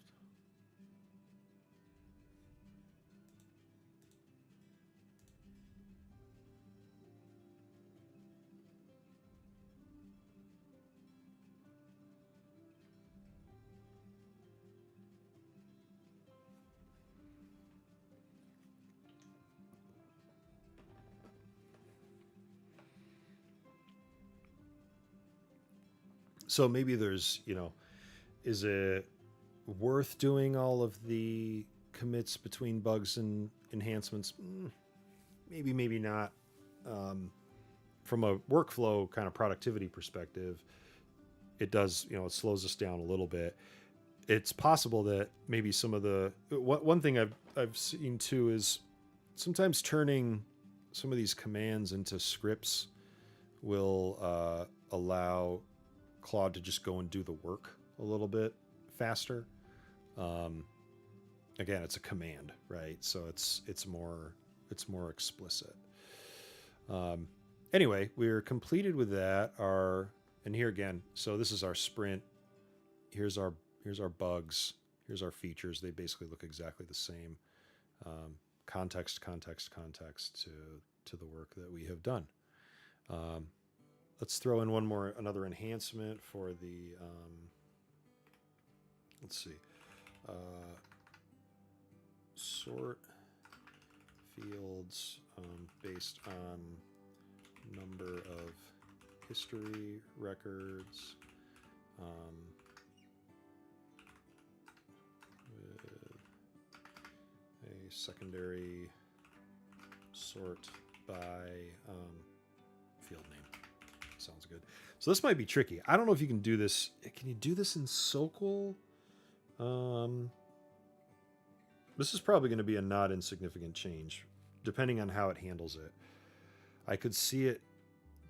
So maybe there's, is it worth doing all of the commits between bugs and enhancements? Maybe, maybe not. From a workflow kind of productivity perspective, it does, it slows us down a little bit. It's possible that maybe some of the... One thing I've seen too is sometimes turning some of these commands into scripts will allow Claude to just go and do the work a little bit faster. Again, it's a command, right? So it's more explicit. Anyway, we're completed with that. And here again, so this is our sprint. Here's our bugs. Here's our features. They basically look exactly the same. Context to the work that we have done. Let's throw in another enhancement for the, let's see, sort fields based on number of history records with a secondary sort by field name. Sounds good. So this might be tricky. I don't know if you can do this. Can you do this in SOQL? This is probably going to be a not insignificant change, depending on how it handles it. I could see it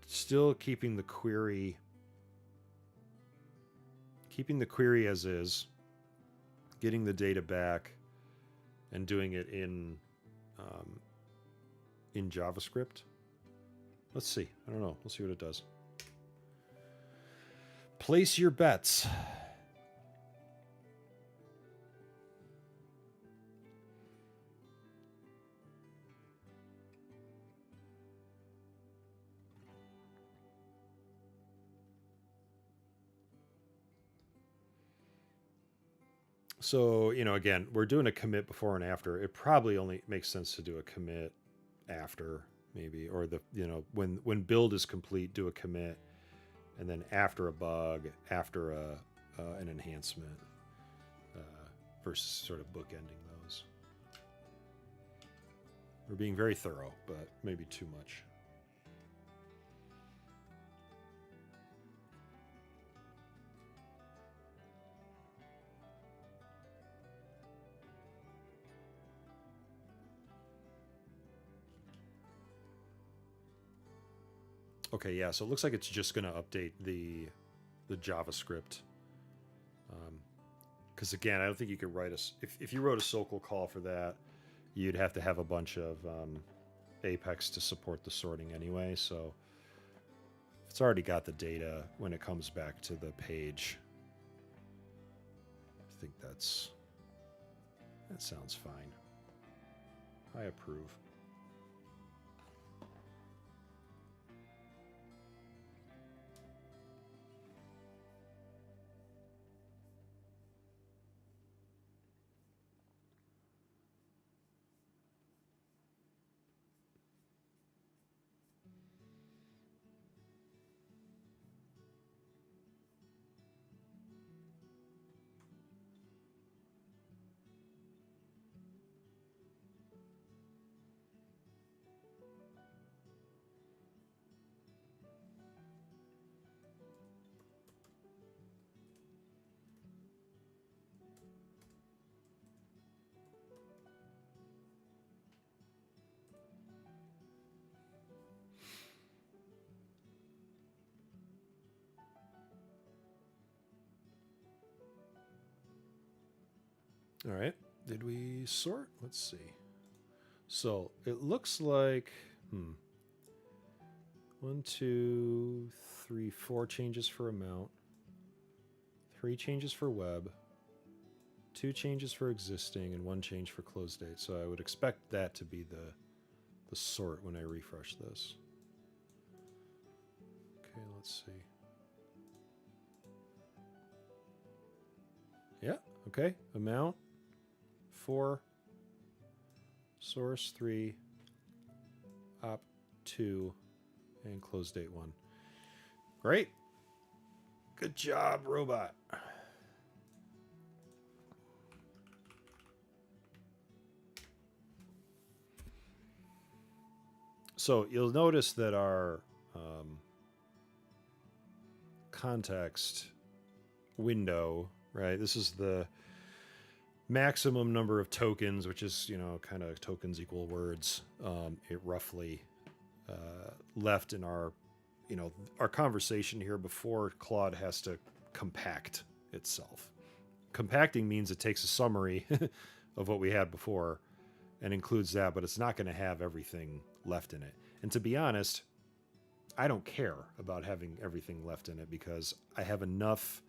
still keeping the query as is, getting the data back, and doing it in JavaScript. Let's see. I don't know. We'll see what it does. Place your bets. So, again, we're doing a commit before and after. It probably only makes sense to do a commit after, maybe, or when build is complete, do a commit, and then after a bug, after an enhancement, versus sort of bookending those. We're being very thorough, but maybe too much. Okay, yeah, so it looks like it's just going to update the JavaScript. Because again, I don't think you could write if you wrote a SOQL call for that, you'd have to have a bunch of Apex to support the sorting anyway. So it's already got the data when it comes back to the page. I think that sounds fine. I approve. All right. Did we sort? Let's see. So it looks like, 1, 2, 3, 4 changes for amount, 3 changes for web, 2 changes for existing, and 1 change for close date. So I would expect that to be the sort when I refresh this. Okay, let's see. Yeah, okay. Amount 4, source 3, op 2, and close date 1. Great. Good job, robot. So you'll notice that our context window, right? This is the maximum number of tokens, which is, kind of tokens equal words. It roughly left in our conversation here before Claude has to compact itself. Compacting means it takes a summary of what we had before and includes that, but it's not going to have everything left in it. And to be honest, I don't care about having everything left in it because I have enough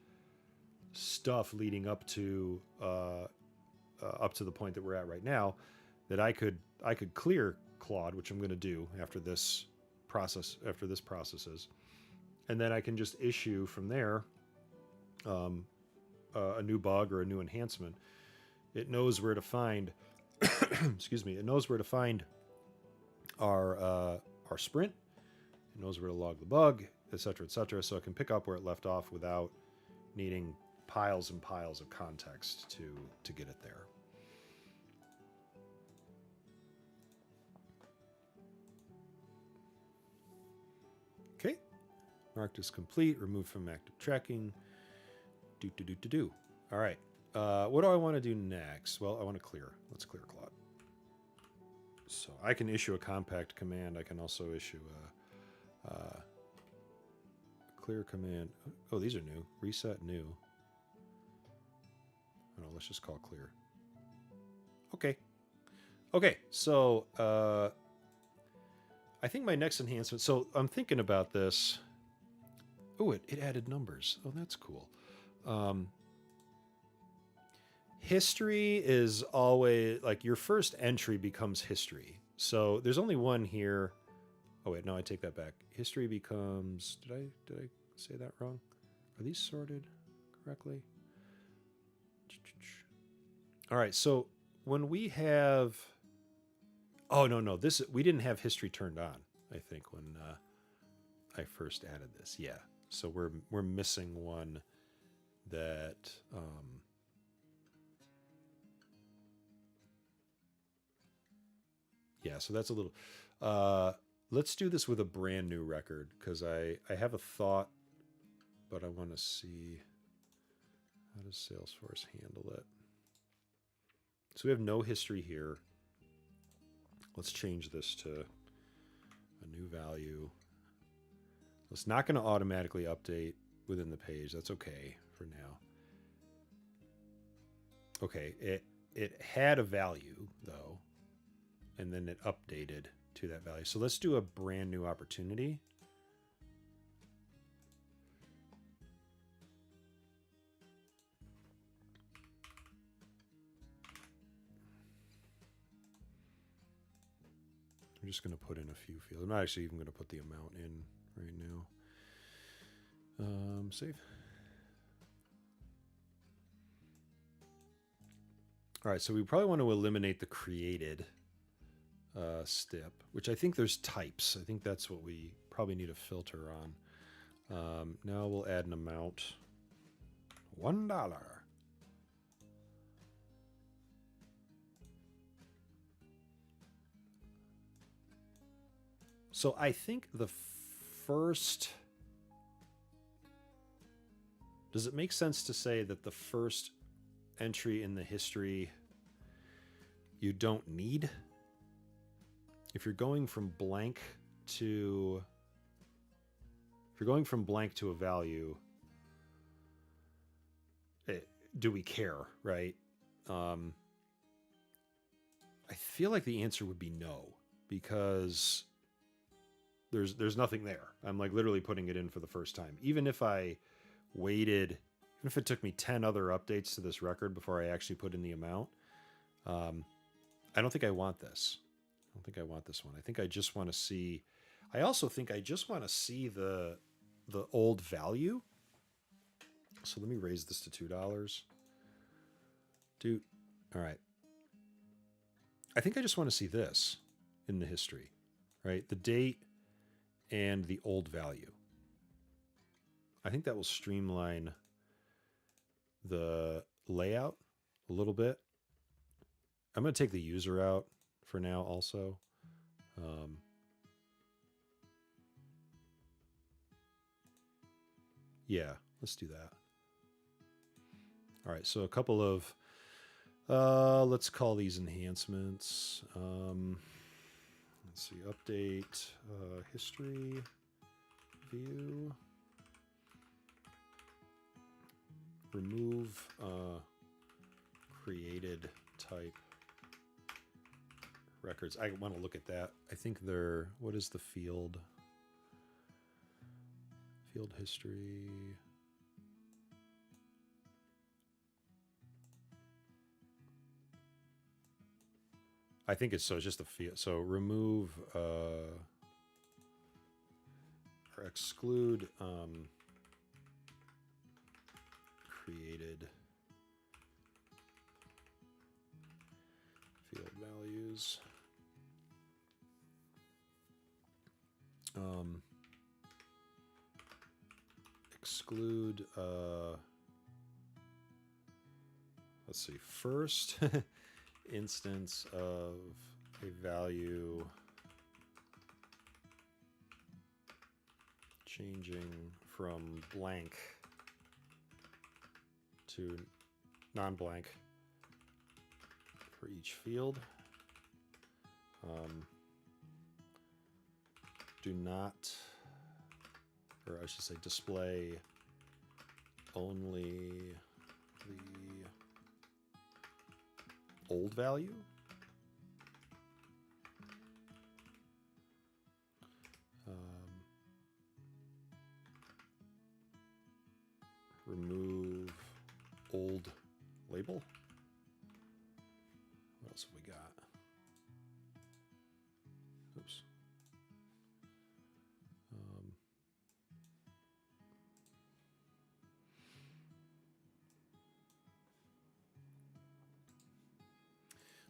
stuff leading up to the point that we're at right now that I could clear Claude, which I'm going to do after this processes, and then I can just issue from there a new bug or a new enhancement. It knows where to find excuse me, it knows where to find our sprint. It knows where to log the bug, etc., etc. So it can pick up where it left off without needing piles and piles of context to get it there. Okay, marked as complete. Removed from active tracking. Do. All right. What do I want to do next? Well, I want to clear. Let's clear Claude. So I can issue a compact command. I can also issue a clear command. Oh, these are new. Reset new. Oh, no, let's just call clear. Okay. Okay, so I think my next enhancement, so I'm thinking about this. Oh, it added numbers. Oh, that's cool. History is always like your first entry becomes history. So there's only one here. Oh wait, no, I take that back. History becomes. Did I say that wrong? Are these sorted correctly? All right, so when we have. Oh no, this we didn't have history turned on. I think when I first added this, yeah. So we're missing one that. Yeah, so that's a little. Let's do this with a brand new record because I have a thought, but I want to see how does Salesforce handle it. So we have no history here. Let's change this to a new value. It's not going to automatically update within the page. That's okay for now. Okay, it had a value though, and then it updated to that value. So let's do a brand new opportunity. I'm just going to put in a few fields. I'm not actually even going to put the amount in right now. Save. All right, so we probably want to eliminate the created step, which I think there's types. I think that's what we probably need a filter on. Now we'll add an amount. $1. So I think the first... Does it make sense to say that the first entry in the history you don't need? If you're going from blank to... If you're going from blank to a value, do we care, right? I feel like the answer would be no, because there's nothing there. I'm like literally putting it in for the first time. Even if I waited, even if it took me 10 other updates to this record before I actually put in the amount, I don't think I want this. I don't think I want this one. I think I just want to see... I also think I just want to see the old value. So let me raise this to $2. Dude, all right. I think I just want to see this in the history, right? The date and the old value. I think that will streamline the layout a little bit. I'm going to take the user out for now also. Yeah, let's do that. All right, so a couple of, let's call these enhancements. Let's see, update, history, view, remove created type records. I want to look at that. I think they're, what is the field? Field history. I think it's just a field. So remove or exclude created field values. Exclude let's see, first instance of a value changing from blank to non-blank for each field. Do not, or I should say display only the old value. label. What else have we got? Oops.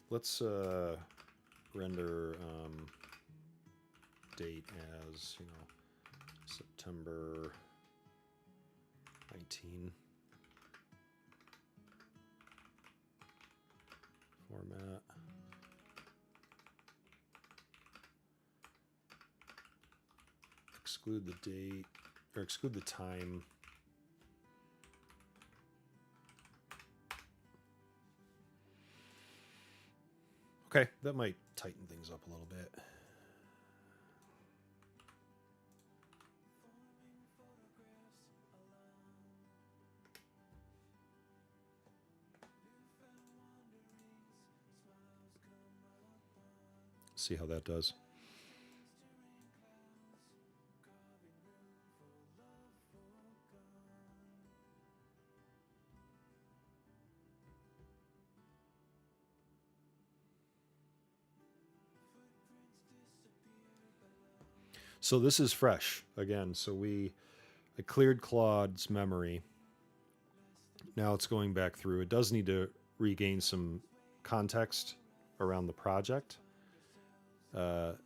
Let's render date as, you know, September 19. Format. Exclude the date, or exclude the time. Okay, that might tighten things up a little bit. See how that does. So this is fresh again. So I cleared Claude's memory. Now it's going back through. It does need to regain some context around the project.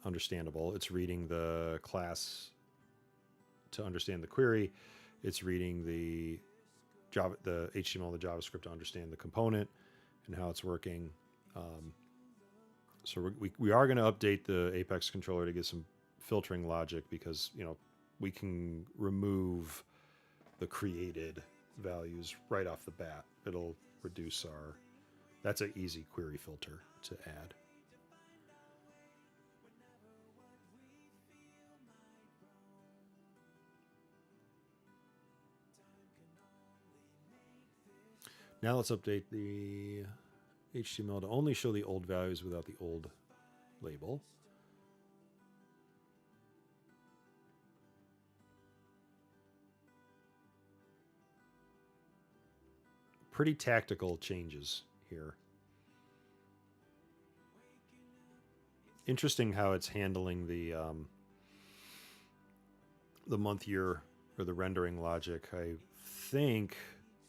Understandable. It's reading the class to understand the query. It's reading the HTML, the JavaScript to understand the component and how it's working. So we are going to update the Apex controller to get some filtering logic, because, you know, we can remove the created values right off the bat. It'll reduce our, that's an easy query filter to add. Now let's update the HTML to only show the old values without the old label. Pretty tactical changes here. Interesting how it's handling the month year or the rendering logic. I think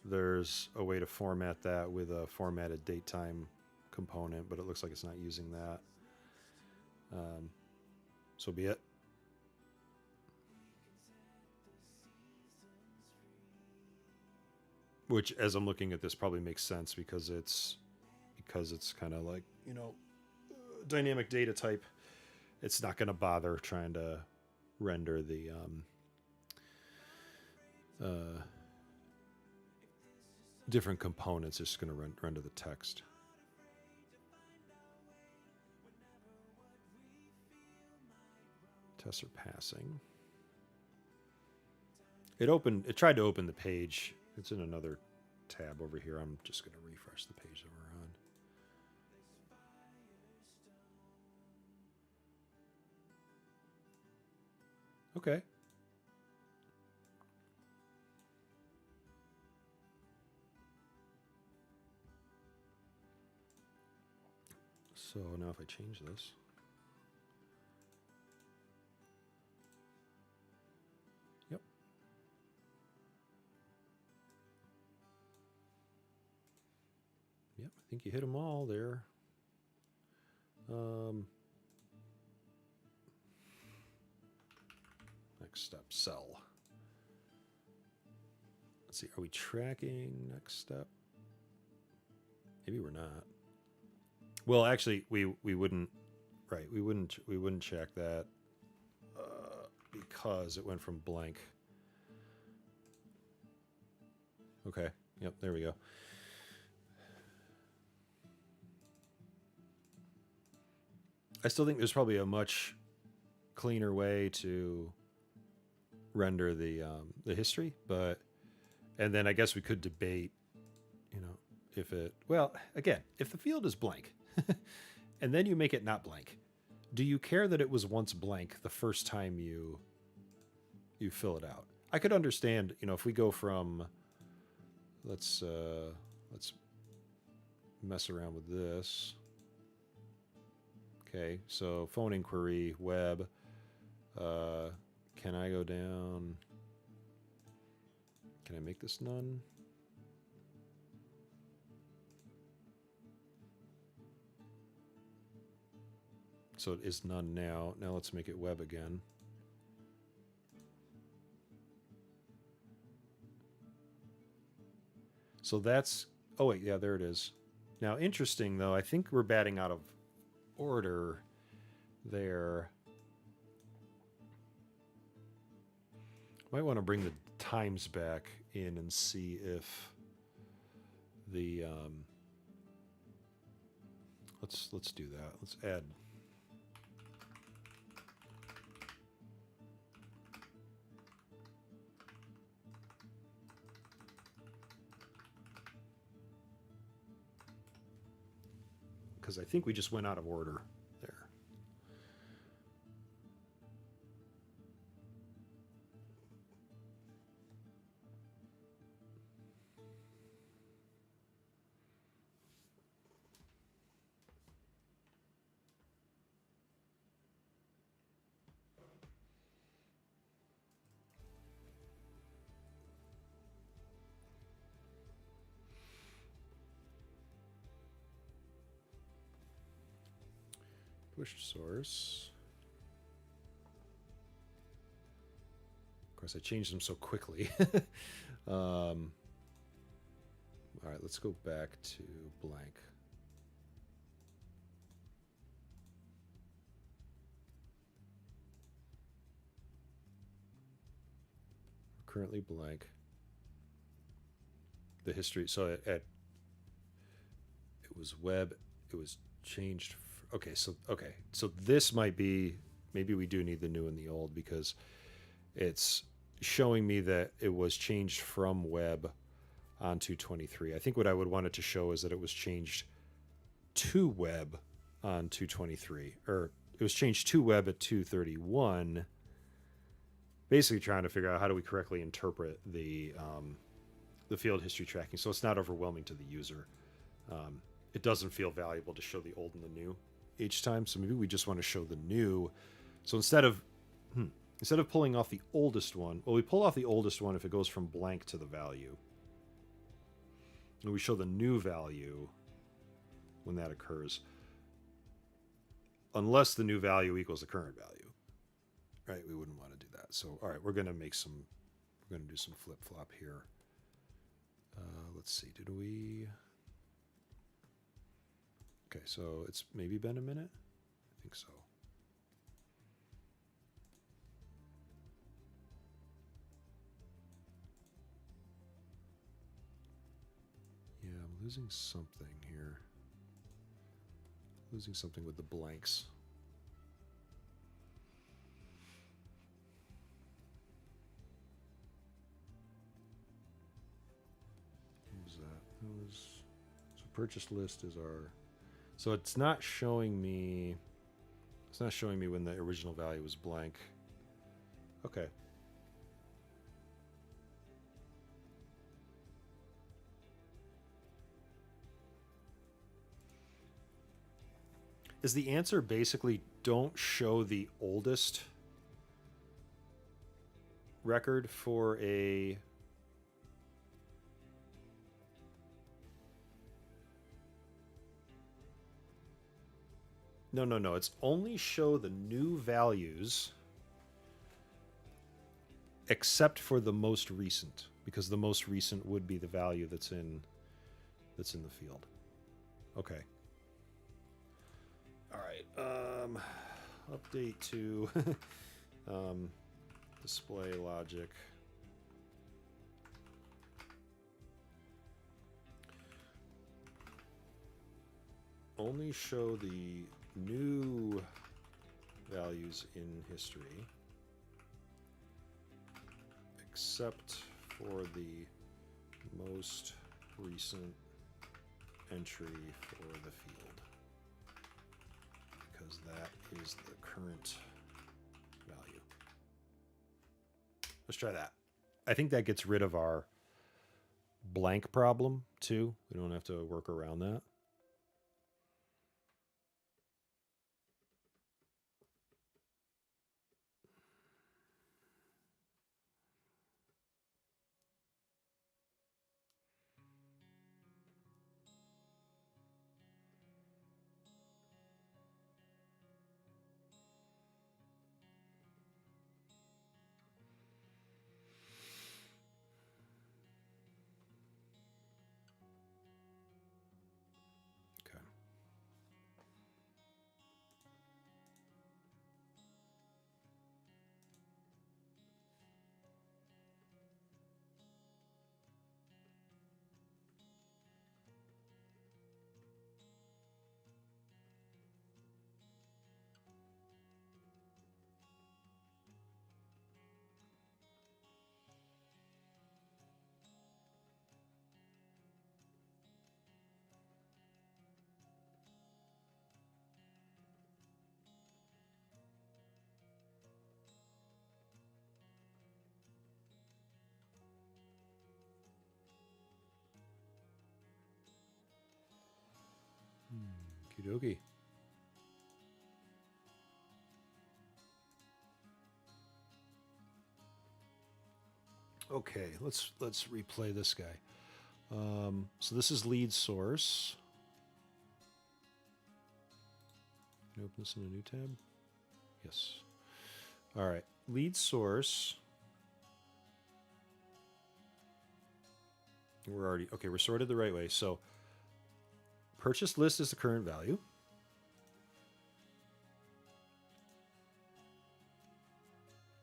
there's a way to format that with a formatted date time component, but it looks like it's not using that. So be it. Which, as I'm looking at this, probably makes sense because it's kind of like, you know, dynamic data type. It's not going to bother trying to render the different components. It's just going to render the text. Tests are passing. It tried to open the page. It's in another tab over here. I'm just going to refresh the page that we're on. Okay. So now if I change this. Yep. Yep, I think you hit them all there. Next step, sell. Let's see, are we tracking next step? Maybe we're not. Well, actually, we wouldn't. Right, we wouldn't check that because it went from blank. Okay. Yep. There we go. I still think there's probably a much cleaner way to render the history, and then I guess we could debate, you know, if it, well, again, if the field is blank and then you make it not blank, do you care that it was once blank the first time you fill it out? I could understand, you know, if we go from let's mess around with this. Okay, so phone inquiry, web. Can I go down? Can I make this none? So it is none now. Now let's make it web again. So that's, oh wait, yeah, there it is. Now, interesting though, I think we're batting out of order there. Might want to bring the times back in and see if the let's do that. Let's add because I think we just went out of order there. Push source. Of course, I changed them so quickly. All right, let's go back to blank. We're currently blank. The history, so it was web, it was changed. Okay, so this might be, maybe we do need the new and the old because it's showing me that it was changed from web on 223. I think what I would want it to show is that it was changed to web on 223, or it was changed to web at 231. Basically trying to figure out how do we correctly interpret the field history tracking so it's not overwhelming to the user. It doesn't feel valuable to show the old and the new each time, so maybe we just want to show the new. So instead of pulling off the oldest one, well, we pull off the oldest one if it goes from blank to the value, and we show the new value when that occurs, unless the new value equals the current value, right? We wouldn't want to do that. So all right, we're going to do some flip-flop here. Let's see, did we... Okay, so it's maybe been a minute? I think so. Yeah, I'm losing something here. Losing something with the blanks. What was that? That was... So purchase list is our... So it's not showing me when the original value was blank. Okay. Is the answer basically don't show the oldest record for a... No. It's only show the new values except for the most recent, because the most recent would be the value that's in the field. Okay. All right. Update to display logic. Only show the new values in history, except for the most recent entry for the field, because that is the current value. Let's try that. I think that gets rid of our blank problem too. We don't have to work around that. Okie dokie. Okay, let's replay this guy. So this is lead source. Can I open this in a new tab? Yes. All right, lead source. We're already, okay, we're sorted the right way. So purchase list is the current value.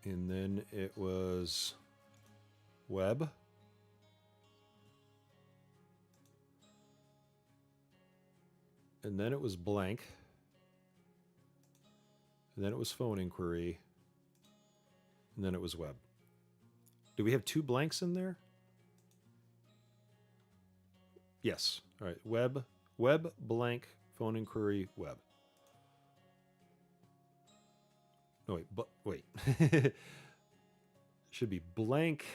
And then it was web. And then it was blank. And then it was phone inquiry. And then it was web. Do we have 2 blanks in there? Yes. All right. Web, blank, phone inquiry, web. No, wait. Should be blank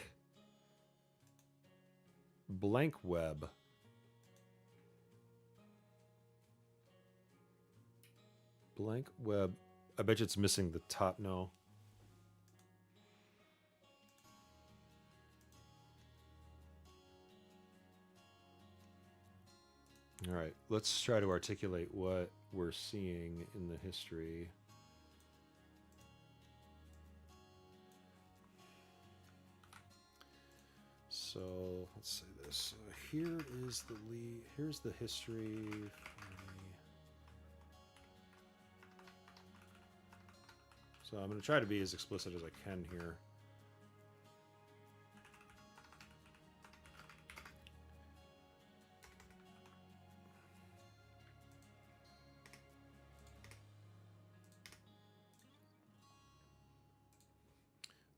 web. Blank web. I bet you it's missing the top. No. All right, let's try to articulate what we're seeing in the history. So let's say this. Here is the lead. Here's the history. So I'm going to try to be as explicit as I can here.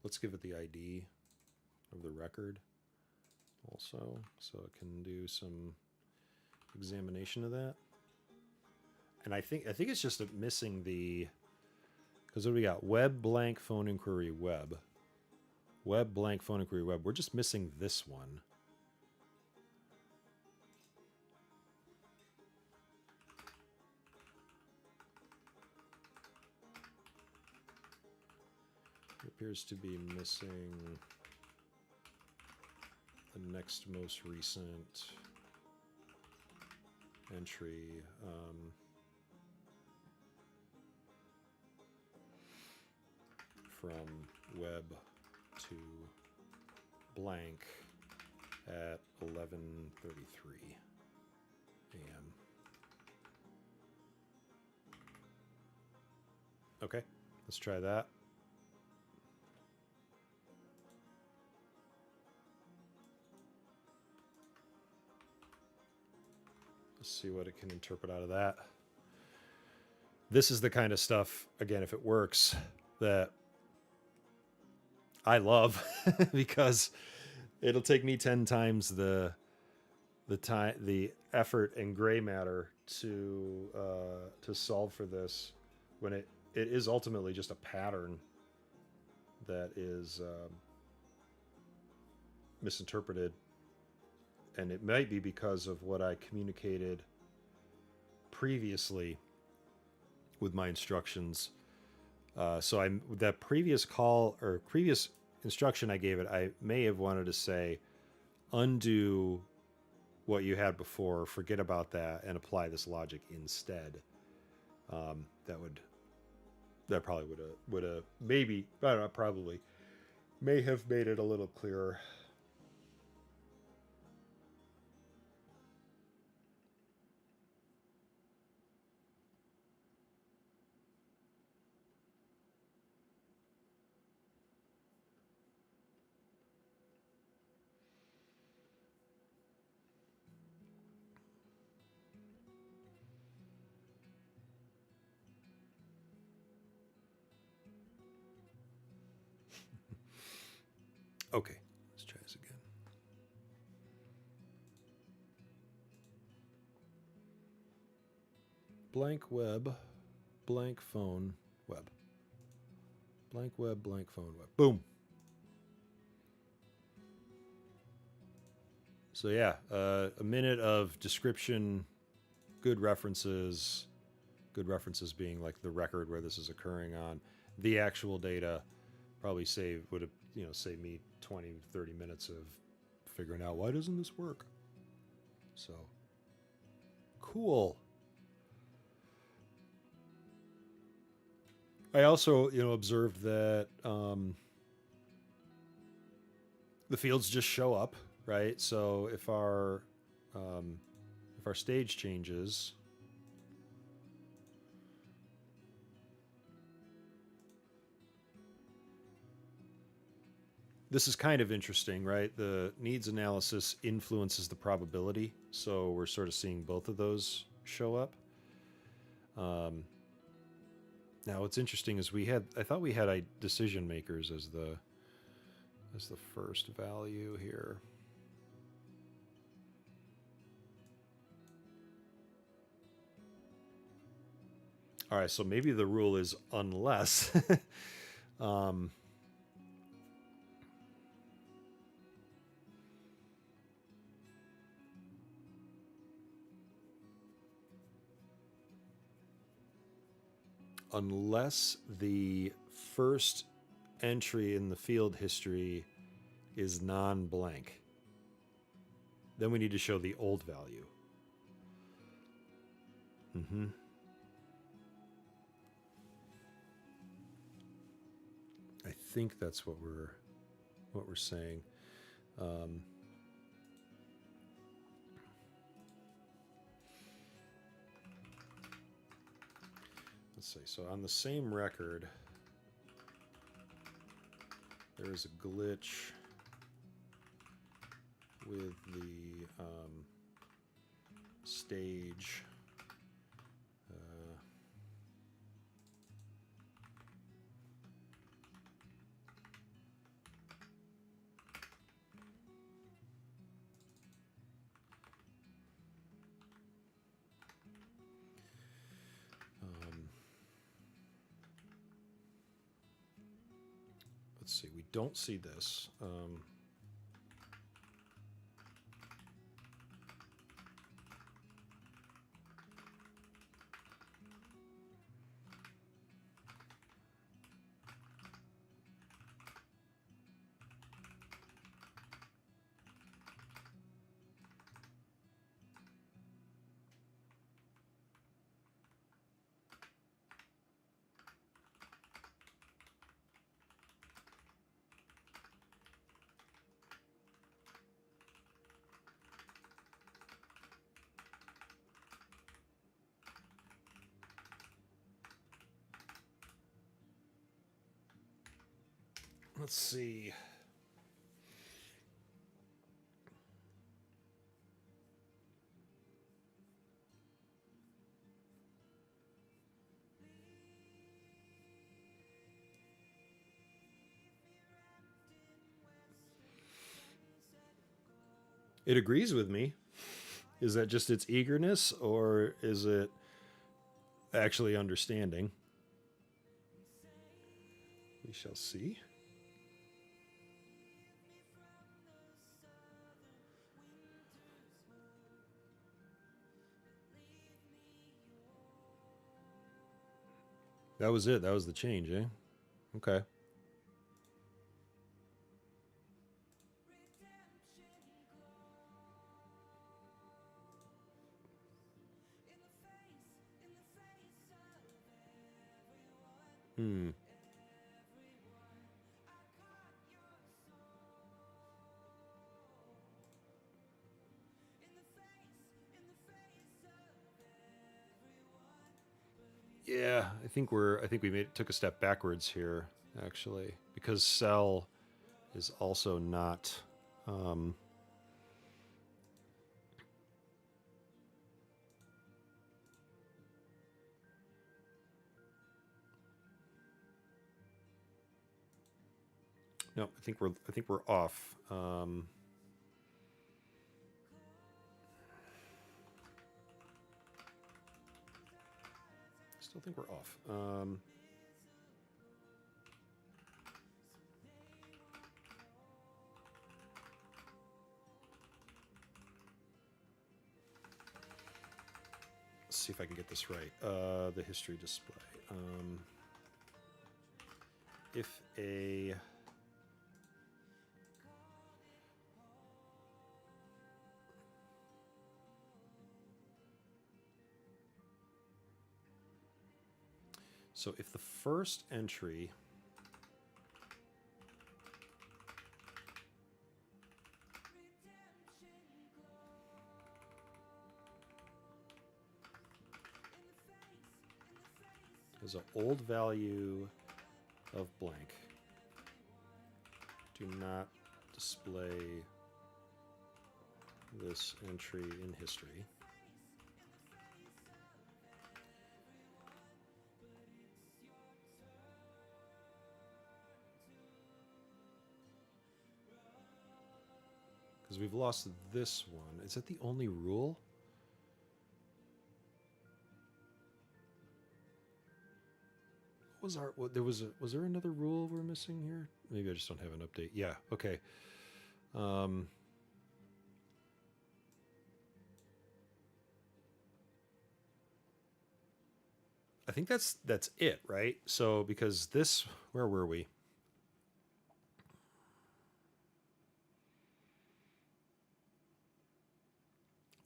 Let's give it the ID of the record also, so it can do some examination of that. And I think it's just missing the, because what do we got? Web blank phone inquiry web. Web blank phone inquiry web. We're just missing this one. It appears to be missing the next most recent entry. From web to blank at 11:33 a.m. Okay, let's try that. Let's see what it can interpret out of that. This is the kind of stuff, again, if it works, that I love because it'll take me 10 times the time, the effort and gray matter to solve for this, when it is ultimately just a pattern that is misinterpreted, and it might be because of what I communicated previously with my instructions. So that previous call or previous instruction I gave it, I may have wanted to say, undo what you had before, forget about that, and apply this logic instead. That probably would have maybe, I don't know, probably may have made it a little clearer. Okay, let's try this again. Blank web, blank phone, web. Blank web, blank phone, web. Boom. So yeah, a minute of description, good references, good references being like the record where this is occurring on. The actual data probably would have, you know, saved me 20, 30 minutes of figuring out why doesn't this work. So cool. I also, you know, observed that the fields just show up, right? So if our stage changes, this is kind of interesting, right? The needs analysis influences the probability, so we're sort of seeing both of those show up. Now, what's interesting is I thought we had decision makers as the first value here. All right, so maybe the rule is unless. Unless the first entry in the field history is non-blank, then we need to show the old value. I think that's what we're saying. Let's see. So on the same record, there is a glitch with the stage. Let's see. We don't see this. Let's see. It agrees with me. Is that just its eagerness, or is it actually understanding? We shall see. That was it. That was the change, eh? Okay. Yeah, I think we took a step backwards here, actually, because cell is also not. No, I think we're off. Still think we're off. Let's see if I can get this right. The history display. If a so if the first entry is an old value of blank, do not display this entry in history. Because we've lost this one. Is that the only rule? Was there another rule we're missing here? Maybe I just don't have an update. Yeah, okay. I think that's it, right? So because this, where were we?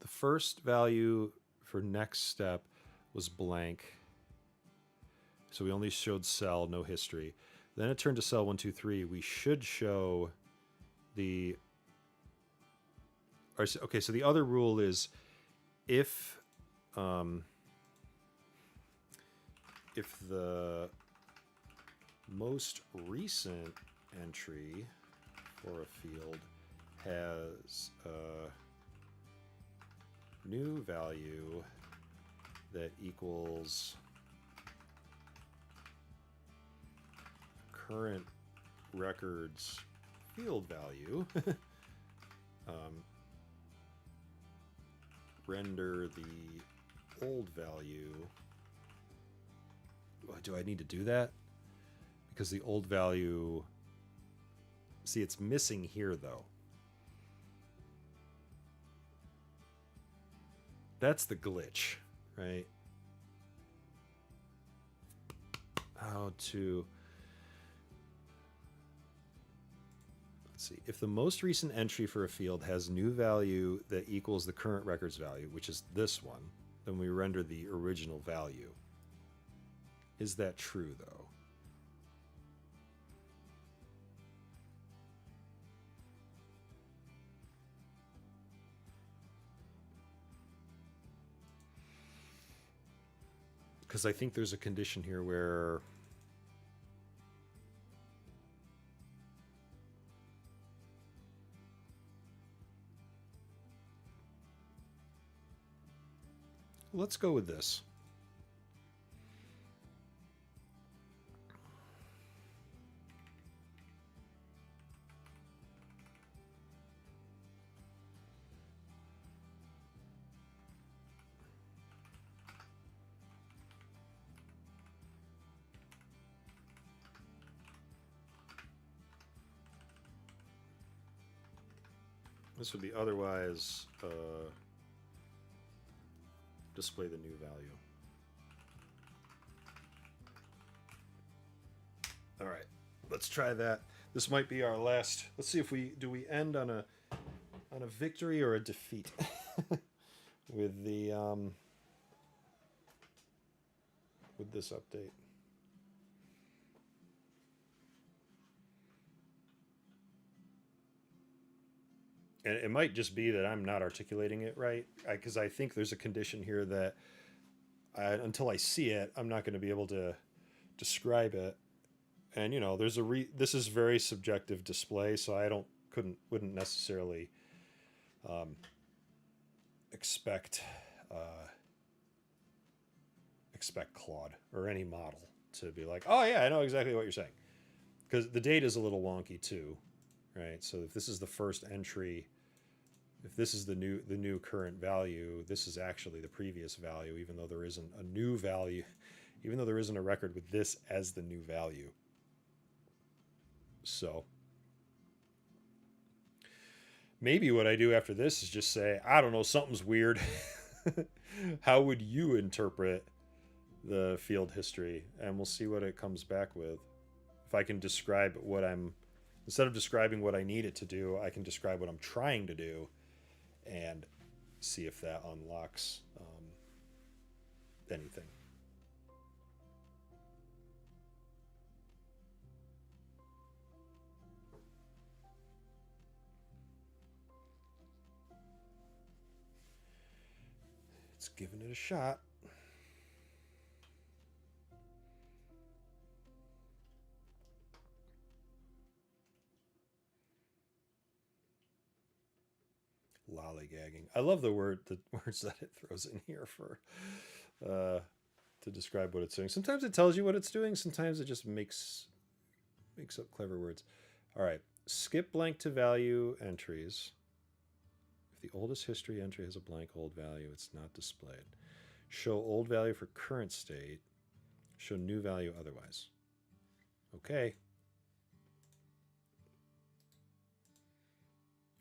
The first value for next step was blank. So we only showed cell, no history. Then it turned to cell 1, 2, 3. We should show the... Okay, so the other rule is if the most recent entry for a field has a new value that equals current record's field value, render the old value. Do I need to do that? Because the old value... See, it's missing here, though. That's the glitch, right? How to... Let's see. If the most recent entry for a field has new value that equals the current record's value, which is this one, then we render the original value. Is that true, though? Because I think there's a condition here where... Let's go with this. This would be otherwise display the new value. All right, let's try that. This might be our last. Let's see if we end on a victory or a defeat with the with this update. And it might just be that I'm not articulating it right, because I think there's a condition here that until I see it, I'm not going to be able to describe it. And you know, there's this is very subjective display, so I wouldn't necessarily expect Claude or any model to be like, oh yeah, I know exactly what you're saying, because the data is a little wonky too, right? So if this is the first entry, if this is the new current value, this is actually the previous value, even though there isn't a new value, even though there isn't a record with this as the new value. So maybe what I do after this is just say, I don't know, something's weird. How would you interpret the field history? And we'll see what it comes back with. If I can describe what I'm, instead of describing what I need it to do, I can describe what I'm trying to do and see if that unlocks anything. It's giving it a shot. Lollygagging. I love the words that it throws in here for to describe what it's doing. Sometimes it tells you what it's doing. Sometimes it just makes up clever words. All right. Skip blank to value entries. If the oldest history entry has a blank old value, it's not displayed. Show old value for current state. Show new value otherwise. Okay.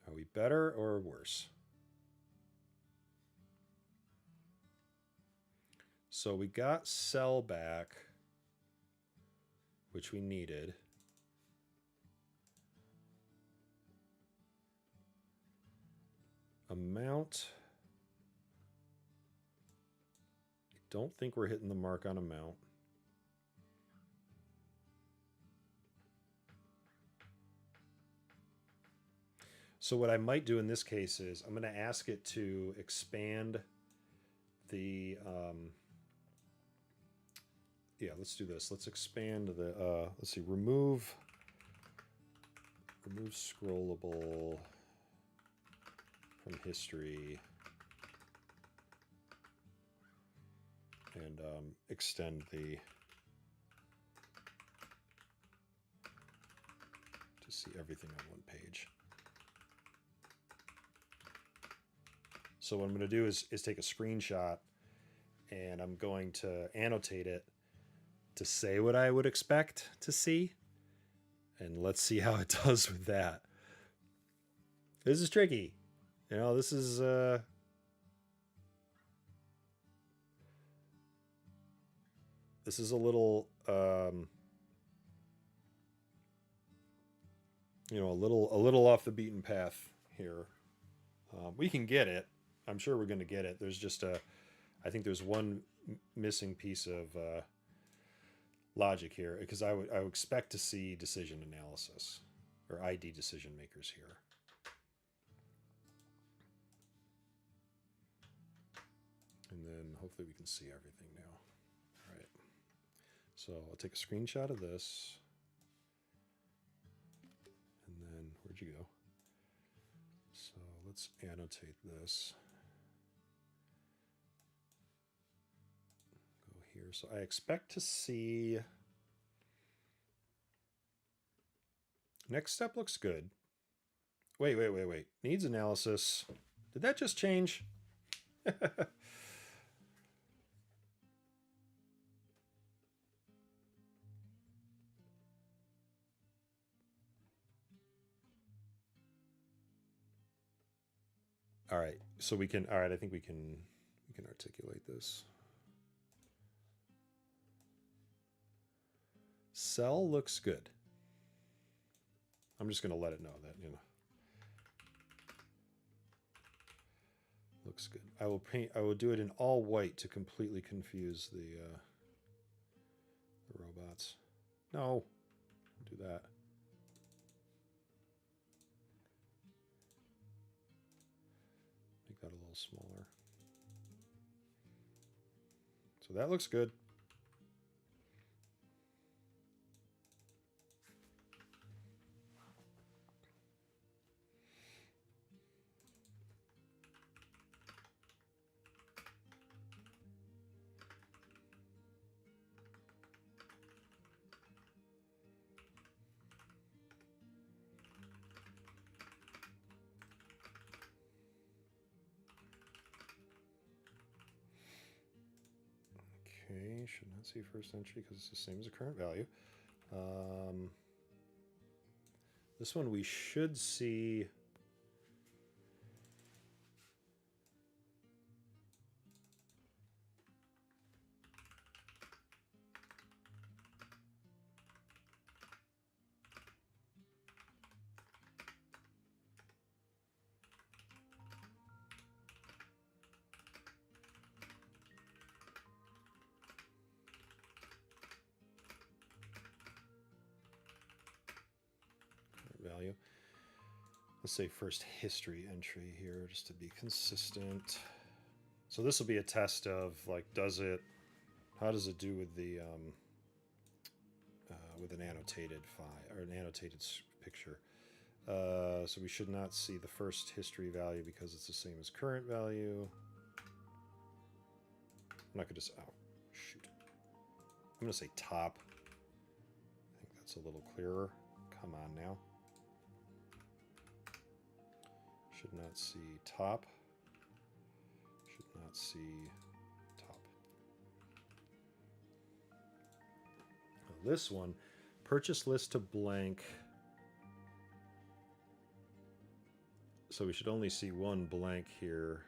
Are we better or worse? So we got cell back, which we needed. Amount. I don't think we're hitting the mark on amount. So what I might do in this case is I'm going to ask it to expand the, yeah, let's do this. Let's expand the, let's see, remove scrollable from history and extend the, to see everything on one page. So what I'm going to do is take a screenshot and I'm going to annotate it to say what I would expect to see. And let's see how it does with that. This is tricky. You know, this is a little you know, a little off the beaten path here. We can get it. I'm sure we're going to get it. There's just I think there's one missing piece of logic here because I would expect to see decision analysis or ID decision makers here. And then hopefully we can see everything now. All right. So I'll take a screenshot of this. And then where'd you go? So let's annotate this. Go here. So I expect to see. Next step looks good. Wait. Needs analysis. Did that just change? All right, so we can. All right, I think we can articulate this. Cell looks good. I'm just going to let it know that, you know, looks good. I will do it in all white to completely confuse the robots. No, don't do that. Make that a little smaller. So that looks good. Okay, should not see first entry because it's the same as the current value. This one we should see. let's say first history entry here, just to be consistent. So this will be a test of like, how does it do with an annotated file or an annotated picture? So we should not see the first history value because it's the same as current value. I'm not gonna just, oh, shoot. I'm gonna say top. I think that's a little clearer. Come on now. Should not see top. Should not see top. Now this one, purchase list to blank. So we should only see one blank here.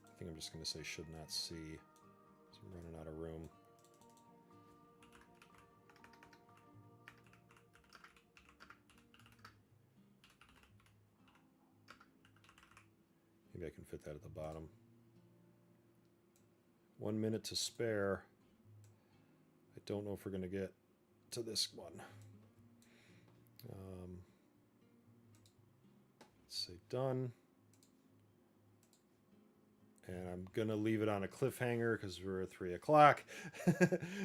I think I'm just going to say should not see. So I'm running out of room. Maybe I can fit that at the bottom. 1 minute to spare. I don't know if we're going to get to this one. Let's say done. And I'm going to leave it on a cliffhanger because we're at 3 o'clock.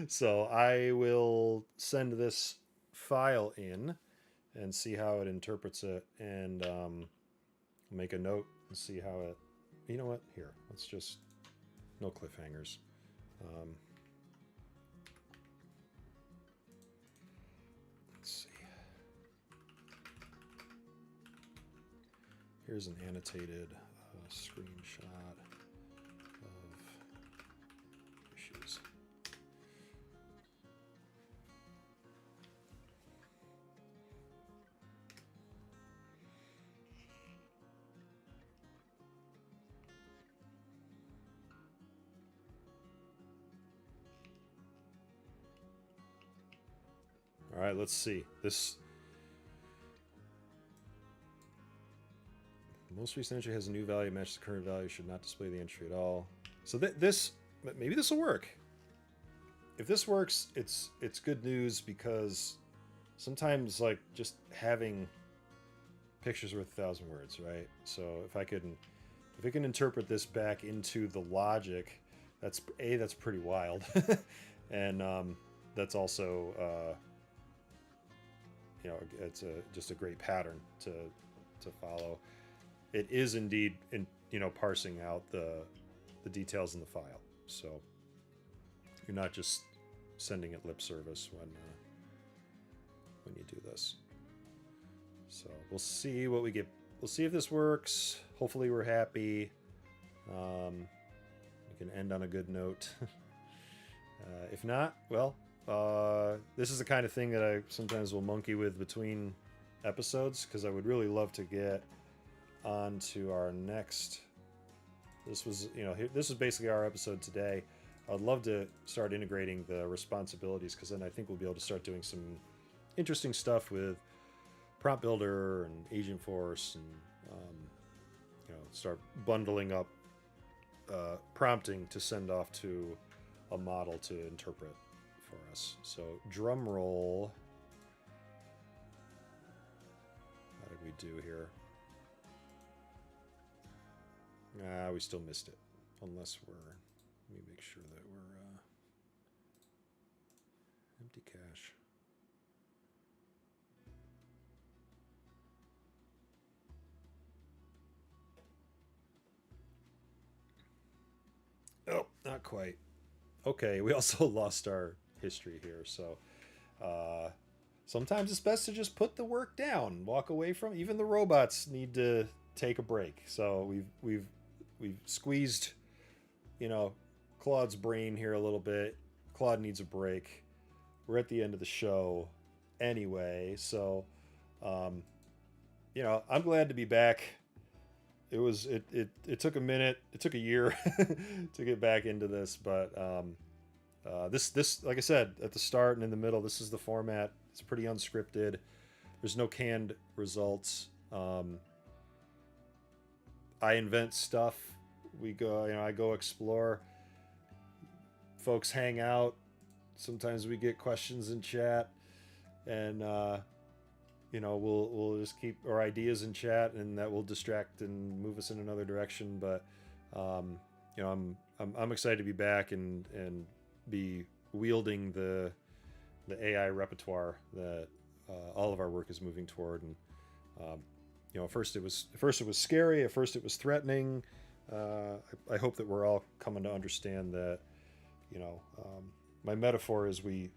So I will send this file in and see how it interprets it, and make a note and see how it, you know what, here, let's just, no cliffhangers. Let's see. Here's an annotated screenshot of issues. All right, let's see. This most recent entry has a new value matches the current value. Should not display the entry at all. So this, maybe this will work. If this works, it's good news, because sometimes like just having pictures worth 1,000 words, right? So if it can interpret this back into the logic, that's pretty wild, and that's also you know, it's just a great pattern to follow. It is indeed, you know, parsing out the details in the file, so you're not just sending it lip service when you do this. So we'll see what we get. We'll see if this works. Hopefully we're happy. We can end on a good note. If not, well, this is the kind of thing that I sometimes will monkey with between episodes, because I would really love to get on to our next. This was, you know, this is basically our episode today. I'd love to start integrating the responsibilities, because then I think we'll be able to start doing some interesting stuff with Prompt Builder and Agentforce, and you know, start bundling up prompting to send off to a model to interpret for us. So drum roll. How did we do here? We still missed it, unless we're, let me make sure that we're empty cache. Oh, not quite. Okay, we also lost our history here, so sometimes it's best to just put the work down, walk away from. Even the robots need to take a break. So we've squeezed, you know, Claude's brain here a little bit. Claude needs a break. We're at the end of the show anyway, so you know, I'm glad to be back. It took a minute, it took a year to get back into this, but this, like I said, at the start and in the middle, this is the format. It's pretty unscripted. There's no canned results. I invent stuff. We go, you know, I go explore. Folks hang out, sometimes we get questions in chat, and we'll just keep our ideas in chat, and that will distract and move us in another direction. But I'm excited to be back and be wielding the AI repertoire that all of our work is moving toward. And at first it was scary. At first it was threatening. I hope that we're all coming to understand that. My metaphor is when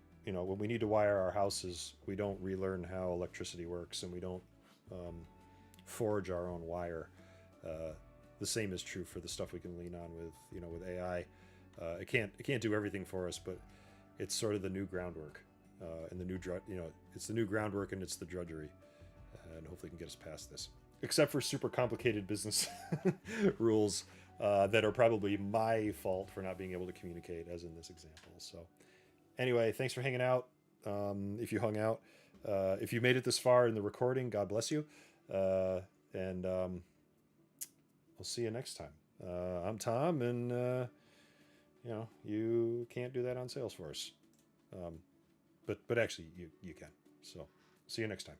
we need to wire our houses, we don't relearn how electricity works, and we don't forge our own wire. The same is true for the stuff we can lean on with AI. It can't do everything for us, but it's sort of the new groundwork, and it's the new groundwork, and it's the drudgery, and hopefully can get us past this. Except for super complicated business rules that are probably my fault for not being able to communicate, as in this example. So anyway, thanks for hanging out. If you hung out, if you made it this far in the recording, God bless you. And we'll see you next time. I'm Tom, and you can't do that on Salesforce. But actually you can. So see you next time.